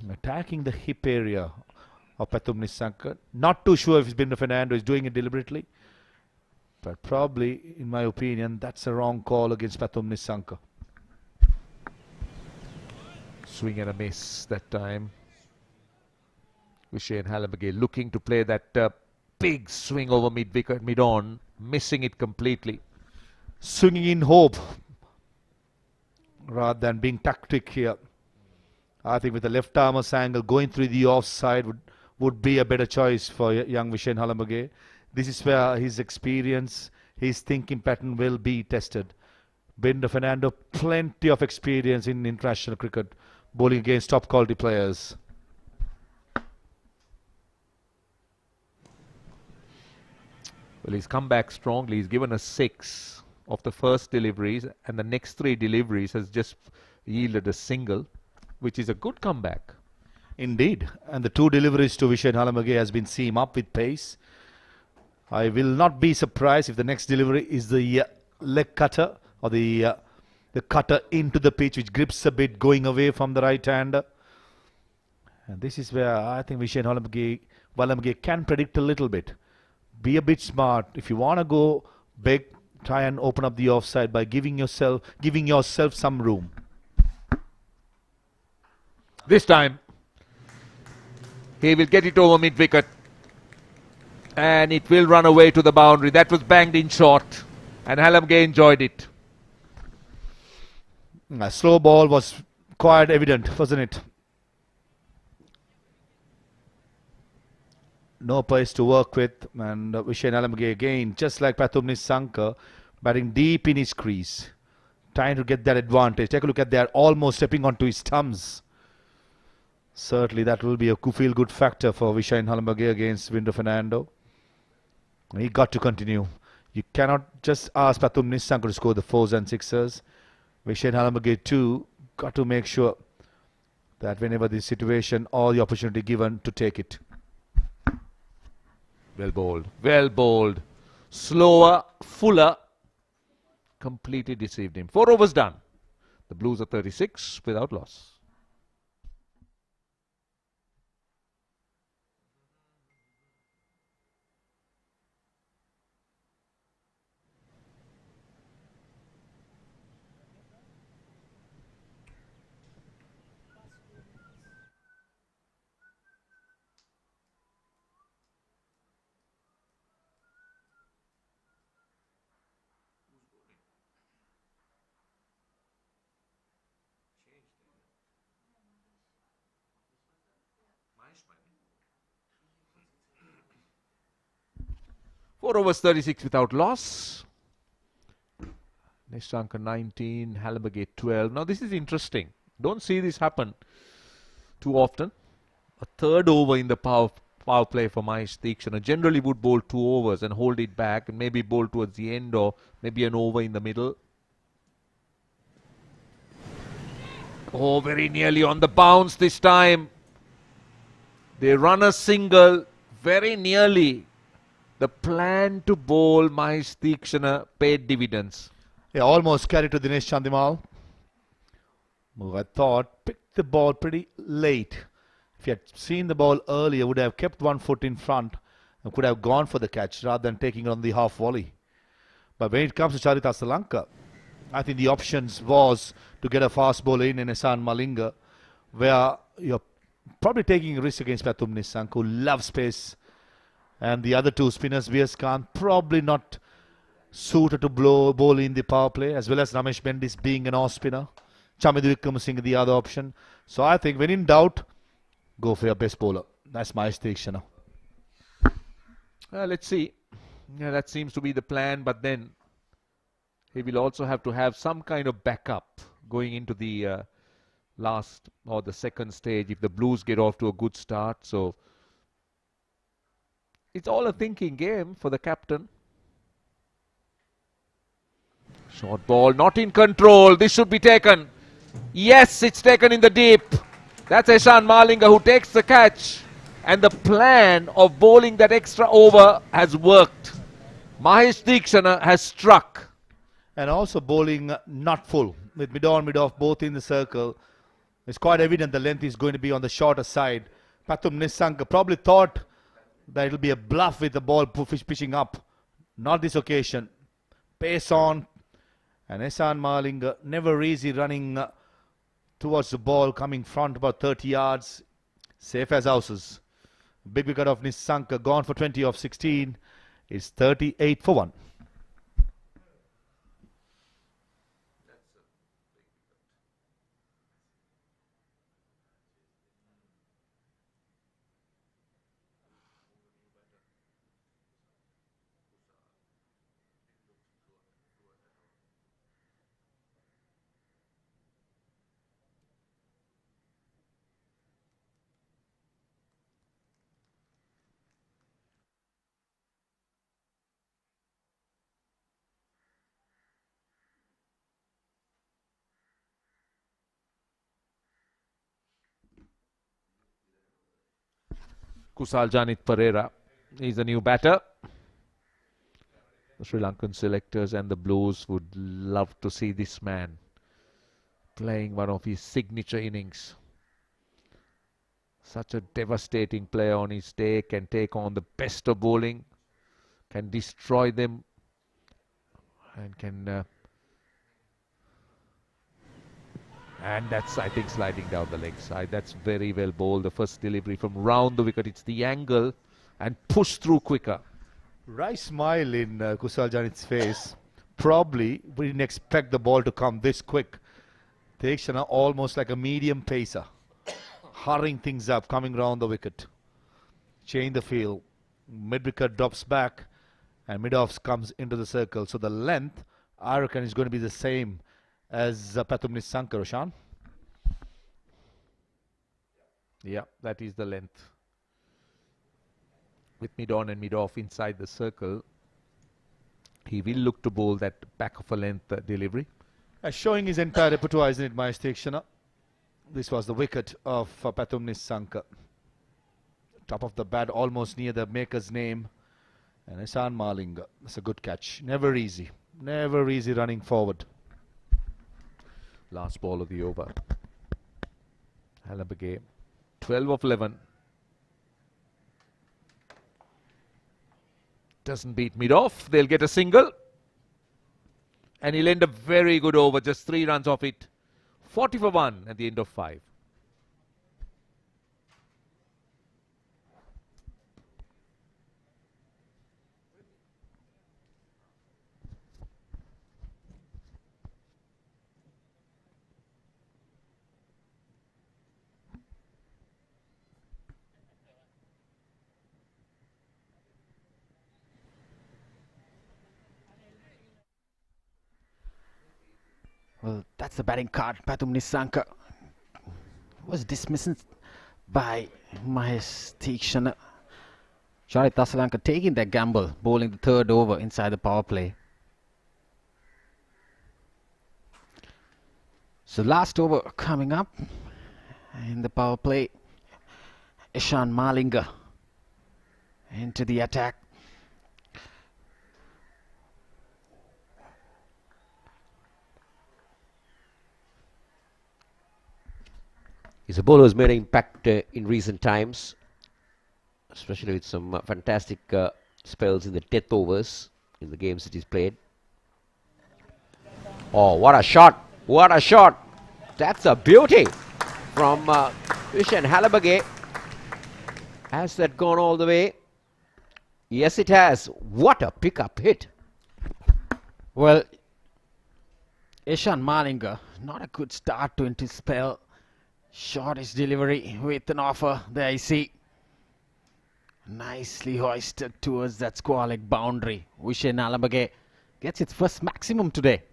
Attacking the hip area of Pathum Nissanka. Not too sure if Binra Fernando is doing it deliberately. But probably, in my opinion, that's a wrong call against Pathum Nissanka. Swing and a miss that time. Vishen Halabage looking to play that big swing over mid-wicket, mid-on, missing it completely. Swinging in hope rather than being tactic here. I think with the left armer's angle going through the offside would be a better choice for young Vishen Halabage. This is where his experience, his thinking pattern will be tested. Binra Fernando, plenty of experience in international cricket, bowling against top quality players. Well, he's come back strongly. He's given us 6 of the first deliveries, and the next 3 deliveries has just yielded a single, which is a good comeback. Indeed. And the 2 deliveries to Vishen Halabage has been seam up with pace. I will not be surprised if the next delivery is the leg cutter or the cutter into the pitch, which grips a bit, going away from the right hander. And this is where I think Vishen Halabage can predict a little bit. Be a bit smart. If you want to go big, try and open up the offside by giving yourself some room. This time, he will get it over mid-wicket. And it will run away to the boundary. That was banged in short. And Halabage enjoyed it. A slow ball was quite evident, wasn't it? No place to work with, and Vishen Halabage again, just like Pathum Nissanka, batting deep in his crease, trying to get that advantage. Take a look at that, almost stepping onto his thumbs. Certainly that will be a feel-good factor for Vishen Halabage against Binra Fernando. He got to continue. You cannot just ask Pathum Nissanka to score the 4s and 6s. Vishen Halabage too got to make sure that whenever the situation or the opportunity given to take it. Well bowled. Well bowled. Slower, fuller. Completely deceived him. 4 overs done. The Blues are 36 without loss. Four overs 36 without loss. Nissanka 19, Halabage 12. Now this is interesting. Don't see this happen too often. A third over in the power power play for Mahesh Deekshana. Generally would bowl 2 overs and hold it back and maybe bowl towards the end or maybe an over in the middle. Oh, very nearly on the bounce this time. They run a single very nearly. The plan to bowl Mahesh Deekshana paid dividends. Yeah, almost carried to Dinesh Chandimal, who I thought picked the ball pretty late. If he had seen the ball earlier, would have kept 1 foot in front and could have gone for the catch rather than taking it on the half volley. But when it comes to Charith Asalanka, I think the options was to get a fast bowler in Esan Malinga, where you're probably taking a risk against Pathum Nissanka, who loves space. And the other two spinners, V.S. Khan, probably not suited to bowl in the power play, as well as Ramesh Bendis being an off spinner. Chamidu Wickramasinghe the other option. So I think when in doubt, go for your best bowler. That's Mahesh Deekshana. Let's see. Yeah, that seems to be the plan, but then he will also have to have some kind of backup going into the last or the second stage if the Blues get off to a good start. So it's all a thinking game for the captain. Short ball, not in control. This should be taken. Yes, it's taken in the deep. That's Eshan Malinga who takes the catch. And the plan of bowling that extra over has worked. Mahesh Deekshana has struck. And also bowling not full, with mid-on, mid-off both in the circle. It's quite evident the length is going to be on the shorter side. Pathum Nissanka probably thought that it'll be a bluff with the ball pitching up. Not this occasion. Pace on. And Esan Malinga never easy running towards the ball, coming front about 30 yards. Safe as houses. Big wicket of Nissanka, gone for 20 of 16. It's 38 for 1. Kusal Janit Pereira is a new batter. The Sri Lankan selectors and the Blues would love to see this man playing one of his signature innings. Such a devastating player on his day, can take on the best of bowling, can destroy them, and can and that's, I think, sliding down the leg side. That's very well bowled. The first delivery from round the wicket. It's the angle and push through quicker. Right smile in Kusal Janit's face. Probably we didn't expect the ball to come this quick. Deekshana almost like a medium pacer. Hurrying things up, coming round the wicket. Change the field. Mid-wicket drops back and mid-offs comes into the circle. So the length, I reckon, is going to be the same as Pathum Nissanka, Roshan. Yeah, that is the length. With mid-on and mid-off inside the circle, he will look to bowl that back of a length delivery. Showing his entire repertoire, isn't it, Mahesh Deekshana? This was the wicket of Pathum Nissanka. Top of the bat, almost near the maker's name. And Esan Malinga. That's a good catch. Never easy. Never easy running forward. Last ball of the over. Hell of a game. 12 of 11. Doesn't beat mid-off. They'll get a single. And he'll end a very good over. Just 3 runs off it. 40 for 1 at the end of 5. Well, that's the batting card. Pathum Nissanka was dismissed by Mahesh Deekshana. Charit Asalanka taking that gamble, bowling the third over inside the power play. So last over coming up in the power play. Ishan Malinga into the attack. He's a bowler who's made an impact in recent times, especially with some fantastic spells in the death overs in the games that he's played. Oh, what a shot! What a shot! That's a beauty from Vishen Halabage. Has that gone all the way? Yes, it has. What a pickup hit! Well, Ishan Malinga, not a good start to his spell. Short his delivery with an offer. There you see. Nicely hoisted towards that squalic boundary. Vishen Halabage gets its first maximum today.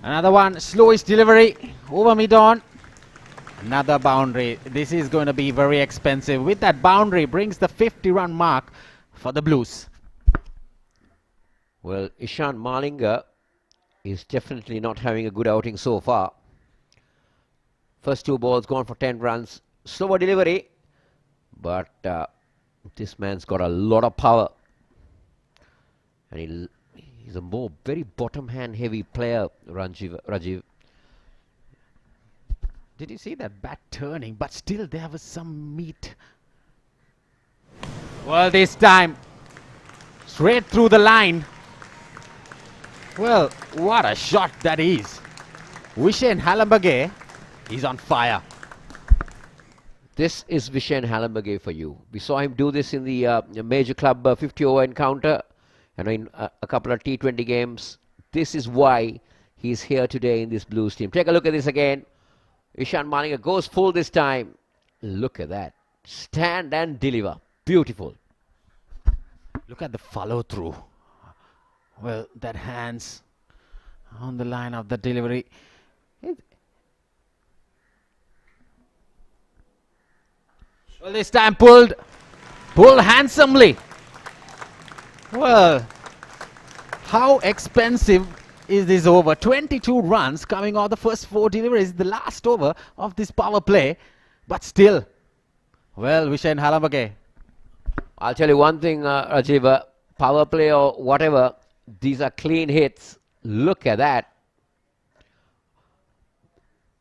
Another one, slowest delivery over mid-on. Another boundary. This is going to be very expensive. With that boundary, brings the 50-run mark for the Blues. Well, Ishan Malinga is definitely not having a good outing so far. First two balls gone for 10 runs. Slower delivery, but this man's got a lot of power. And he's a very bottom hand heavy player, Rajiv. Did you see that bat turning? But still there was some meat. Well, this time straight through the line. Well, what a shot that is. Vishen Halabage is on fire. This is Vishen Halabage for you. We saw him do this in the major club 50-over encounter and in a couple of T20 games. This is why he's here today in this Blues team. Take a look at this again. Ishan Malinga goes full this time. Look at that. Stand and deliver. Beautiful. Look at the follow through. Well, that hands on the line of the delivery. Well, this time pulled handsomely. Well, how expensive is this over? 22 runs coming off the first 4 deliveries, the last over of this power play. But still, well, Vishen Halabage. I'll tell you one thing, Rajiv, power play or whatever, these are clean hits. Look at that.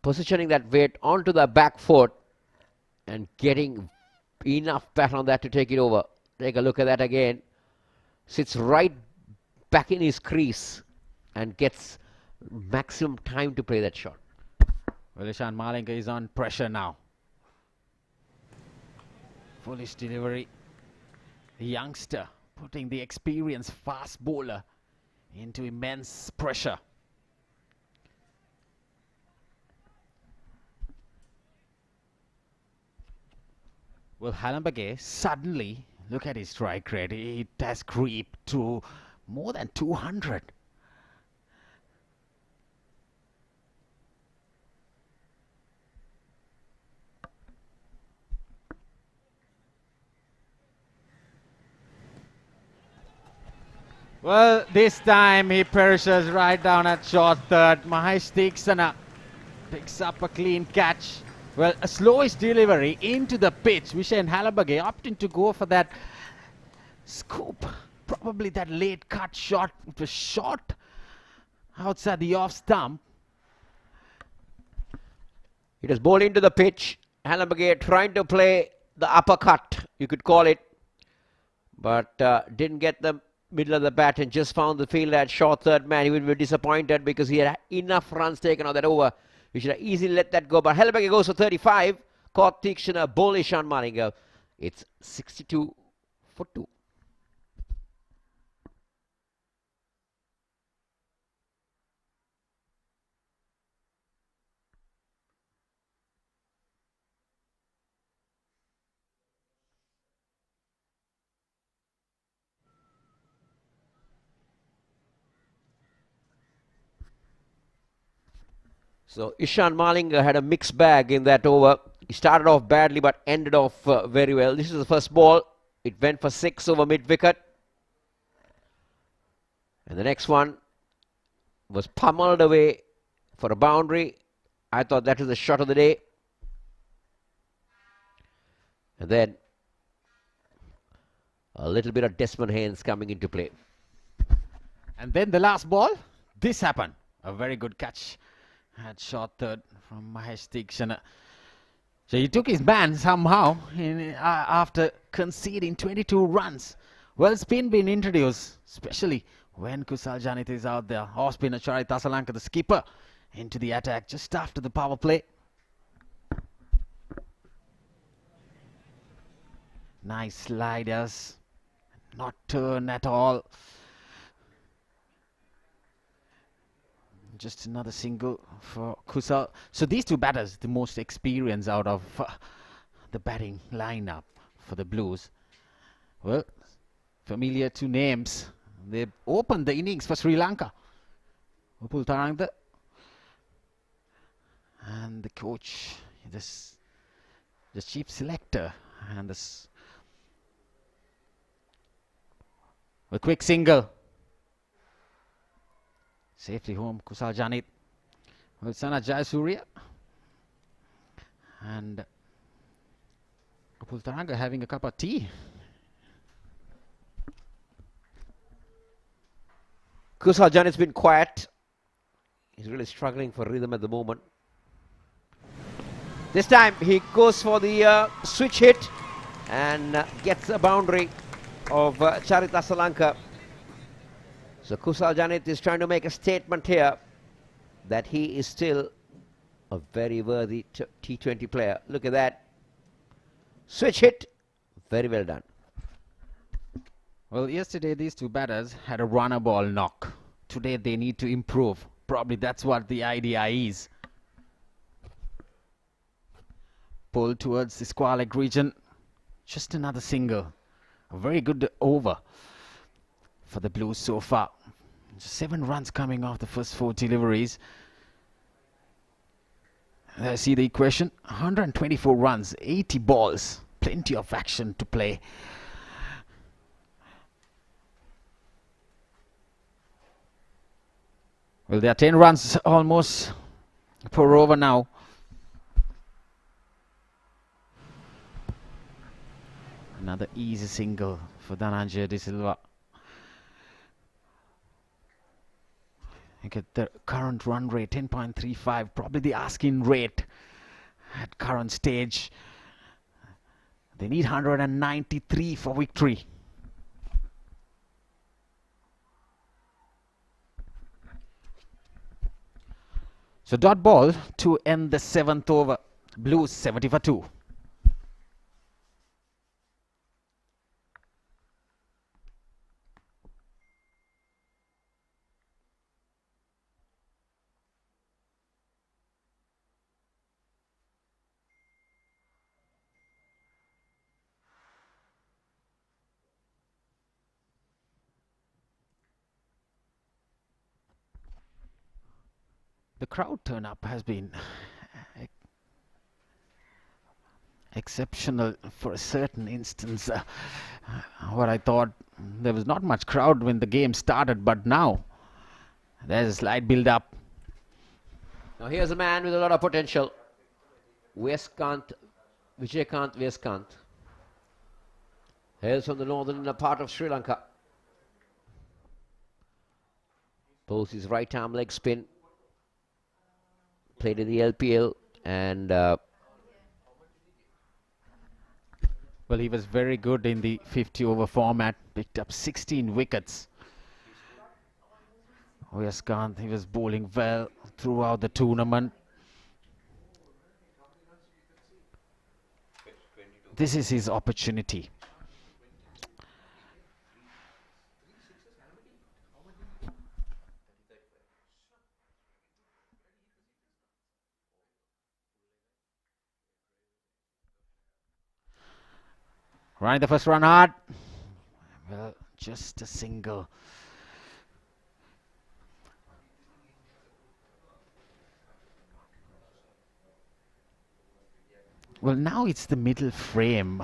Positioning that weight onto the back foot and getting enough bat on that to take it over. Take a look at that again. Sits right back in his crease and gets maximum time to play that shot. Well, Ishan Malinga is on pressure now. Foolish delivery. The youngster putting the experienced fast bowler into immense pressure. Well, Halabage suddenly, look at his strike rate. It has creeped to more than 200. Well, this time he perishes right down at short third. Mahesh Theeksana picks up a clean catch. Well, a slowish delivery into the pitch. Vishen Halabage opting to go for that scoop. Probably that late cut shot. It was short outside the off stump. It is bowled into the pitch. Halabage trying to play the uppercut, you could call it. But didn't get the middle of the bat and just found the field at short third man. He would be disappointed because he had enough runs taken on that over. He should have easily let that go. But Halabage goes for 35. Caught Theekshana, bowl Ishan Malinga. It's 62 for 2. So Ishan Malinga had a mixed bag in that over. He started off badly but ended off very well. This is the first ball. It went for 6 over mid-wicket. And the next one was pummeled away for a boundary. I thought that was the shot of the day. And then a little bit of Desmond Haynes coming into play. And then the last ball, this happened. A very good catch. Had shot third from Mahesh Dikshana. So he took his man somehow after conceding 22 runs. Well, spin been introduced, especially when Kusal Janith is out there. Off spinner Charit Asalanka, the skipper, into the attack just after the power play. Nice sliders. Not turn at all. Just another single for Kusal. So these two batters, the most experienced out of the batting lineup for the Blues. Well, familiar two names. They opened the innings for Sri Lanka. Upul Tarangda. And the coach, the chief selector, and a quick single. Safely home, Kusal Janith. Well, Sana Jayasuriya. And Upul Taranga having a cup of tea. Kusal Janith's been quiet. He's really struggling for rhythm at the moment. This time he goes for the switch hit and gets a boundary of Charit Asalanka. So Kusal Janith is trying to make a statement here that he is still a very worthy T20 player. Look at that. Switch hit. Very well done. Well, yesterday these two batters had a runner ball knock. Today they need to improve. Probably that's what the idea is. Pull towards the square leg region. Just another single. A very good over for the Blues so far. 7 runs coming off the first 4 deliveries. There, see the equation. 124 runs, 80 balls. Plenty of action to play. Well, there are 10 runs almost per over now. Another easy single for Dhananjaya De Silva. Look at the current run rate, 10.35, probably the asking rate at current stage. They need 193 for victory. So dot ball to end the 7th over. Blues 70 for 2. The crowd turn up has been exceptional for a certain instance. What I thought, there was not much crowd when the game started, but now there's a slight build up. Now here's a man with a lot of potential. Vijaykant Vijaykant. Hails from the northern part of Sri Lanka. Pulls his right arm leg spin. Played in the LPL and well, he was very good in the 50 over format, picked up 16 wickets. Vijaykant, he was bowling well throughout the tournament. This is his opportunity. Running the first run hard. Well, just a single. Well, now it's the middle frame,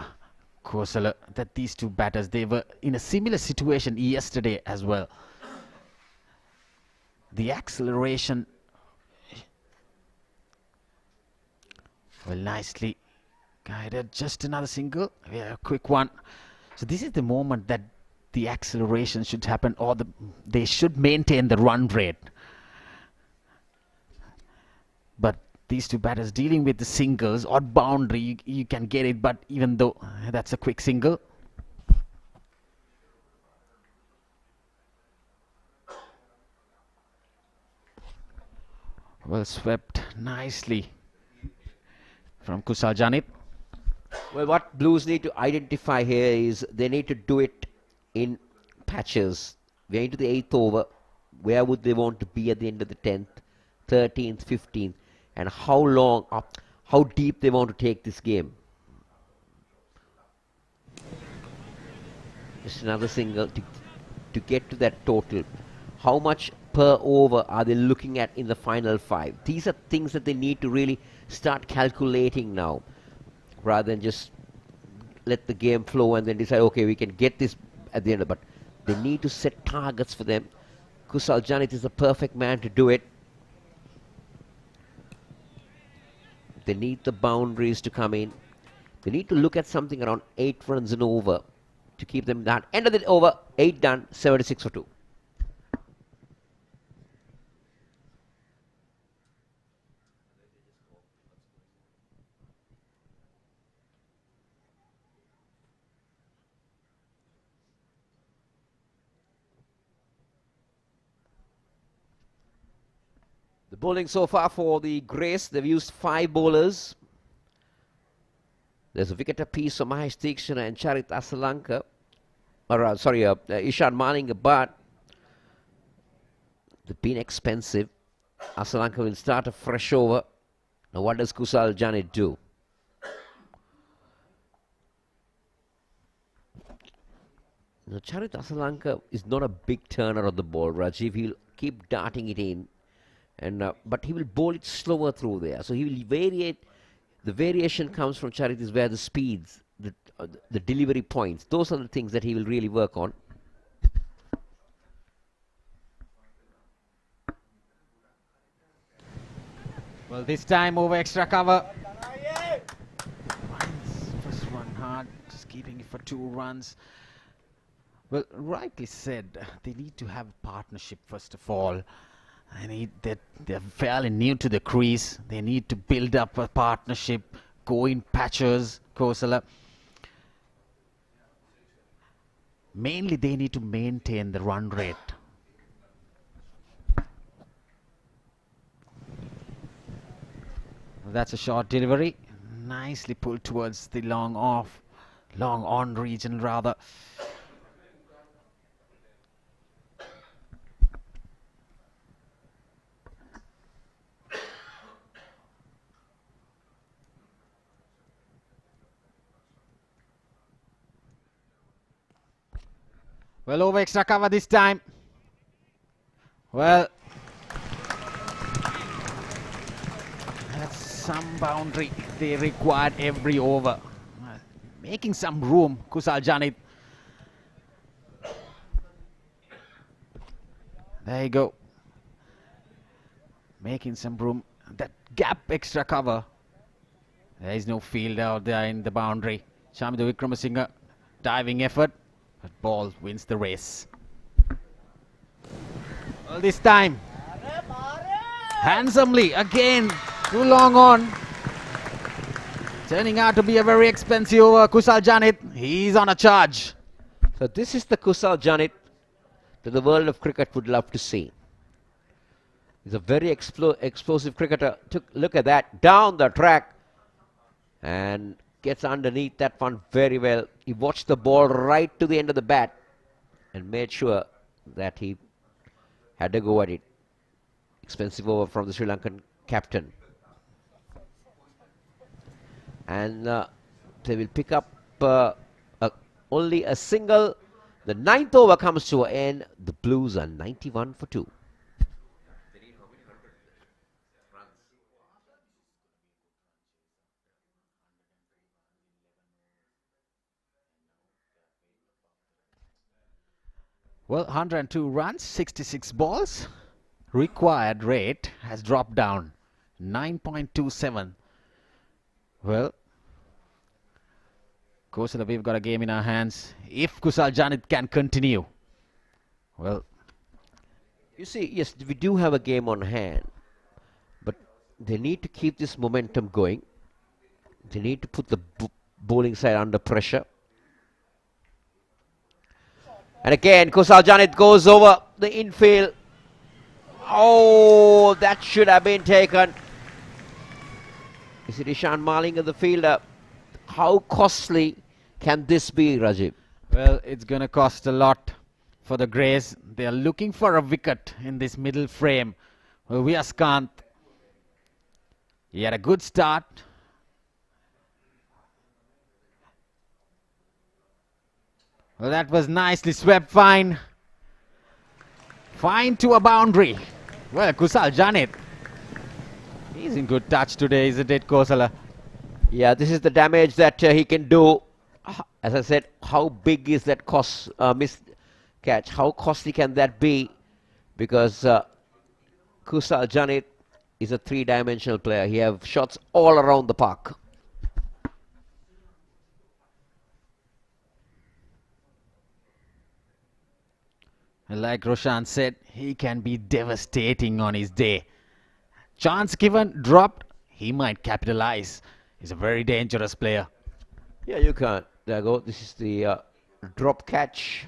Kosala, that these two batters, they were in a similar situation yesterday as well. The acceleration, well, nicely guided. Just another single. Yeah, quick one. So this is the moment that the acceleration should happen, or they should maintain the run rate. But these two batters dealing with the singles, odd boundary, you can get it, but even though that's a quick single. Well swept nicely from Kusal Janit. Well, what Blues need to identify here is they need to do it in patches. We're into the 8th over. Where would they want to be at the end of the 10th, 13th, 15th? And how long, how deep they want to take this game. Just another single to get to that total. How much per over are they looking at in the final 5? These are things that they need to really start calculating now, rather than just let the game flow and then decide, okay, we can get this at the end. But they need to set targets for them. Kusal Janit is the perfect man to do it. They need the boundaries to come in. They need to look at something around 8 runs and over to keep them done. End of the over, 8 done, 76 for 2. The bowling so far for the Greys, they've used 5 bowlers. There's a wicket apiece for Mahesh Deekshana and Charit Asalanka. Ishan Malinga, but they've been expensive. Asalanka will start a fresh over. Now what does Kusal Janit do? Now Charit Asalanka is not a big turner on the ball, Rajiv. He'll keep darting it in. But he will bowl it slower through there. So he will variate. The variation comes from Charit is where the speeds, the delivery points, those are the things that he will really work on. Well, this time over extra cover. First run hard, just keeping it for 2 runs. Well, rightly said, they need to have a partnership first of all. They're fairly new to the crease. They need to build up a partnership, go in patches, Kosala. Mainly they need to maintain the run rate. That's a short delivery. Nicely pulled towards the long on region rather. Well, over extra cover this time. Well, that's some boundary they required every over. Making some room, Kusal Janit. There you go. Making some room. That gap extra cover. There is no field out there in the boundary. Shamida Wickramasinghe, diving effort. But ball wins the race. Well, this time, handsomely, again, too long on. Turning out to be a very expensive over. Kusal Janit, he's on a charge. So this is the Kusal Janit that the world of cricket would love to see. He's a very explosive cricketer. Look at that, down the track. And gets underneath that one very well. He watched the ball right to the end of the bat and made sure that he had to go at it. Expensive over from the Sri Lankan captain. And they will pick up only a single. The 9th over comes to an end. The Blues are 91 for 2. Well, 102 runs, 66 balls. Required rate has dropped down 9.27. Well, Kosala, we've got a game in our hands. If Kusal Janit can continue, well, You see, yes, we do have a game on hand, but they need to keep this momentum going. They need to put the bowling side under pressure. And again, Kusal Janit goes over the infield. Oh, that should have been taken. Is it Ishan Malinga, the fielder? How costly can this be, Rajiv? well, it's going to cost a lot for the Greys. They are looking for a wicket in this middle frame. Well, Viaskant, he had a good start. Well, that was nicely swept, fine. Fine to a boundary. Well, Kusal Janit, he's in good touch today, isn't it, Kosala? Yeah, this is the damage that he can do. As I said, how big is that missed catch? How costly can that be? Because Kusal Janit is a three-dimensional player. He has shots all around the park. Like Roshan said, he can be devastating on his day. Chance given, dropped, he might capitalize. He's a very dangerous player. Yeah, you can't. There you go. This is the drop catch.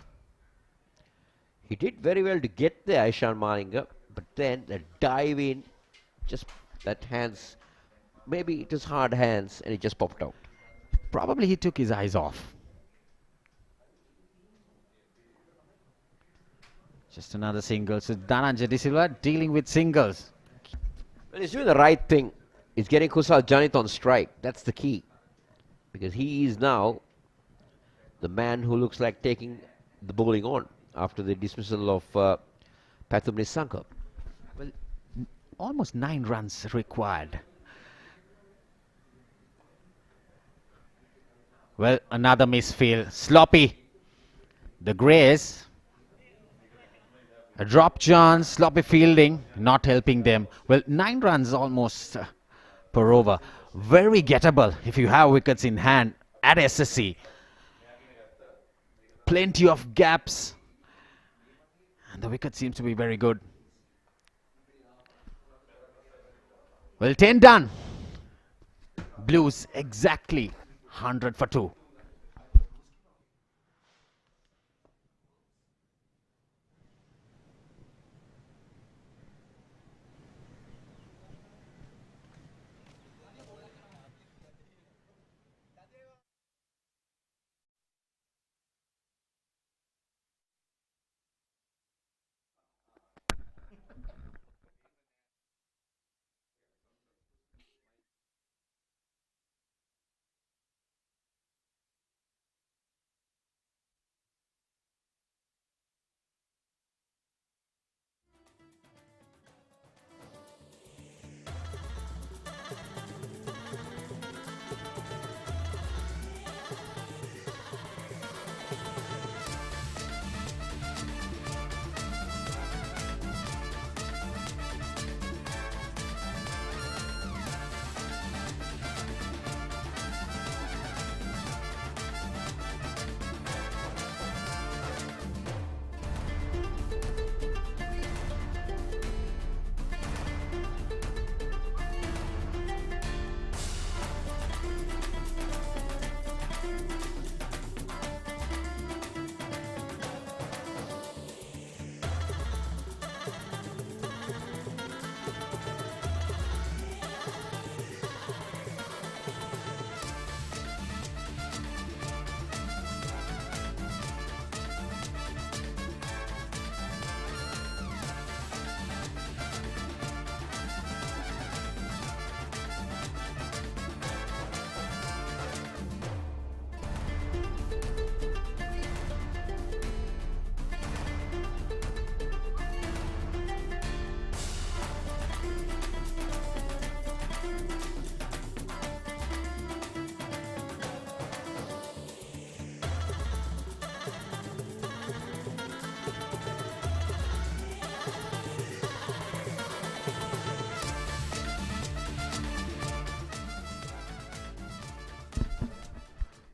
He did very well to get there, Ishan Malinga, but then the dive in, just that hands, maybe it was hard hands and it just popped out. Probably he took his eyes off. Just another single. So Dhananjay De Silva dealing with singles. Well, he's doing the right thing. He's getting Kusal Janit on strike. That's the key. Because he is now the man who looks like taking the bowling on after the dismissal of Pathum Nissanka. Well, almost 9 runs required. Well, another misfield. Sloppy. The Greys. A drop chance, sloppy fielding, not helping them. Well, 9 runs almost per over. Very gettable if you have wickets in hand at SSC. Plenty of gaps. And the wicket seems to be very good. Well, 10 done. Blues exactly 100 for 2.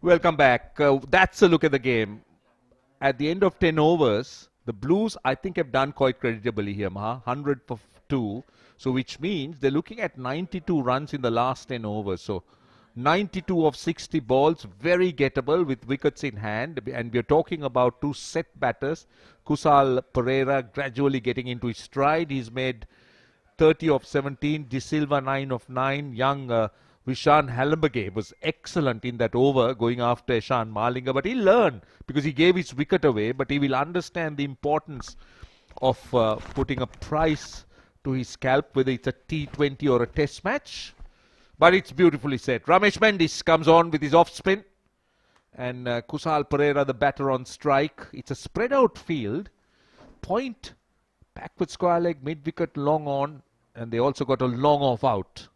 Welcome back. That's a look at the game. At the end of 10 overs, the Blues, I think, have done quite creditably here, Maha. 100 for 2. So, which means they're looking at 92 runs in the last 10 overs. So, 92 of 60 balls, very gettable with wickets in hand. And we're talking about two set batters. Kusal Pereira gradually getting into his stride. He's made 30 of 17. De Silva 9 of 9. Young Vishan Halambage was excellent in that over going after Eshan Malinga. But he'll learn because he gave his wicket away. But he will understand the importance of putting a price to his scalp, whether it's a T20 or a test match. But it's beautifully said. Ramesh Mendis comes on with his off spin. And Kusal Pereira, the batter on strike. It's a spread out field. Point, backward square leg, mid wicket, long on. And they also got a long off out.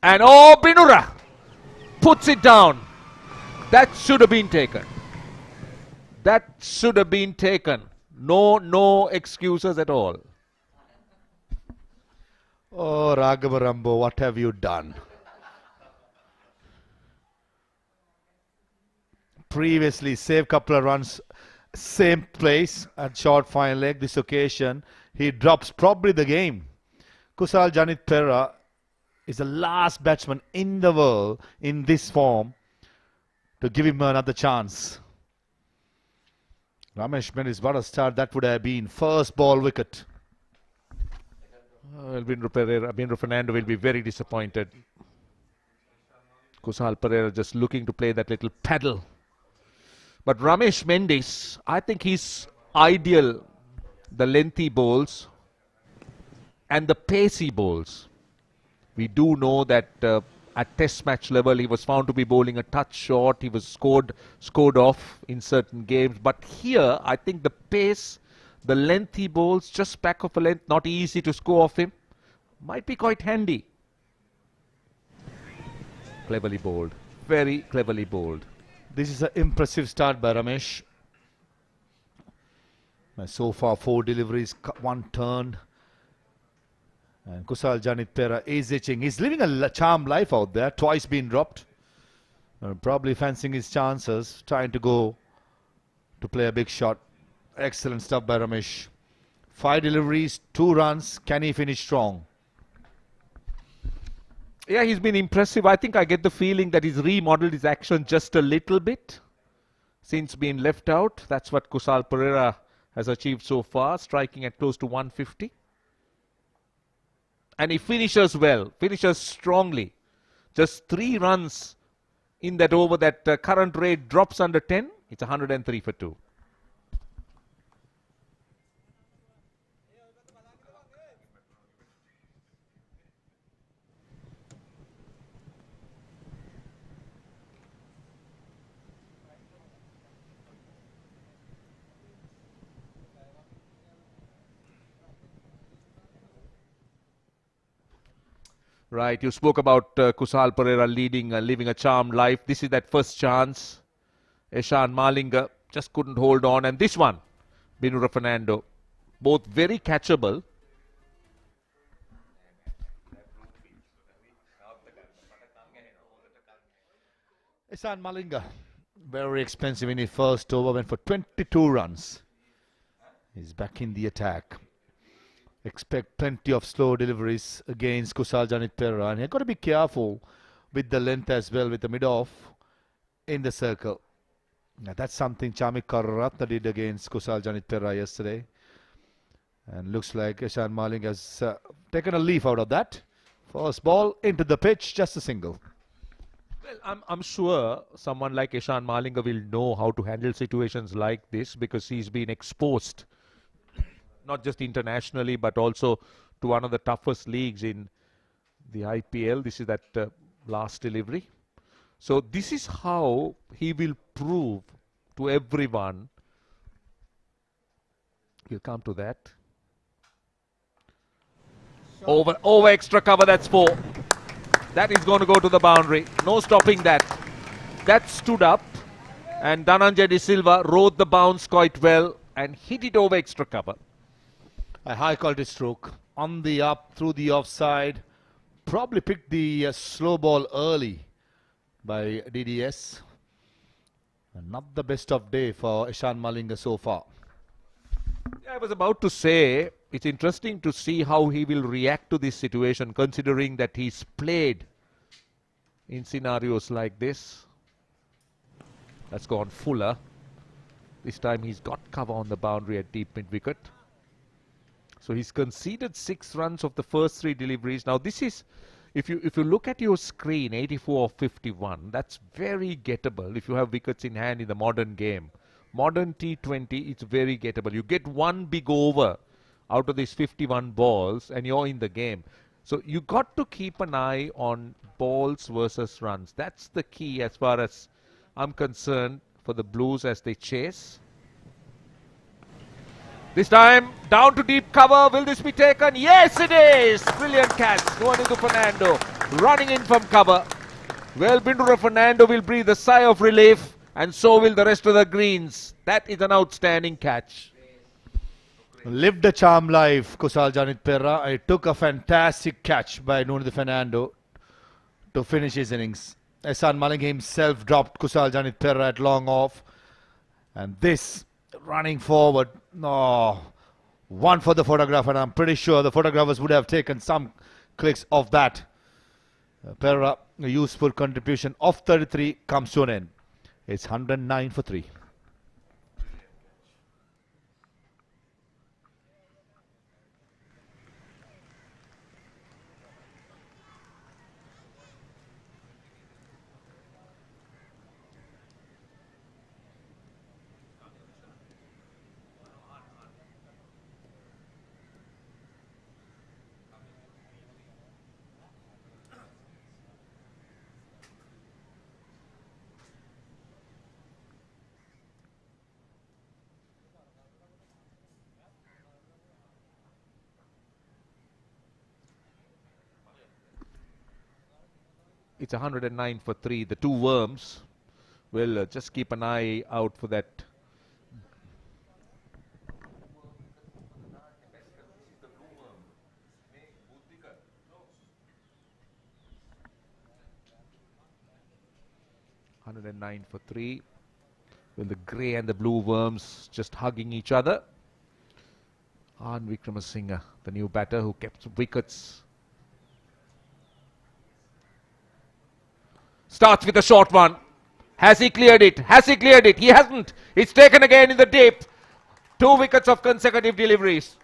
And oh, Binura puts it down. That should have been taken. That should have been taken. No excuses at all. Oh, Raghava Rambo, what have you done? Previously, saved couple of runs, same place at short fine leg. This occasion, he drops probably the game. Kusal Janit Pereira is the last batsman in the world in this form to give him another chance. Ramesh Mendis, what a start that would have been. First ball wicket. Binru Fernando will be very disappointed. Kusal Pereira just looking to play that little paddle. But Ramesh Mendis, I think he's ideal. The lengthy bowls and the pacey bowls. We do know that at test match level he was found to be bowling a touch short. He was scored off in certain games. But here I think the pace, the lengthy bowls, just back of a length, not easy to score off him, might be quite handy. Cleverly bowled. Very cleverly bowled. This is an impressive start by Ramesh. So far 4 deliveries, 1 turn. And Kusal Janit Pereira is itching. He's living a charmed life out there. Twice been dropped. Probably fancying his chances. Trying to go to play a big shot. Excellent stuff by Ramesh. 5 deliveries, 2 runs. Can he finish strong? Yeah, he's been impressive. I think I get the feeling that he's remodeled his action just a little bit since being left out. That's what Kusal Pereira has achieved so far, striking at close to 150. And he finishes well, finishes strongly. Just 3 runs in that over. That current rate drops under 10. It's 103 for 2. Right, you spoke about Kusal Pereira living a charmed life. This is that first chance. Eshan Malinga just couldn't hold on. And this one, Binura Fernando, both very catchable. Eshan Malinga, very expensive in his first over, went for 22 runs. He's back in the attack. Expect plenty of slow deliveries against Kusal Janit Pereira. And you've got to be careful with the length as well, with the mid-off in the circle. Now that's something Chamik Kararatna did against Kusal Janit Pereira yesterday. And looks like Eshan Malinga has taken a leaf out of that. First ball into the pitch, just a single. Well, I'm sure someone like Eshan Malinga will know how to handle situations like this because he's been exposed not just internationally, but also to one of the toughest leagues in the IPL. This is that last delivery. So this is how he will prove to everyone. We'll come to that. Over extra cover, that's 4. That is going to go to the boundary. No stopping that. That stood up. And Dhananjay De Silva rode the bounce quite well and hit it over extra cover. A high quality stroke on the up through the offside. Probably picked the slow ball early by DDS. And not the best of day for Ishan Malinga so far. Yeah, I was about to say, it's interesting to see how he will react to this situation, considering that he's played in scenarios like this. That's gone Fuller. This time he's got cover on the boundary at deep mid-wicket. So he's conceded 6 runs of the first 3 deliveries. Now this is, if you look at your screen, 84 or 51, that's very gettable if you have wickets in hand in the modern game. Modern T20, it's very gettable. You get 1 big over out of these 51 balls and you're in the game. So you got to keep an eye on balls versus runs. That's the key as far as I'm concerned for the Blues as they chase. This time, down to deep cover. Will this be taken? Yes, it is! Brilliant catch. Going into Fernando. Running in from cover. Well, Bindura Fernando will breathe a sigh of relief, and so will the rest of the Greens. That is an outstanding catch. Lived the charm life, Kusal Janit Perra. It took a fantastic catch by Nuno Fernando to finish his innings. Ihsan Malinga himself dropped Kusal Janit Perra at long off. And this running forward, one for the photograph, and I'm pretty sure the photographers would have taken some clicks of that. Perra, a useful contribution of 33 comes to an end. It's 109 for 3. It's 109 for 3. The 2 worms will just keep an eye out for that. $109 for 3. Will the grey and the blue worms just hugging each other? An Wickramasinghe, the new batter who kept wickets. Starts with a short one. Has he cleared it? Has he cleared it? He hasn't. It's taken again in the deep. 2 wickets of consecutive deliveries.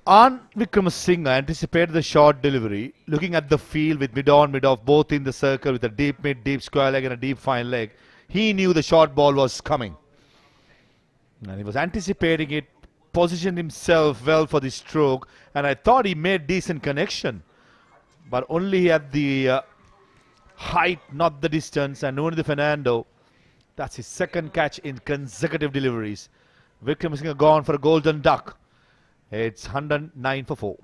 An Wickramasinghe anticipated the short delivery, looking at the field with mid-on, mid-off, both in the circle with a deep mid, deep square leg and a deep fine leg. He knew the short ball was coming. And he was anticipating it, positioned himself well for the stroke, and I thought he made decent connection. But only at the height, not the distance, and Nuno Fernando, that's his 2nd catch in consecutive deliveries. Wickramasinghe gone for a golden duck. It's 109 for 4.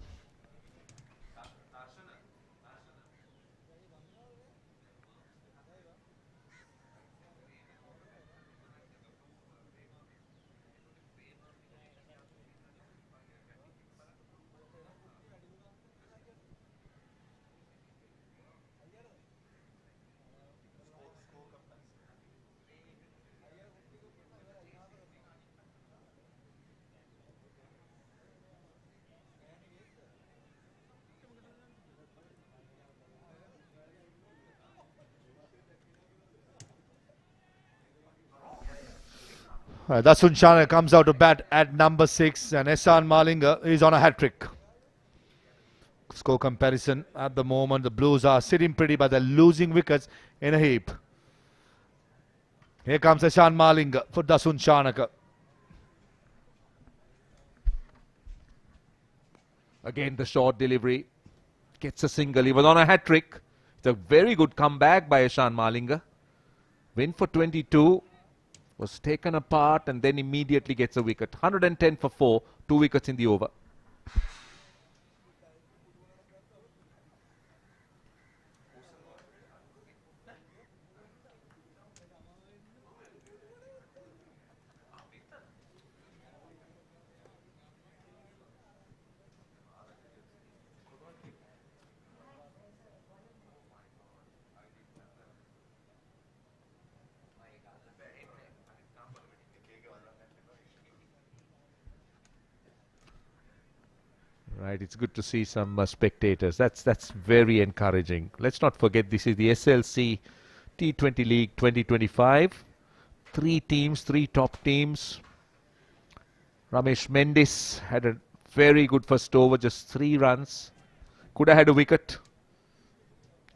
Dasun Chanaka comes out to bat at number 6, and Ihsan Malinga is on a hat-trick. Score comparison at the moment, the Blues are sitting pretty, but they're losing wickets in a heap. Here comes Ihsan Malinga for Dasun Chanaka. Again, the short delivery. Gets a single. He was on a hat-trick. It's a very good comeback by Ihsan Malinga. Went for 22. Was taken apart and then immediately gets a wicket. 110 for 4. 2 wickets in the over. Right, it's good to see some spectators. That's very encouraging. Let's not forget this is the SLC T20 League 2025. 3 teams, 3 top teams. Ramesh Mendis had a very good first over, just 3 runs. Could have had a wicket.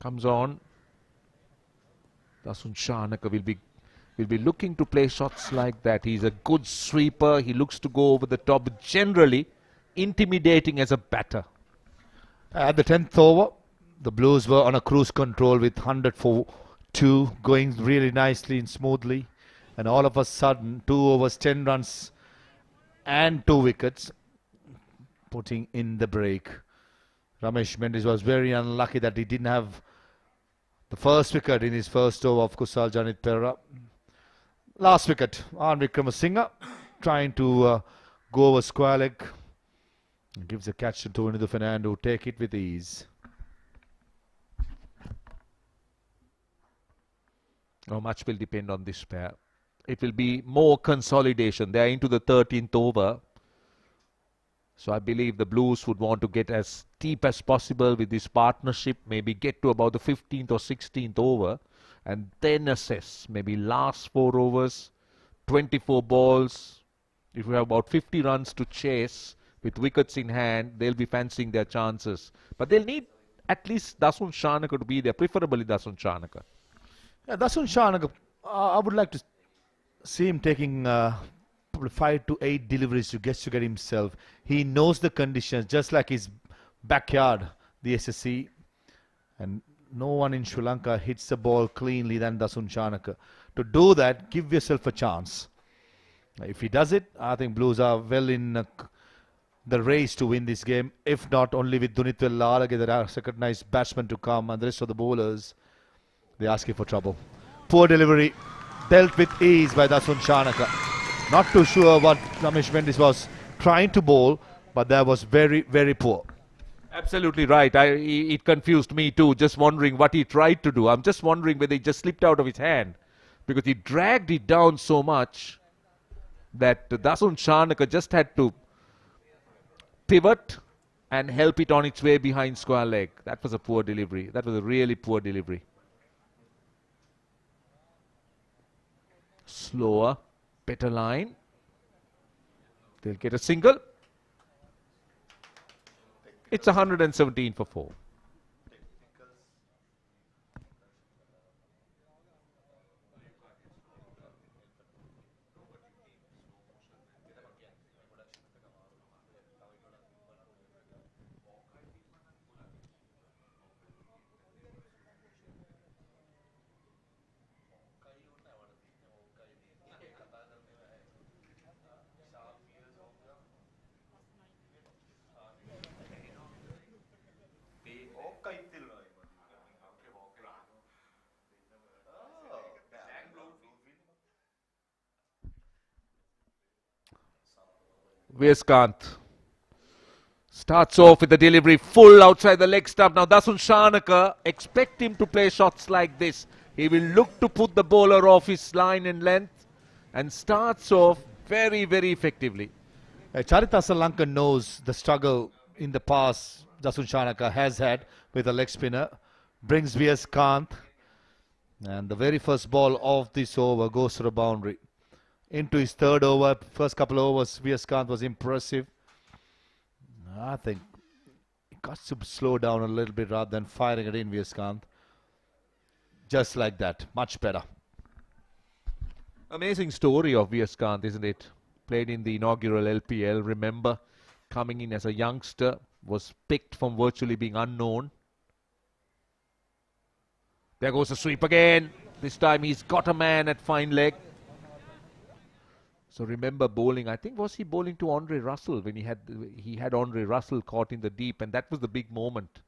Comes on. Dasun Shanaka will be looking to play shots like that. He's a good sweeper. He looks to go over the top, but generally intimidating as a batter. At the 10th over, the Blues were on a cruise control with 100 for 2, going really nicely and smoothly. And all of a sudden, 2 overs, 10 runs and 2 wickets, putting in the break. Ramesh Mendis was very unlucky that he didn't have the first wicket in his first over of Kusal Janit Perera. Last wicket, on Vikramasinghe, trying to go over square leg. Gives a catch to Tony the Fernando, take it with ease. Now much will depend on this pair. It will be more consolidation. They are into the 13th over. So I believe the Blues would want to get as deep as possible with this partnership. Maybe get to about the 15th or 16th over. And then assess. Maybe last 4 overs, 24 balls. If we have about 50 runs to chase with wickets in hand, they'll be fancying their chances. But they'll need at least Dasun Shanaka to be there, preferably Dasun Shanaka. Yeah, Dasun Shanaka, I would like to see him taking probably 5 to 8 deliveries to get himself. He knows the conditions, just like his backyard, the SSC. And no one in Sri Lanka hits the ball cleanly than Dasun Shanaka. To do that, give yourself a chance. If he does it, I think Blues are well in the race to win this game. If not, only with Dunit Vellalage, there are second nice batsmen to come, and the rest of the bowlers, they're asking for trouble. Poor delivery, dealt with ease by Dasun Shanaka. Not too sure what Ramesh Mendis was trying to bowl, but that was very, very poor. Absolutely right. It confused me too, just wondering what he tried to do. I'm just wondering whether it just slipped out of his hand, because he dragged it down so much that Dasun Shanaka just had to pivot and help it on its way behind square leg. That was a poor delivery. That was a really poor delivery. Slower, better line. They'll get a single. It's 117 for 4. Viaskanth starts off with the delivery full outside the leg stump. Now Dasun Shanaka, expect him to play shots like this. He will look to put the bowler off his line and length and starts off very, very effectively. Charita Salanka knows the struggle in the past Dasun Shanaka has had with a leg spinner. Brings Viaskanth, and the very first ball of this over goes to the boundary. Into his third over, first couple of overs, Viaskanth was impressive. I think he got to slow down a little bit rather than firing it in, Viaskanth. Just like that, much better. Amazing story of Viaskanth, isn't it? Played in the inaugural LPL, remember, coming in as a youngster, was picked from virtually being unknown. There goes the sweep again. This time he's got a man at fine leg. So remember bowling, I think was he bowling to Andre Russell when he had Andre Russell caught in the deep, and that was the big moment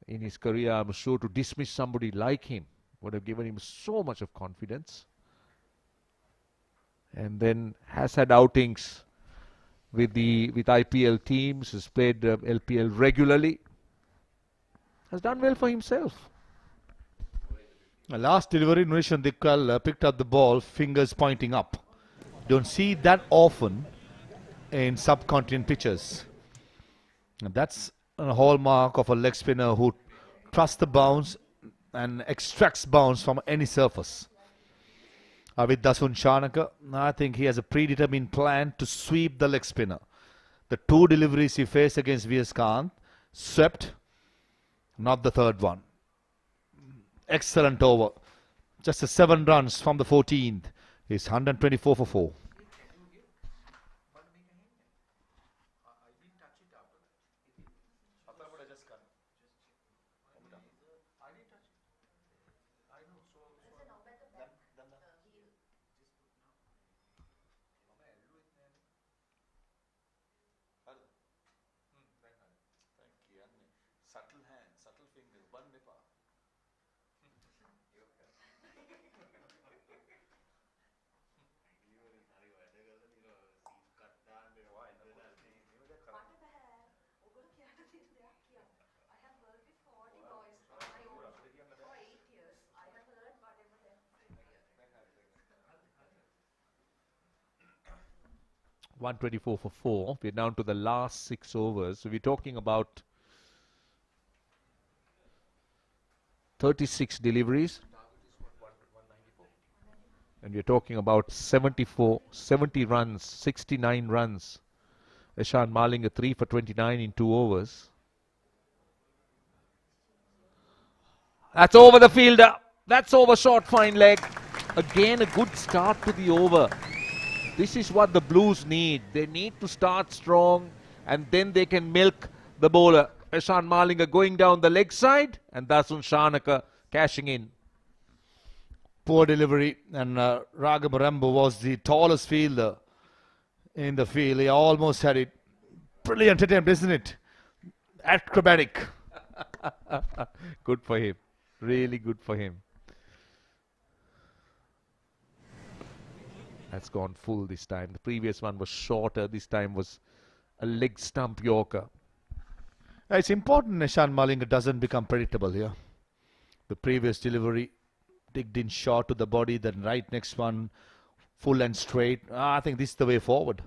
in his career. I'm sure to dismiss somebody like him would have given him so much of confidence. And then has had outings with IPL teams, has played LPL regularly, has done well for himself. Last delivery, Nurishan Dikkal picked up the ball, fingers pointing up. Don't see that often in subcontinent pitches. And that's a hallmark of a leg spinner who trusts the bounce and extracts bounce from any surface. With Dasun Shanaka, I think he has a predetermined plan to sweep the leg spinner. The 2 deliveries he faced against V.S. Kant, swept, not the third one. Excellent over. Just 7 runs from the 14th. He's 124 for 4. Subtle hand, subtle fingers, one nipper. $124 for 4. We're down to the last 6 overs. So we're talking about 36 deliveries. And we're talking about 70 runs, 69 runs. Ishan Malinga 3 for 29 in 2 overs. That's over the fielder. That's over short fine leg. Again, a good start to the over. This is what the Blues need. They need to start strong and then they can milk the bowler. Ishan Malinga going down the leg side and Dasun Shanaka cashing in. Poor delivery, and Raghav Rambo was the tallest fielder in the field. He almost had it. Brilliant attempt, isn't it? Acrobatic. Good for him. Really good for him. That's gone full this time. The previous one was shorter. This time was a leg stump Yorker. It's important Ishan Malinga doesn't become predictable here. The previous delivery digged in short to the body, then right next one full and straight. I think this is the way forward.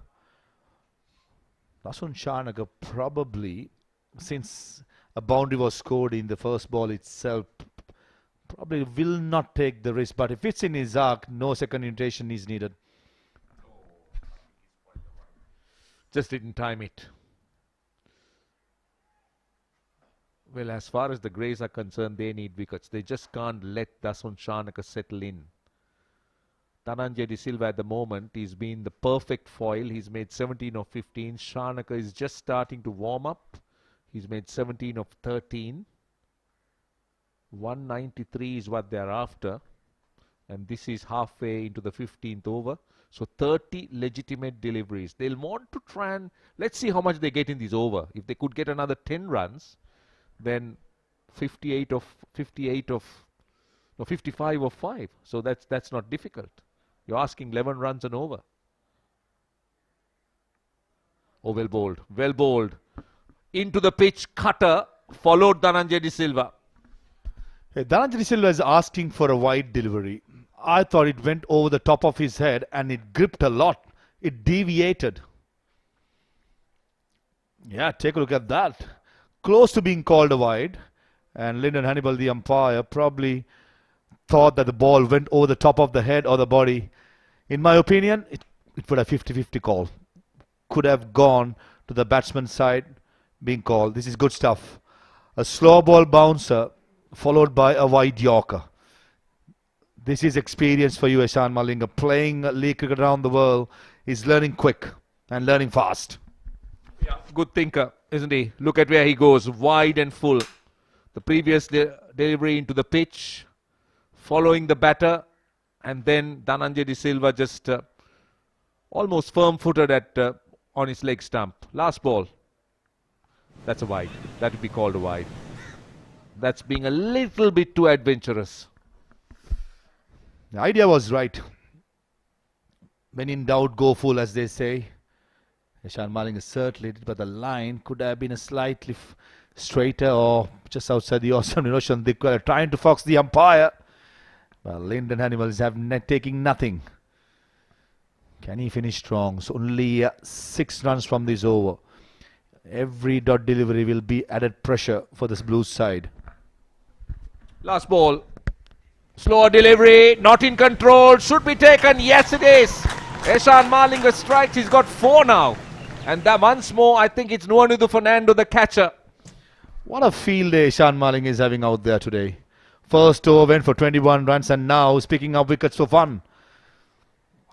Dasun Shanaka probably, since a boundary was scored in the first ball itself, probably will not take the risk. But if it's in his arc, no second iteration is needed. Just didn't time it. Well, as far as the Greys are concerned, they need wickets. They just can't let Dasun Shanaka settle in. Dhananjay De Silva at the moment, he's been the perfect foil. He's made 17 of 15. Shanaka is just starting to warm up. He's made 17 of 13. 193 is what they're after. And this is halfway into the 15th over. So 30 legitimate deliveries. They'll want to try and, let's see how much they get in this over. If they could get another 10 runs, then 55 of 5. So that's not difficult. You're asking 11 runs and over. Oh, well bowled. Well bowled. Into the pitch, cutter, followed Dhananjay De Silva. Hey, Dhananjay De Silva is asking for a wide delivery. I thought it went over the top of his head and it gripped a lot. It deviated. Yeah, take a look at that. Close to being called a wide. And Lyndon Hannibal, the umpire, probably thought that the ball went over the top of the head or the body. In my opinion, it would have 50-50 call. Could have gone to the batsman's side being called. This is good stuff. A slow ball bouncer followed by a wide Yorker. This is experience for you, Ishan Malinga. Playing league cricket around the world, he's learning quick and learning fast. Yeah, good thinker, isn't he? Look at where he goes, wide and full. The previous delivery into the pitch, following the batter, and then Dhananjay De Silva just almost firm-footed at on his leg stump. Last ball. That's a wide. That would be called a wide. That's being a little bit too adventurous. The idea was right. When in doubt, go full, as they say. Ishan Malinga certainly did, but the line could have been a slightly straighter or just outside the ocean. They were trying to fox the umpire. Well, Lyndon Hannibal is taking nothing. Can he finish strong? So only 6 runs from this over. Every dot delivery will be added pressure for this Blues side. Last ball. Slower delivery, not in control, should be taken. Yes, it is. Eshan Malinga strikes. He's got 4 now. And that once more, I think it's Nuanudu Fernando, the catcher. What a field day Ishan Maling is having out there today. First over went for 21 runs and now is picking up wickets for fun.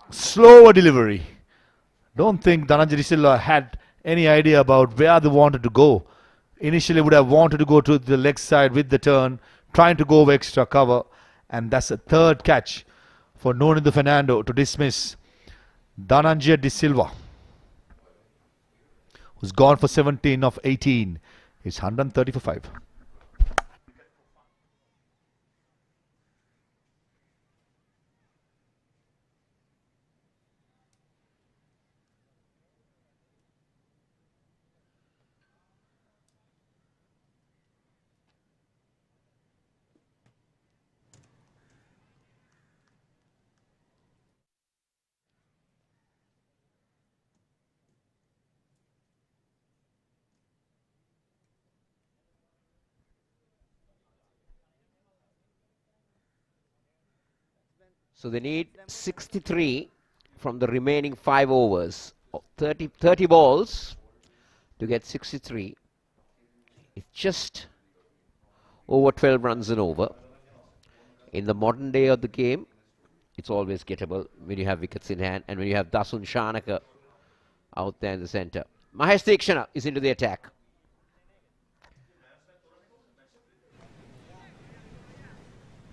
Slower delivery. Don't think Dhananjay Silva had any idea about where they wanted to go. Initially would have wanted to go to the leg side with the turn, trying to go over extra cover. And that's a third catch for Nuanudu Fernando to dismiss Dhananjay De Silva, who's gone for 17 of 18. It's 130 for 5. So they need 63 from the remaining 5 overs. 30 balls to get 63. It's just over 12 runs and over. In the modern day of the game, it's always gettable when you have wickets in hand and when you have Dasun Shanaka out there in the centre. Mahesh Deekshana is into the attack.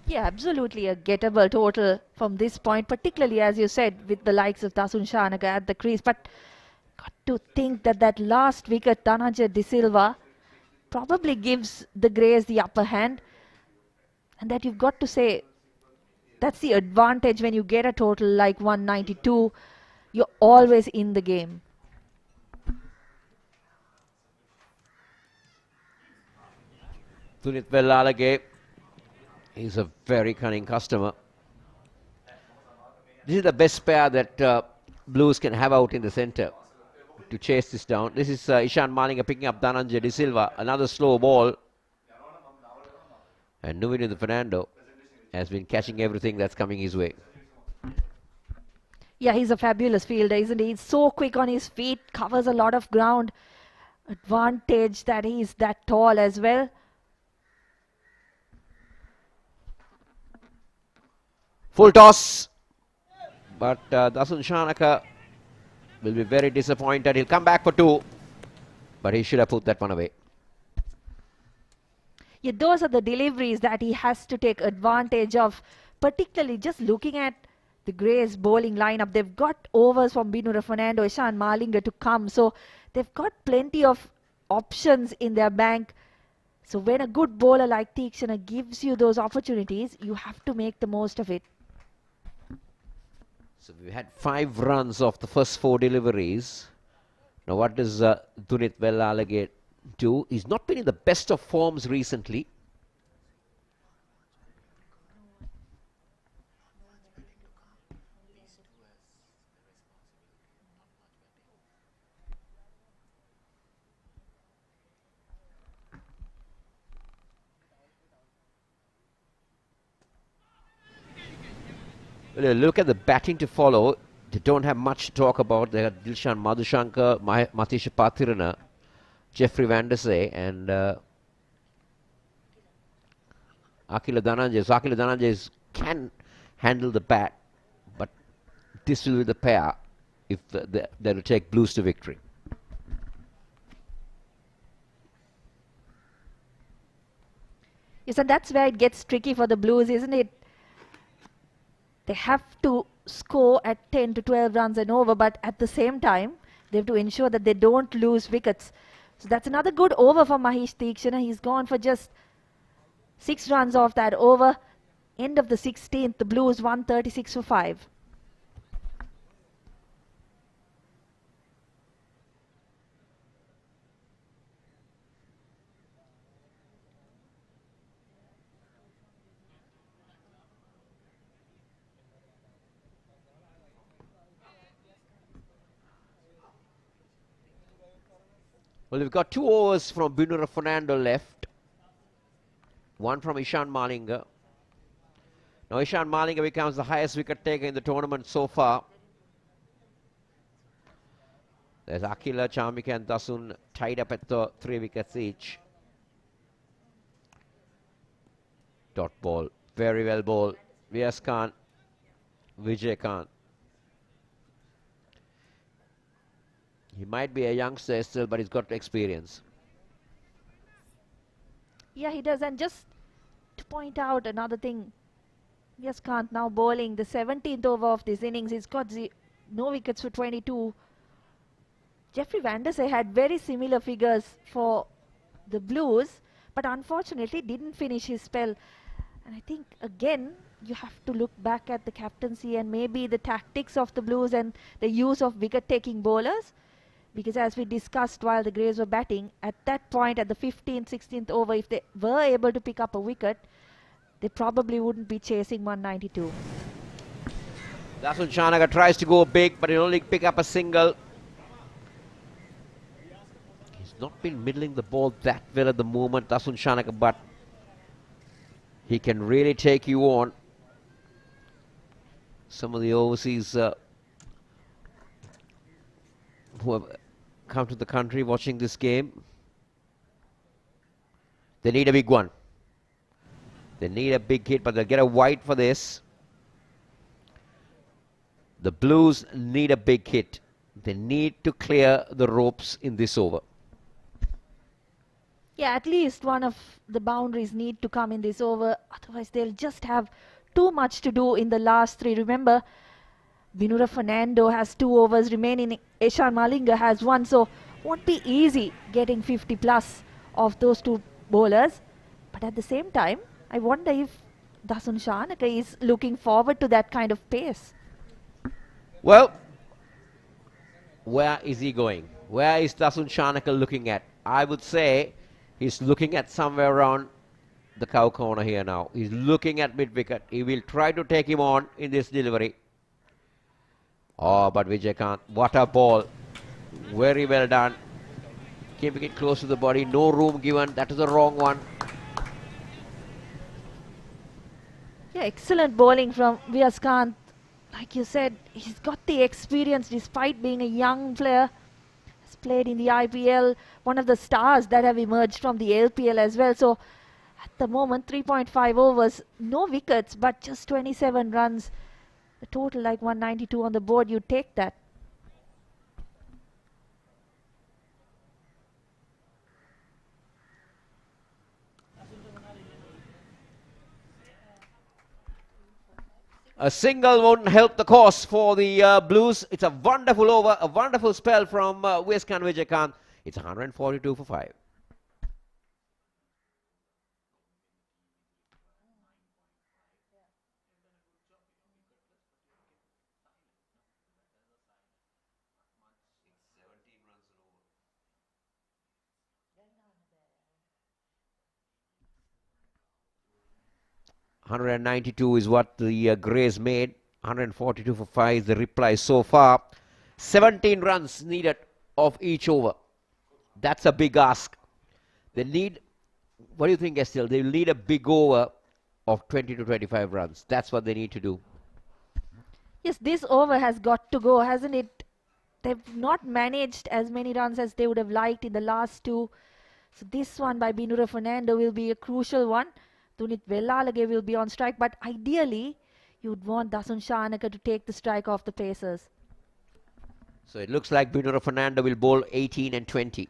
Yeah, absolutely a gettable total from this point, particularly as you said, with the likes of Dasun Shanaka at the crease. But got to think that that last wicket, Dhananjay De Silva, probably gives the Greys the upper hand. And that you've got to say, that's the advantage when you get a total like 192. You're always in the game. Dunit Vellalage. He's a very cunning customer. This is the best pair that Blues can have out in the centre to chase this down. This is Ishan Malinga picking up Dhananjay De Silva. Another slow ball. And Nuanudu Fernando has been catching everything that's coming his way. Yeah, he's a fabulous fielder, isn't he? He's so quick on his feet, covers a lot of ground. Advantage that he's that tall as well. Full toss. But Dasun Shanaka will be very disappointed. He'll come back for 2. But he should have put that one away. Yeah, those are the deliveries that he has to take advantage of. Particularly just looking at the Greys bowling lineup. They've got overs from Nuanudu Fernando, Ishan Malinga to come. So they've got plenty of options in their bank. So when a good bowler like Deekshana gives you those opportunities, you have to make the most of it. So we had 5 runs off the first 4 deliveries. Now what does Dunit Vellalage do? He's not been in the best of forms recently. Well, look at the batting to follow. They don't have much to talk about. They got Dilshan Madhushankar, Matisha Pathirana, Jeffrey Van der Sey, and Akila Dhananjay. So Akila Dhananjay can handle the bat, but this will be the pair if they will take Blues to victory. Yes, and that's where it gets tricky for the Blues, isn't it? They have to score at 10 to 12 runs and over, but at the same time, they have to ensure that they don't lose wickets. So that's another good over for Mahesh Deekshana. He's gone for just 6 runs off that over. End of the 16th, the Blues 136 for 5. Well, Well, we've got 2 overs from Binura Fernando left. 1 from Ishan Malinga. Now Ishan Malinga becomes the highest wicket taker in the tournament so far. There's Akila, Chamika and Dasun tied up at the 3 wickets each. Dot ball. Very well ball. Vyas Khan. Vijay Khan. He might be a youngster still, but he's got experience. Yeah, he does. And just to point out another thing, Vyas Khan now bowling the 17th over of this innings. He's got no wickets for 22. Jeffrey Van der Sey had very similar figures for the Blues, but unfortunately didn't finish his spell. And I think again you have to look back at the captaincy and maybe the tactics of the Blues and the use of wicket-taking bowlers. Because as we discussed while the Greys were batting, at that point at the 15th, 16th over, if they were able to pick up a wicket, they probably wouldn't be chasing 192. Dasun Shanaka tries to go big, but he'll only pick up a single. He's not been middling the ball that well at the moment, Dasun Shanaka, but he can really take you on. Some of the overseas who have come to the country watching this game, they need a big one. They need a big hit, but they'll get a wide for this. The Blues need a big hit. They need to clear the ropes in this over. Yeah, at least one of the boundaries need to come in this over. Otherwise, they'll just have too much to do in the last 3. Remember, Binura Fernando has 2 overs remaining. Ishan Malinga has 1. So, won't be easy getting 50 plus of those 2 bowlers. But at the same time, I wonder if Dasun Shanaka is looking forward to that kind of pace. Well, where is he going? Where is Dasun Shanaka looking at? I would say he's looking at somewhere around the cow corner here now. He's looking at mid-wicket. He will try to take him on in this delivery. Oh, but Vijay Kant, what a ball. Very well done. Keeping it close to the body. No room given. That is the wrong one. Yeah, excellent bowling from Vyas Kant. Like you said, he's got the experience despite being a young player. Has played in the IPL, one of the stars that have emerged from the LPL as well. So at the moment, 3.5 overs, no wickets, but just 27 runs. The total like 192 on the board, you take that. A single won't help the cause for the Blues. It's a wonderful over, a wonderful spell from Westcan Vijay. It's 142 for 5. $192 is what the Greys made. 142 for 5 is the reply so far. 17 runs needed of each over. That's a big ask. They need, what do you think, Estelle? They need a big over of 20 to 25 runs. That's what they need to do. Yes, this over has got to go, hasn't it? They've not managed as many runs as they would have liked in the last 2. So this one by Binura Fernando will be a crucial one. Dunit Vellalage will be on strike, but ideally you'd want Dasun Shanaka to take the strike off the Pacers. So it looks like Binura Fernando will bowl 18 and 20.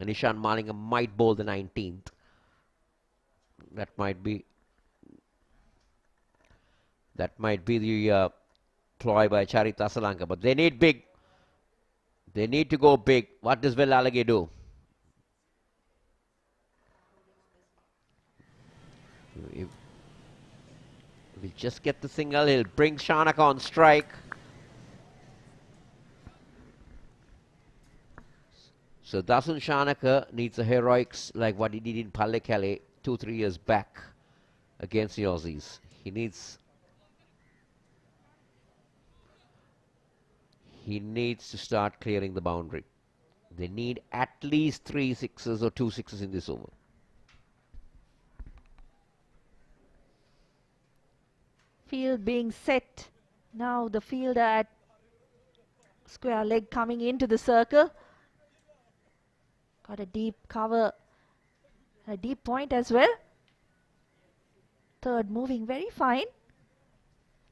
And Ishan Malinga might bowl the 19th. That might be the ploy by Charit Asalanka. But they need big. They need to go big. What does Vellalage do? He'll just get the single. He'll bring Shanaka on strike. So Dasun Shanaka needs a heroics like what he did in Pallekele 2-3 years back against the Aussies. He needs to start clearing the boundary. They need at least 3 sixes or 2 sixes in this over. Field being set. Now the fielder at square leg coming into the circle. Got a deep cover, a deep point as well. Third moving very fine.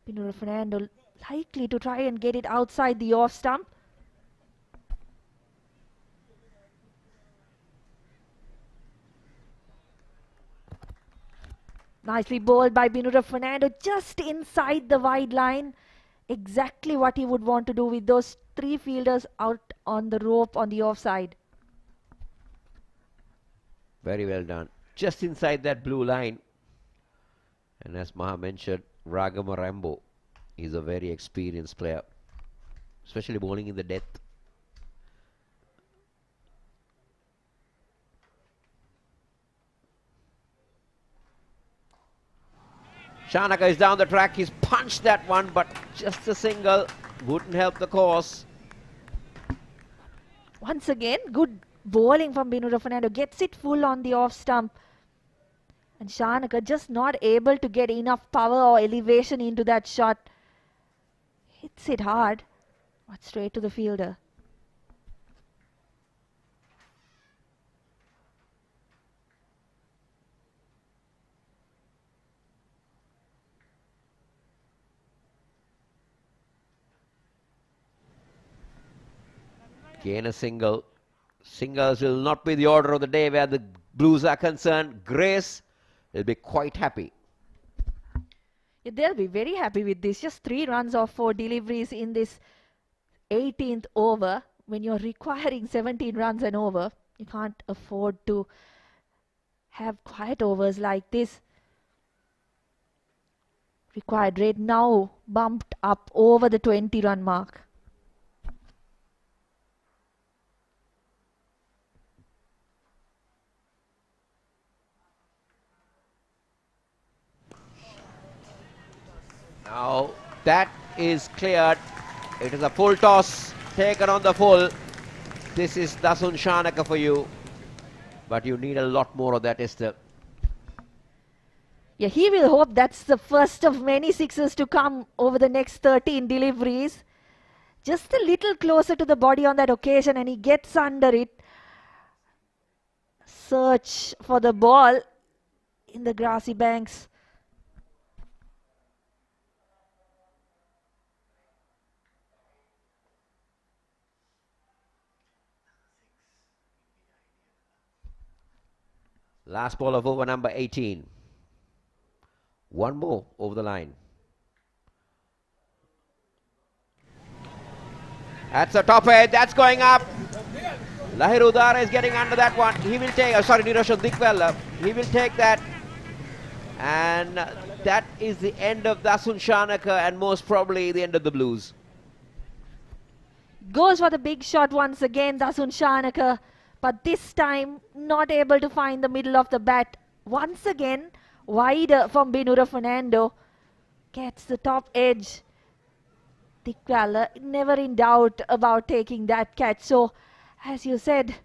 Pinura Fernando likely to try and get it outside the off stump. Nicely bowled by Pinura Fernando, just inside the wide line. Exactly what he would want to do with those 3 fielders out on the rope on the offside. Very well done. Just inside that blue line. And as Maha mentioned, Ragama Rambo is a very experienced player, especially bowling in the depth. Shanaka is down the track. He's punched that one, but just a single wouldn't help the cause. Once again, good bowling from Pinura Fernando. Gets it full on the off stump. And Shanaka just not able to get enough power or elevation into that shot. Hits it hard, but straight to the fielder. Gain a single. Singles will not be the order of the day where the Blues are concerned. GREYS will be quite happy. Yeah, they'll be very happy with this. Just 3 runs off 4 deliveries in this 18th over. When you're requiring 17 runs and over, you can't afford to have quiet overs like this. Required rate now bumped up over the 20-run mark. Now that is cleared. It is a full toss taken on the full. This is Dasun Shanaka for you. But you need a lot more of that, Esther. Yeah, he will hope that's the first of many sixes to come over the next 13 deliveries. Just a little closer to the body on that occasion, and he gets under it. Search for the ball in the grassy banks. Last ball of over number 18. One more over the line. That's the top edge. That's going up. Lahiru Udara is getting under that one. He will take, Niroshan Dikwella. He will take that. And that is the end of Dasun Shanaka and most probably the end of the Blues. Goes for the big shot once again, Dasun Shanaka. But this time, not able to find the middle of the bat. Once again, wider from Pinura Fernando. Gets the top edge. Dikwala never in doubt about taking that catch. So, as you said,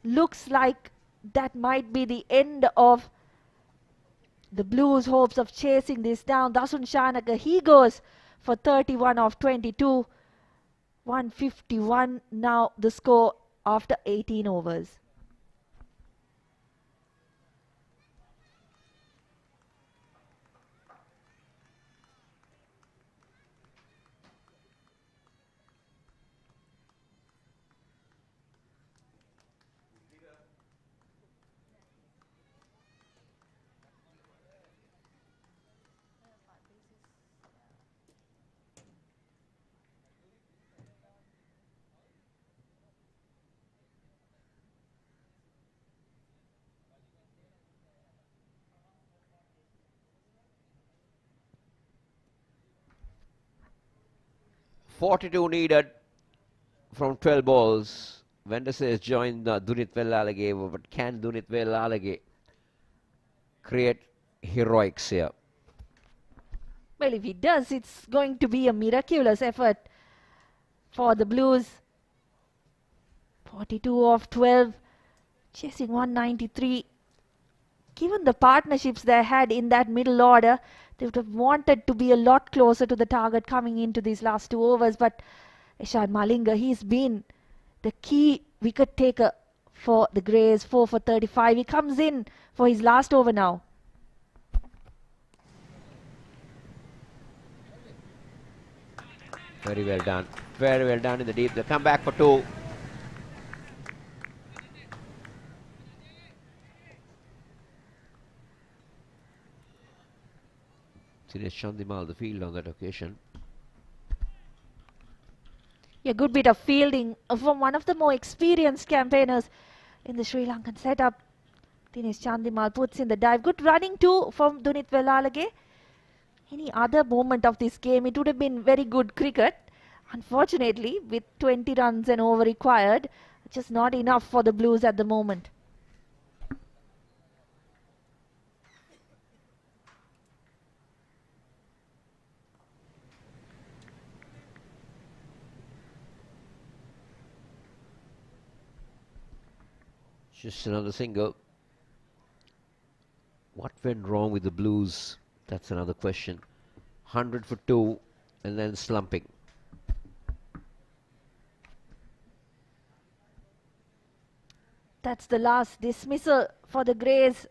looks like that might be the end of the Blues' hopes of chasing this down. Dasun Shanaka, he goes for 31 of 22. 151 now the score after 18 overs. .42 needed from 12 balls. Vendor has joined Dunit Vellalage, but can Dunit Vellalage create heroics here? Well, if he does, it's going to be a miraculous effort for the Blues. 42 of 12, chasing 193. Given the partnerships they had in that middle order, they would have wanted to be a lot closer to the target coming into these last 2 overs. But Ishan Malinga, he's been the key wicket taker for the Greys, 4 for 35. He comes in for his last over now. Very well done. Very well done in the deep. They come back for 2. Dinesh Chandimal, the field on that occasion. A good bit of fielding from one of the more experienced campaigners in the Sri Lankan setup. Dinesh Chandimal puts in the dive. Good running too from Dunit Velalage. Any other moment of this game, it would have been very good cricket. Unfortunately, with 20 runs and over required, just not enough for the Blues at the moment. Just another single. What went wrong with the Blues? That's another question. 100 for 2 and then slumping. That's the last dismissal for the Greys.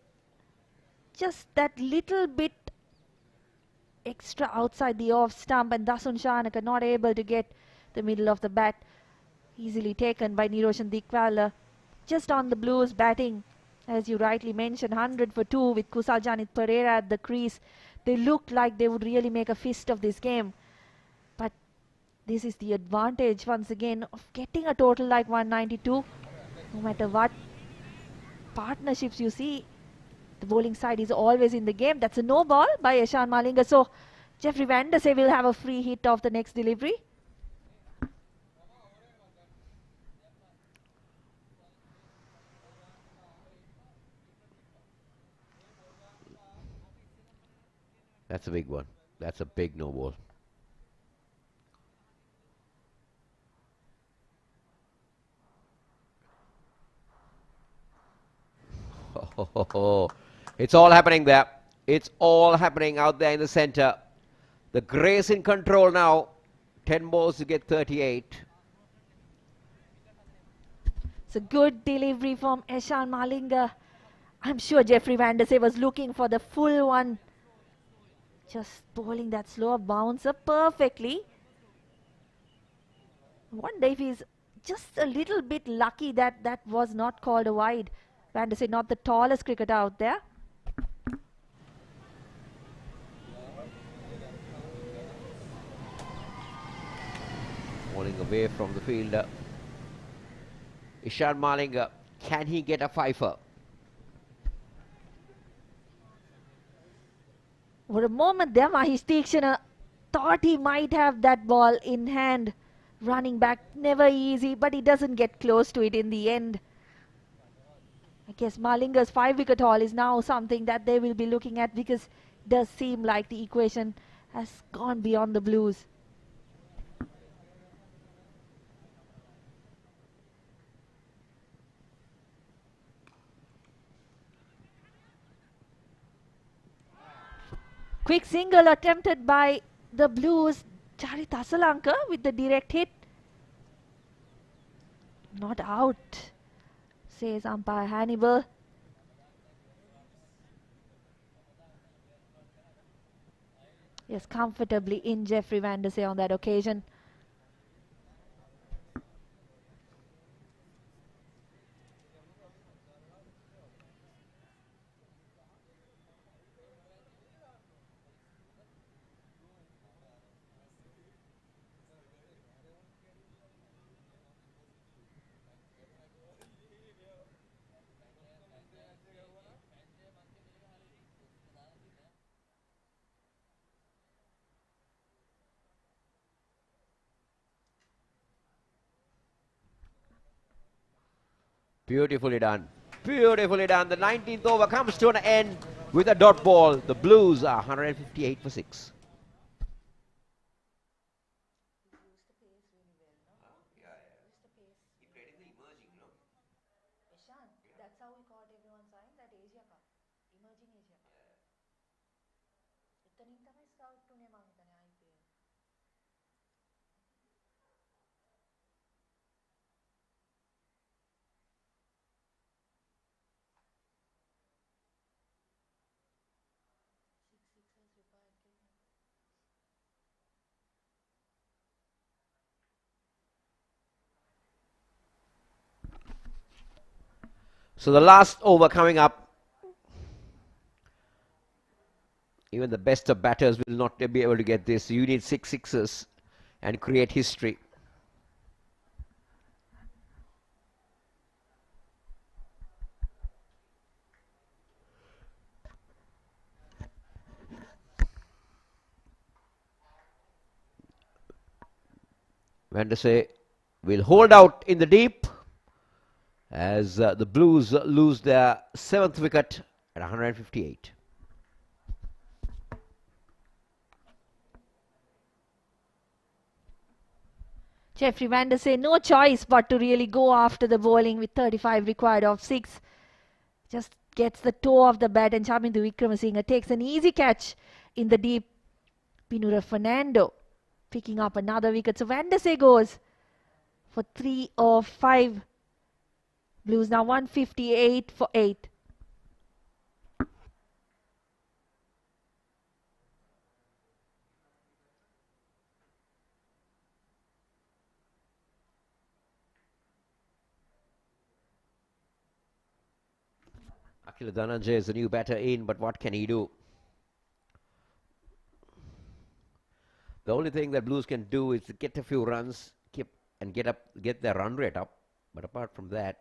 Just that little bit extra outside the off stump, and Dasun Shanaka not able to get the middle of the bat. Easily taken by Niroshan Dikwala. Just on the Blues batting, as you rightly mentioned, 100 for 2 with Kusal Janit Pereira at the crease. They looked like they would really make a fist of this game. But this is the advantage once again of getting a total like 192. No matter what partnerships you see, the bowling side is always in the game. That's a no ball by Ishan Malinga. So Jeffrey Van Der Sey will have a free hit off the next delivery. That's a big one. That's a big no ball. It's all happening there. It's all happening out there in the center. The Greys in control now. 10 balls to get 38. It's a good delivery from Ishan Malinga. I'm sure Jeffrey Van Der Sey was looking for the full one. Just bowling that slower bouncer perfectly. Wonder if he's just a little bit lucky that that was not called a wide. Van Der Sey not the tallest cricketer out there. Bowling away from the fielder. Ishan Malinga, can he get a fifer? For a moment there, Mahesh Tikshana thought he might have that ball in hand. Running back, never easy, but he doesn't get close to it in the end. I guess Malinga's 5-wicket haul is now something that they will be looking at, because it does seem like the equation has gone beyond the Blues. Quick single attempted by the Blues. Charit Asalanka with the direct hit. Not out, says umpire Hannibal. Yes, comfortably in Jeffrey Van Der Sey on that occasion. Beautifully done. Beautifully done. The 19th over comes to an end with a dot ball. The Blues are 158 for 6. So the last over coming up. Even the best of batters will not be able to get this. You need 6 sixes and create history. Vandese will hold out in the deep as the Blues lose their 7th wicket at 158. Jeffrey Vandese, no choice but to really go after the bowling with 35 required of 6. Just gets the toe of the bat and Chamindu Wickramasinghe takes an easy catch in the deep. Pinura Fernando picking up another wicket. So Vandese goes for 3 of 5. Blues now 158 for 8. Akila Dhananjay is the new batter in, but what can he do? The only thing that Blues can do is to get a few runs, get their run rate up. But apart from that,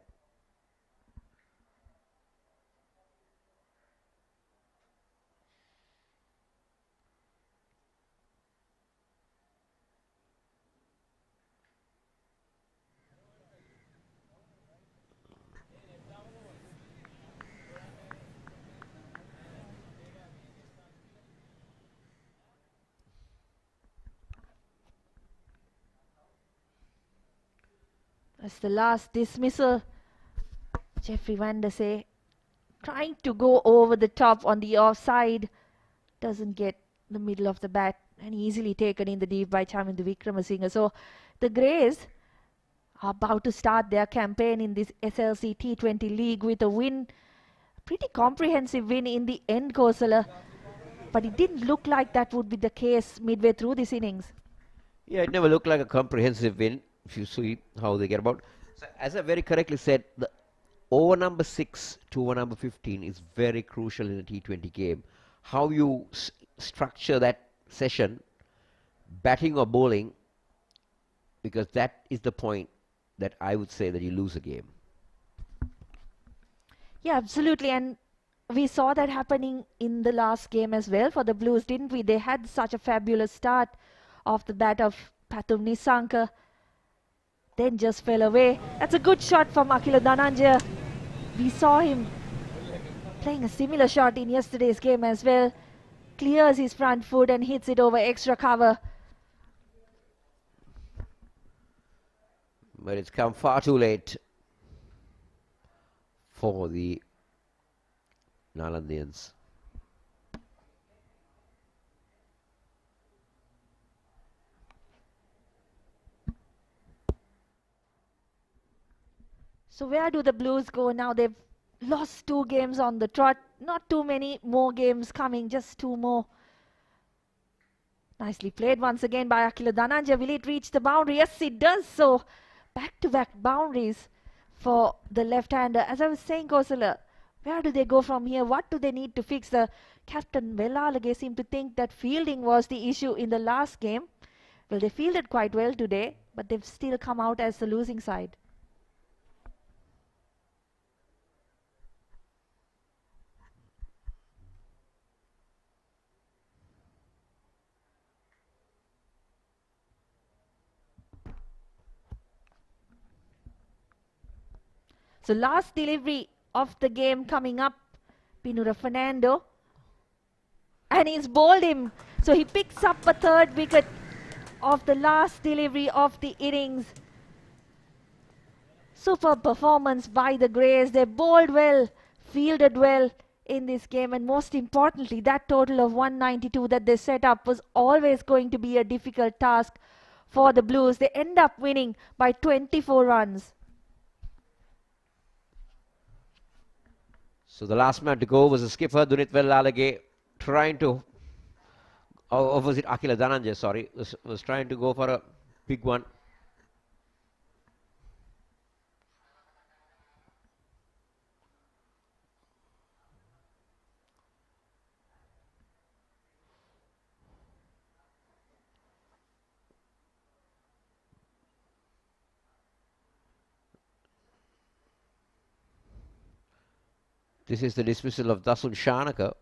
that's the last dismissal. Jeffrey Vandese trying to go over the top on the offside. Doesn't get the middle of the bat and easily taken in the deep by Chamindu Wickramasinghe. So the Greys are about to start their campaign in this SLC T20 league with a win. Pretty comprehensive win in the end, Kosala. But it didn't look like that would be the case midway through this innings. yeah, it never looked like a comprehensive win. If you see how they get about. So as I very correctly said, the over number 6 to over number 15 is very crucial in a T20 game. How you structure that session, batting or bowling, because that is the point that I would say that you lose a game. Yeah, absolutely. And we saw that happening in the last game as well for the Blues, didn't we? They had such a fabulous start off the bat of Pathum Nissanka, then just fell away. That's a good shot from Akila Dhananjay. We saw him playing a similar shot in yesterday's game as well. Clears his front foot and hits it over extra cover. But it's come far too late for the Nalandians. So where do the Blues go now? They've lost 2 games on the trot. Not too many more games coming, just 2 more. Nicely played once again by Akila Dhananjay. Will it reach the boundary? Yes, it does. So back-to-back boundaries for the left-hander. As I was saying, Kosala, where do they go from here? What do they need to fix? The captain Vellalage seemed to think that fielding was the issue in the last game. Well, they fielded quite well today, but they've still come out as the losing side. So last delivery of the game coming up, Pinura Fernando. And he's bowled him. So he picks up a 3rd wicket of the last delivery of the innings. Super performance by the Greys. They bowled well, fielded well. in this game, and most importantly, that total of 192 that they set up was always going to be a difficult task for the Blues. They end up winning by 24 runs. So the last man to go was the skipper, Dunitwell trying to, or was it Akila Dhananjay, sorry, was trying to go for a big one. This is the dismissal of Dasun Shanaka.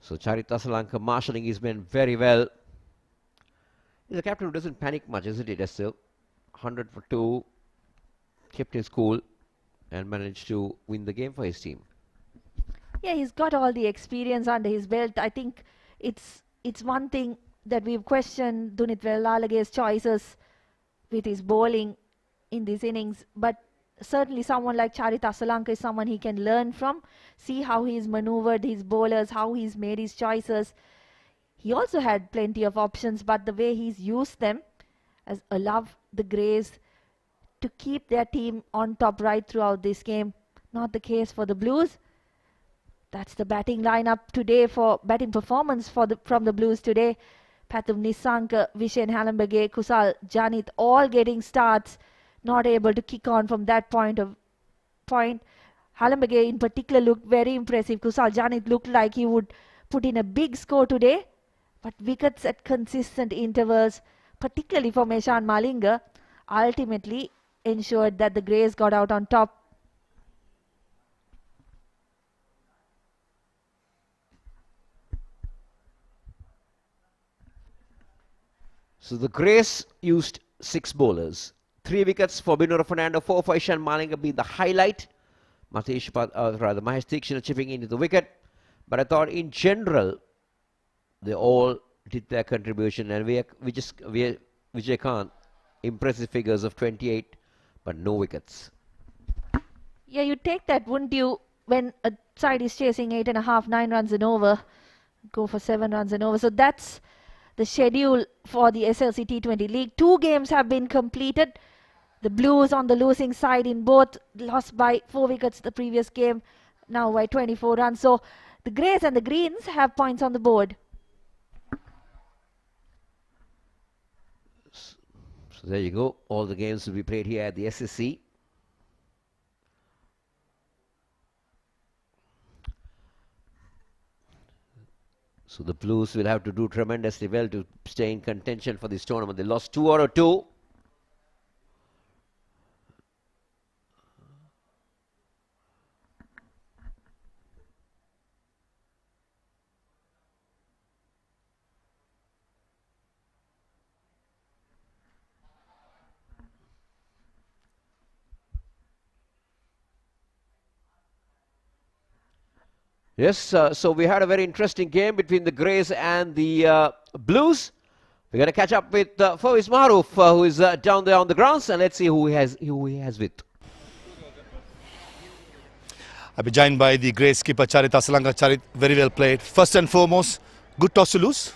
So Charit Asalanka marshalling his men very well. He's a captain who doesn't panic much, isn't he, still? 100 for 2, kept his cool and managed to win the game for his team. Yeah, he's got all the experience under his belt. I think it's one thing that we've questioned Dunitwell Lalage's choices with his bowling in these innings, but certainly someone like Charit Asalanka is someone he can learn from, see how he's maneuvered his bowlers, how he's made his choices. He also had plenty of options, but the way he's used them has allowed the Greys to keep their team on top right throughout this game. Not the case for the Blues. That's the batting lineup today, for batting performance from the Blues today. Pathum Nissanka, Vishen Halambage, Kusal Janit all getting starts, not able to kick on from that point. Halambage in particular looked very impressive. Kusal Janit looked like he would put in a big score today, but wickets at consistent intervals, particularly for Meshan Malinga, ultimately ensured that the Greys got out on top. So the Greys used 6 bowlers. 3 wickets for Binura Fernando, 4 for Ishan Malinga being the highlight. Mahesh Theekshana chipping into the wicket. But I thought in general, they all did their contribution, and Vijay Khan, impressive figures of 28, but no wickets. Yeah, you'd take that, wouldn't you, when a side is chasing 8.5, 9 runs and over, go for 7 runs and over. So that's the schedule for the SLC T20 League. 2 games have been completed. The Blues on the losing side in both, lost by 4 wickets the previous game, now by 24 runs. So the Greys and the Greens have points on the board. So there you go. All the games will be played here at the SSC. So the Blues will have to do tremendously well to stay in contention for this tournament. They lost 2 out of 2. Yes, so we had a very interesting game between the Greys and the Blues. We're going to catch up with Fawaz Maroof, who is down there on the grounds, and let's see who he has with. I'll be joined by the Greys skipper Charit Asalanka. Charit, very well played. First and foremost, good toss to lose.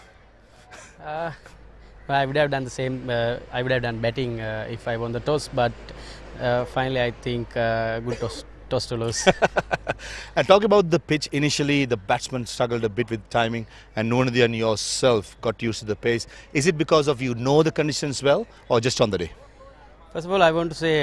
I would have done the same. I would have done batting if I won the toss, but finally I think good toss to lose. And talk about the pitch. Initially, the batsman struggled a bit with timing, and Nuwanathu and yourself got used to the pace. Is it because of you know the conditions well, or just on the day? First of all, I want to say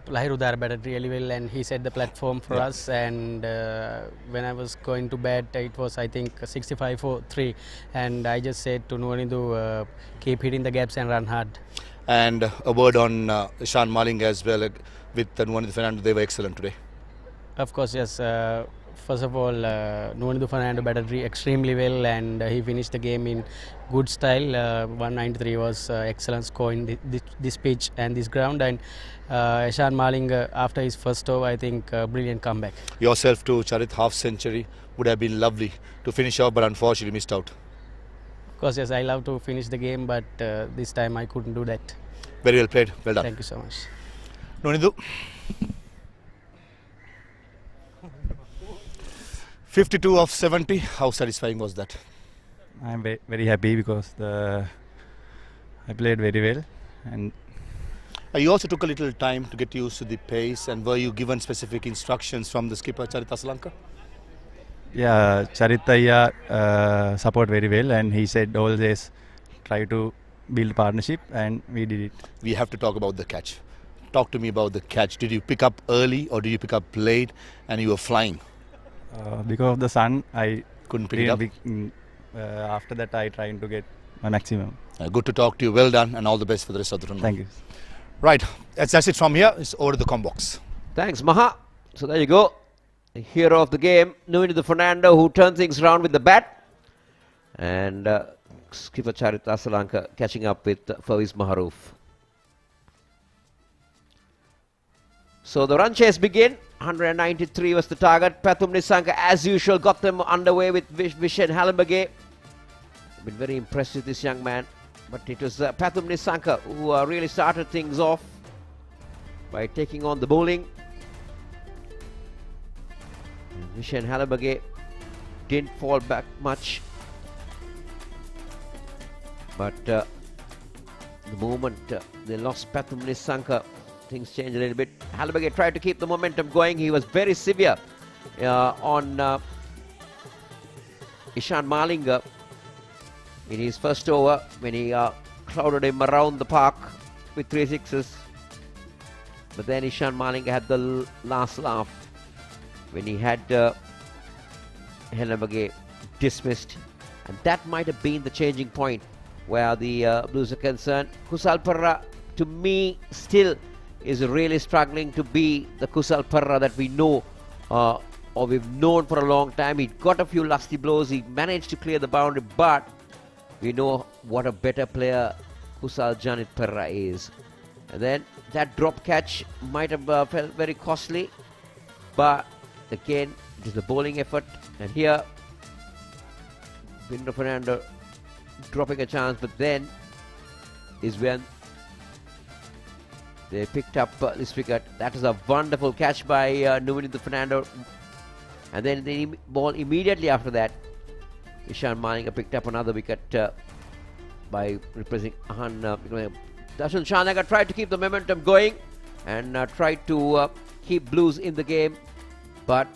Lahir Udar batted really well, and he set the platform for us. And when I was going to bat, it was I think 65 for 3, and I just said to Nuwanathu, keep hitting the gaps and run hard. And a word on Ishan Malinga as well with Nuwanathu Fernando. They were excellent today. Of course, yes. First of all, Nuwanathu Fernando batted extremely well, and he finished the game in good style. 193 was excellent score in this pitch and this ground. And Ishan Malinga, after his first over, I think brilliant comeback. Yourself too, Charit, half century would have been lovely to finish off, but unfortunately missed out. course, yes, I love to finish the game, but this time I couldn't do that. Very well played. Well done. Thank you so much. Nonindu. 52 of 70. How satisfying was that? I'm very happy because I played very well, and You also took a little time to get used to the pace, and were you given specific instructions from the skipper Charit Asalanka? yeah, Charitaya support very well, and he said always try to build partnership, and we did it. We have to talk about the catch. Talk to me about the catch. Did you pick up early or did you pick up late and you were flying? Because of the sun, I Couldn't pick it up? After that, I tried to get my maximum. Good to talk to you. Well done and all the best for the rest of the tournament. Thank you. Right, that's it from here. It's over to the combox. Thanks, Maha. So there you go. The hero of the game, Nuindu Fernando, who turned things around with the bat. And skipper Charit Asalanka catching up with Fawaz Maharouf. So the run chase begin. 193 was the target. Pathum Nissanka, as usual, got them underway with Vishen Halambage. Been very impressed with this young man. But it was Pathum Nissanka who really started things off by taking on the bowling. Vishen Halambage didn't fall back much. But the moment they lost Pathum Nissanka, things changed a little bit. Halambage tried to keep the momentum going. He was very severe on Ishan Malinga in his first over when he crowded him around the park with 3 sixes. But then Ishan Malinga had the last laugh when he had Halambage dismissed. And that might have been the changing point where the Blues are concerned. Kusal Perera, to me, still is really struggling to be the Kusal Perera that we know or we've known for a long time. He got a few lusty blows. He managed to clear the boundary, but we know what a better player Kusal Janit Perera is. And then that drop catch might have felt very costly, but again, it is the bowling effort. And here, Bindu Fernando dropping a chance, but then is when they picked up this wicket. That is a wonderful catch by Nuindu Fernando. And then the ball immediately after that, Ishan Malinga picked up another wicket by replacing Ahan. Darshan Shanagar tried to keep the momentum going and tried to keep Blues in the game. But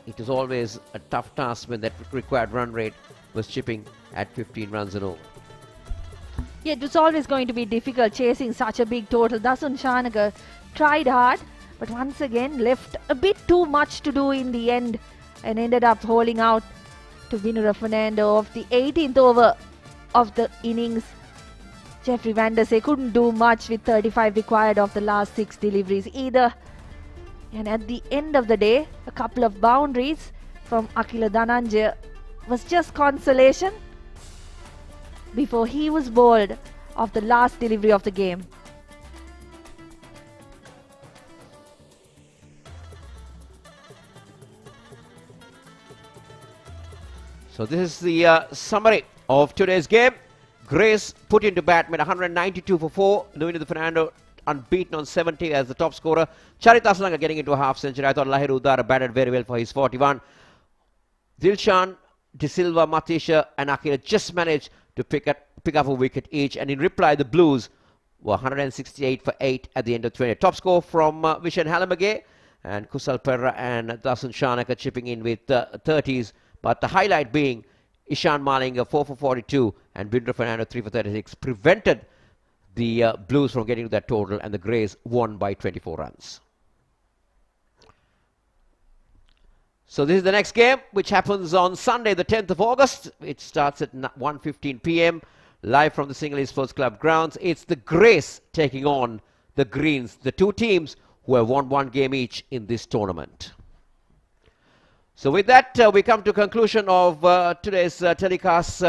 it was always a tough task when that required run rate was chipping at 15 runs and over. Yeah, it was always going to be difficult chasing such a big total. Dasun Shanagar tried hard, but once again left a bit too much to do in the end and ended up holding out to Bindu Fernando of the 18th over of the innings. Jeffrey Van Der Sey couldn't do much with 35 required of the last 6 deliveries either. And at the end of the day, a couple of boundaries from Akila Dhananjaya was just consolation before he was bowled of the last delivery of the game. So this is the summary of today's game. GREYS put into bat, made 192 for 4. Nuindu Fernando unbeaten on 70 as the top scorer. Charit Asalanka getting into a half century. I thought Lahiru Udara batted very well for his 41. Dilshan, De Silva, Matisha and Akira just managed to pick up a wicket each. And in reply, the Blues were 168 for 8 at the end of 20. Top score from Vishen Halambage and Kusal Perera and Dasun Shanagar chipping in with 30s. But the highlight being Ishan Malinga 4 for 42 and Bindu Fernando 3 for 36 prevented the Blues from getting to that total, and the GREYS won by 24 runs. So this is the next game, which happens on Sunday the 10th of August. It starts at 1:15 p.m. live from the Sinhalese Sports Club grounds. It's the GREYS taking on the Greens, the two teams who have won one game each in this tournament. So with that, we come to conclusion of today's telecast,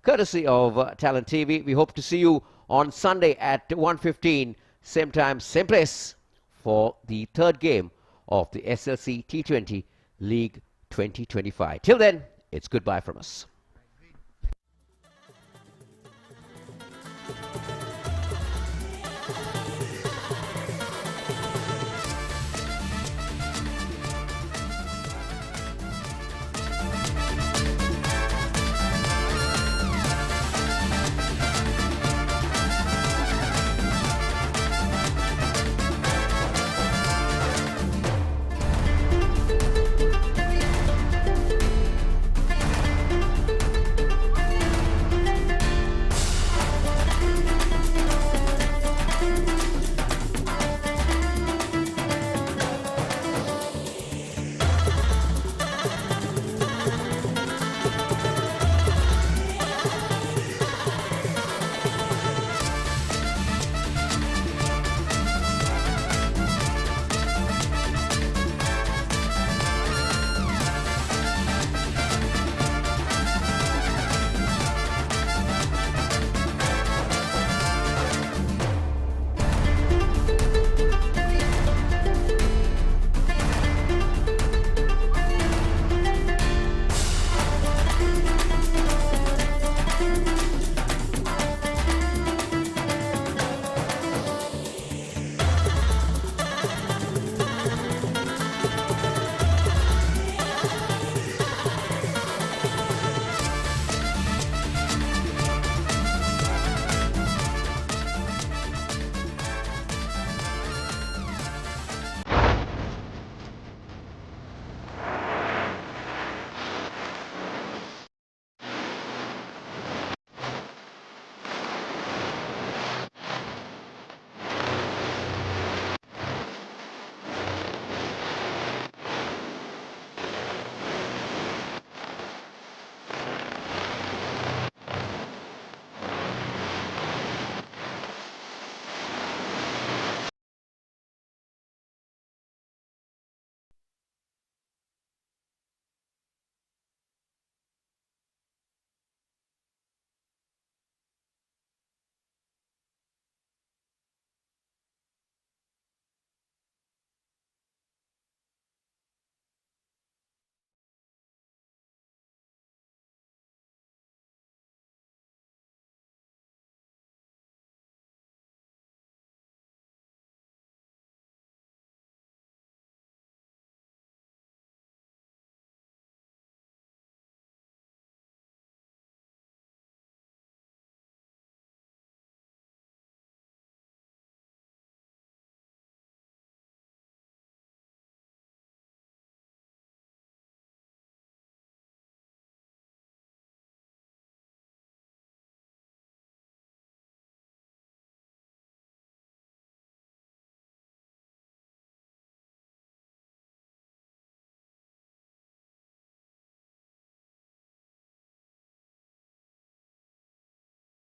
courtesy of Talent TV. We hope to see you on Sunday at 1:15, same time, same place, for the third game of the SLC T20 League 2025. Till then, it's goodbye from us.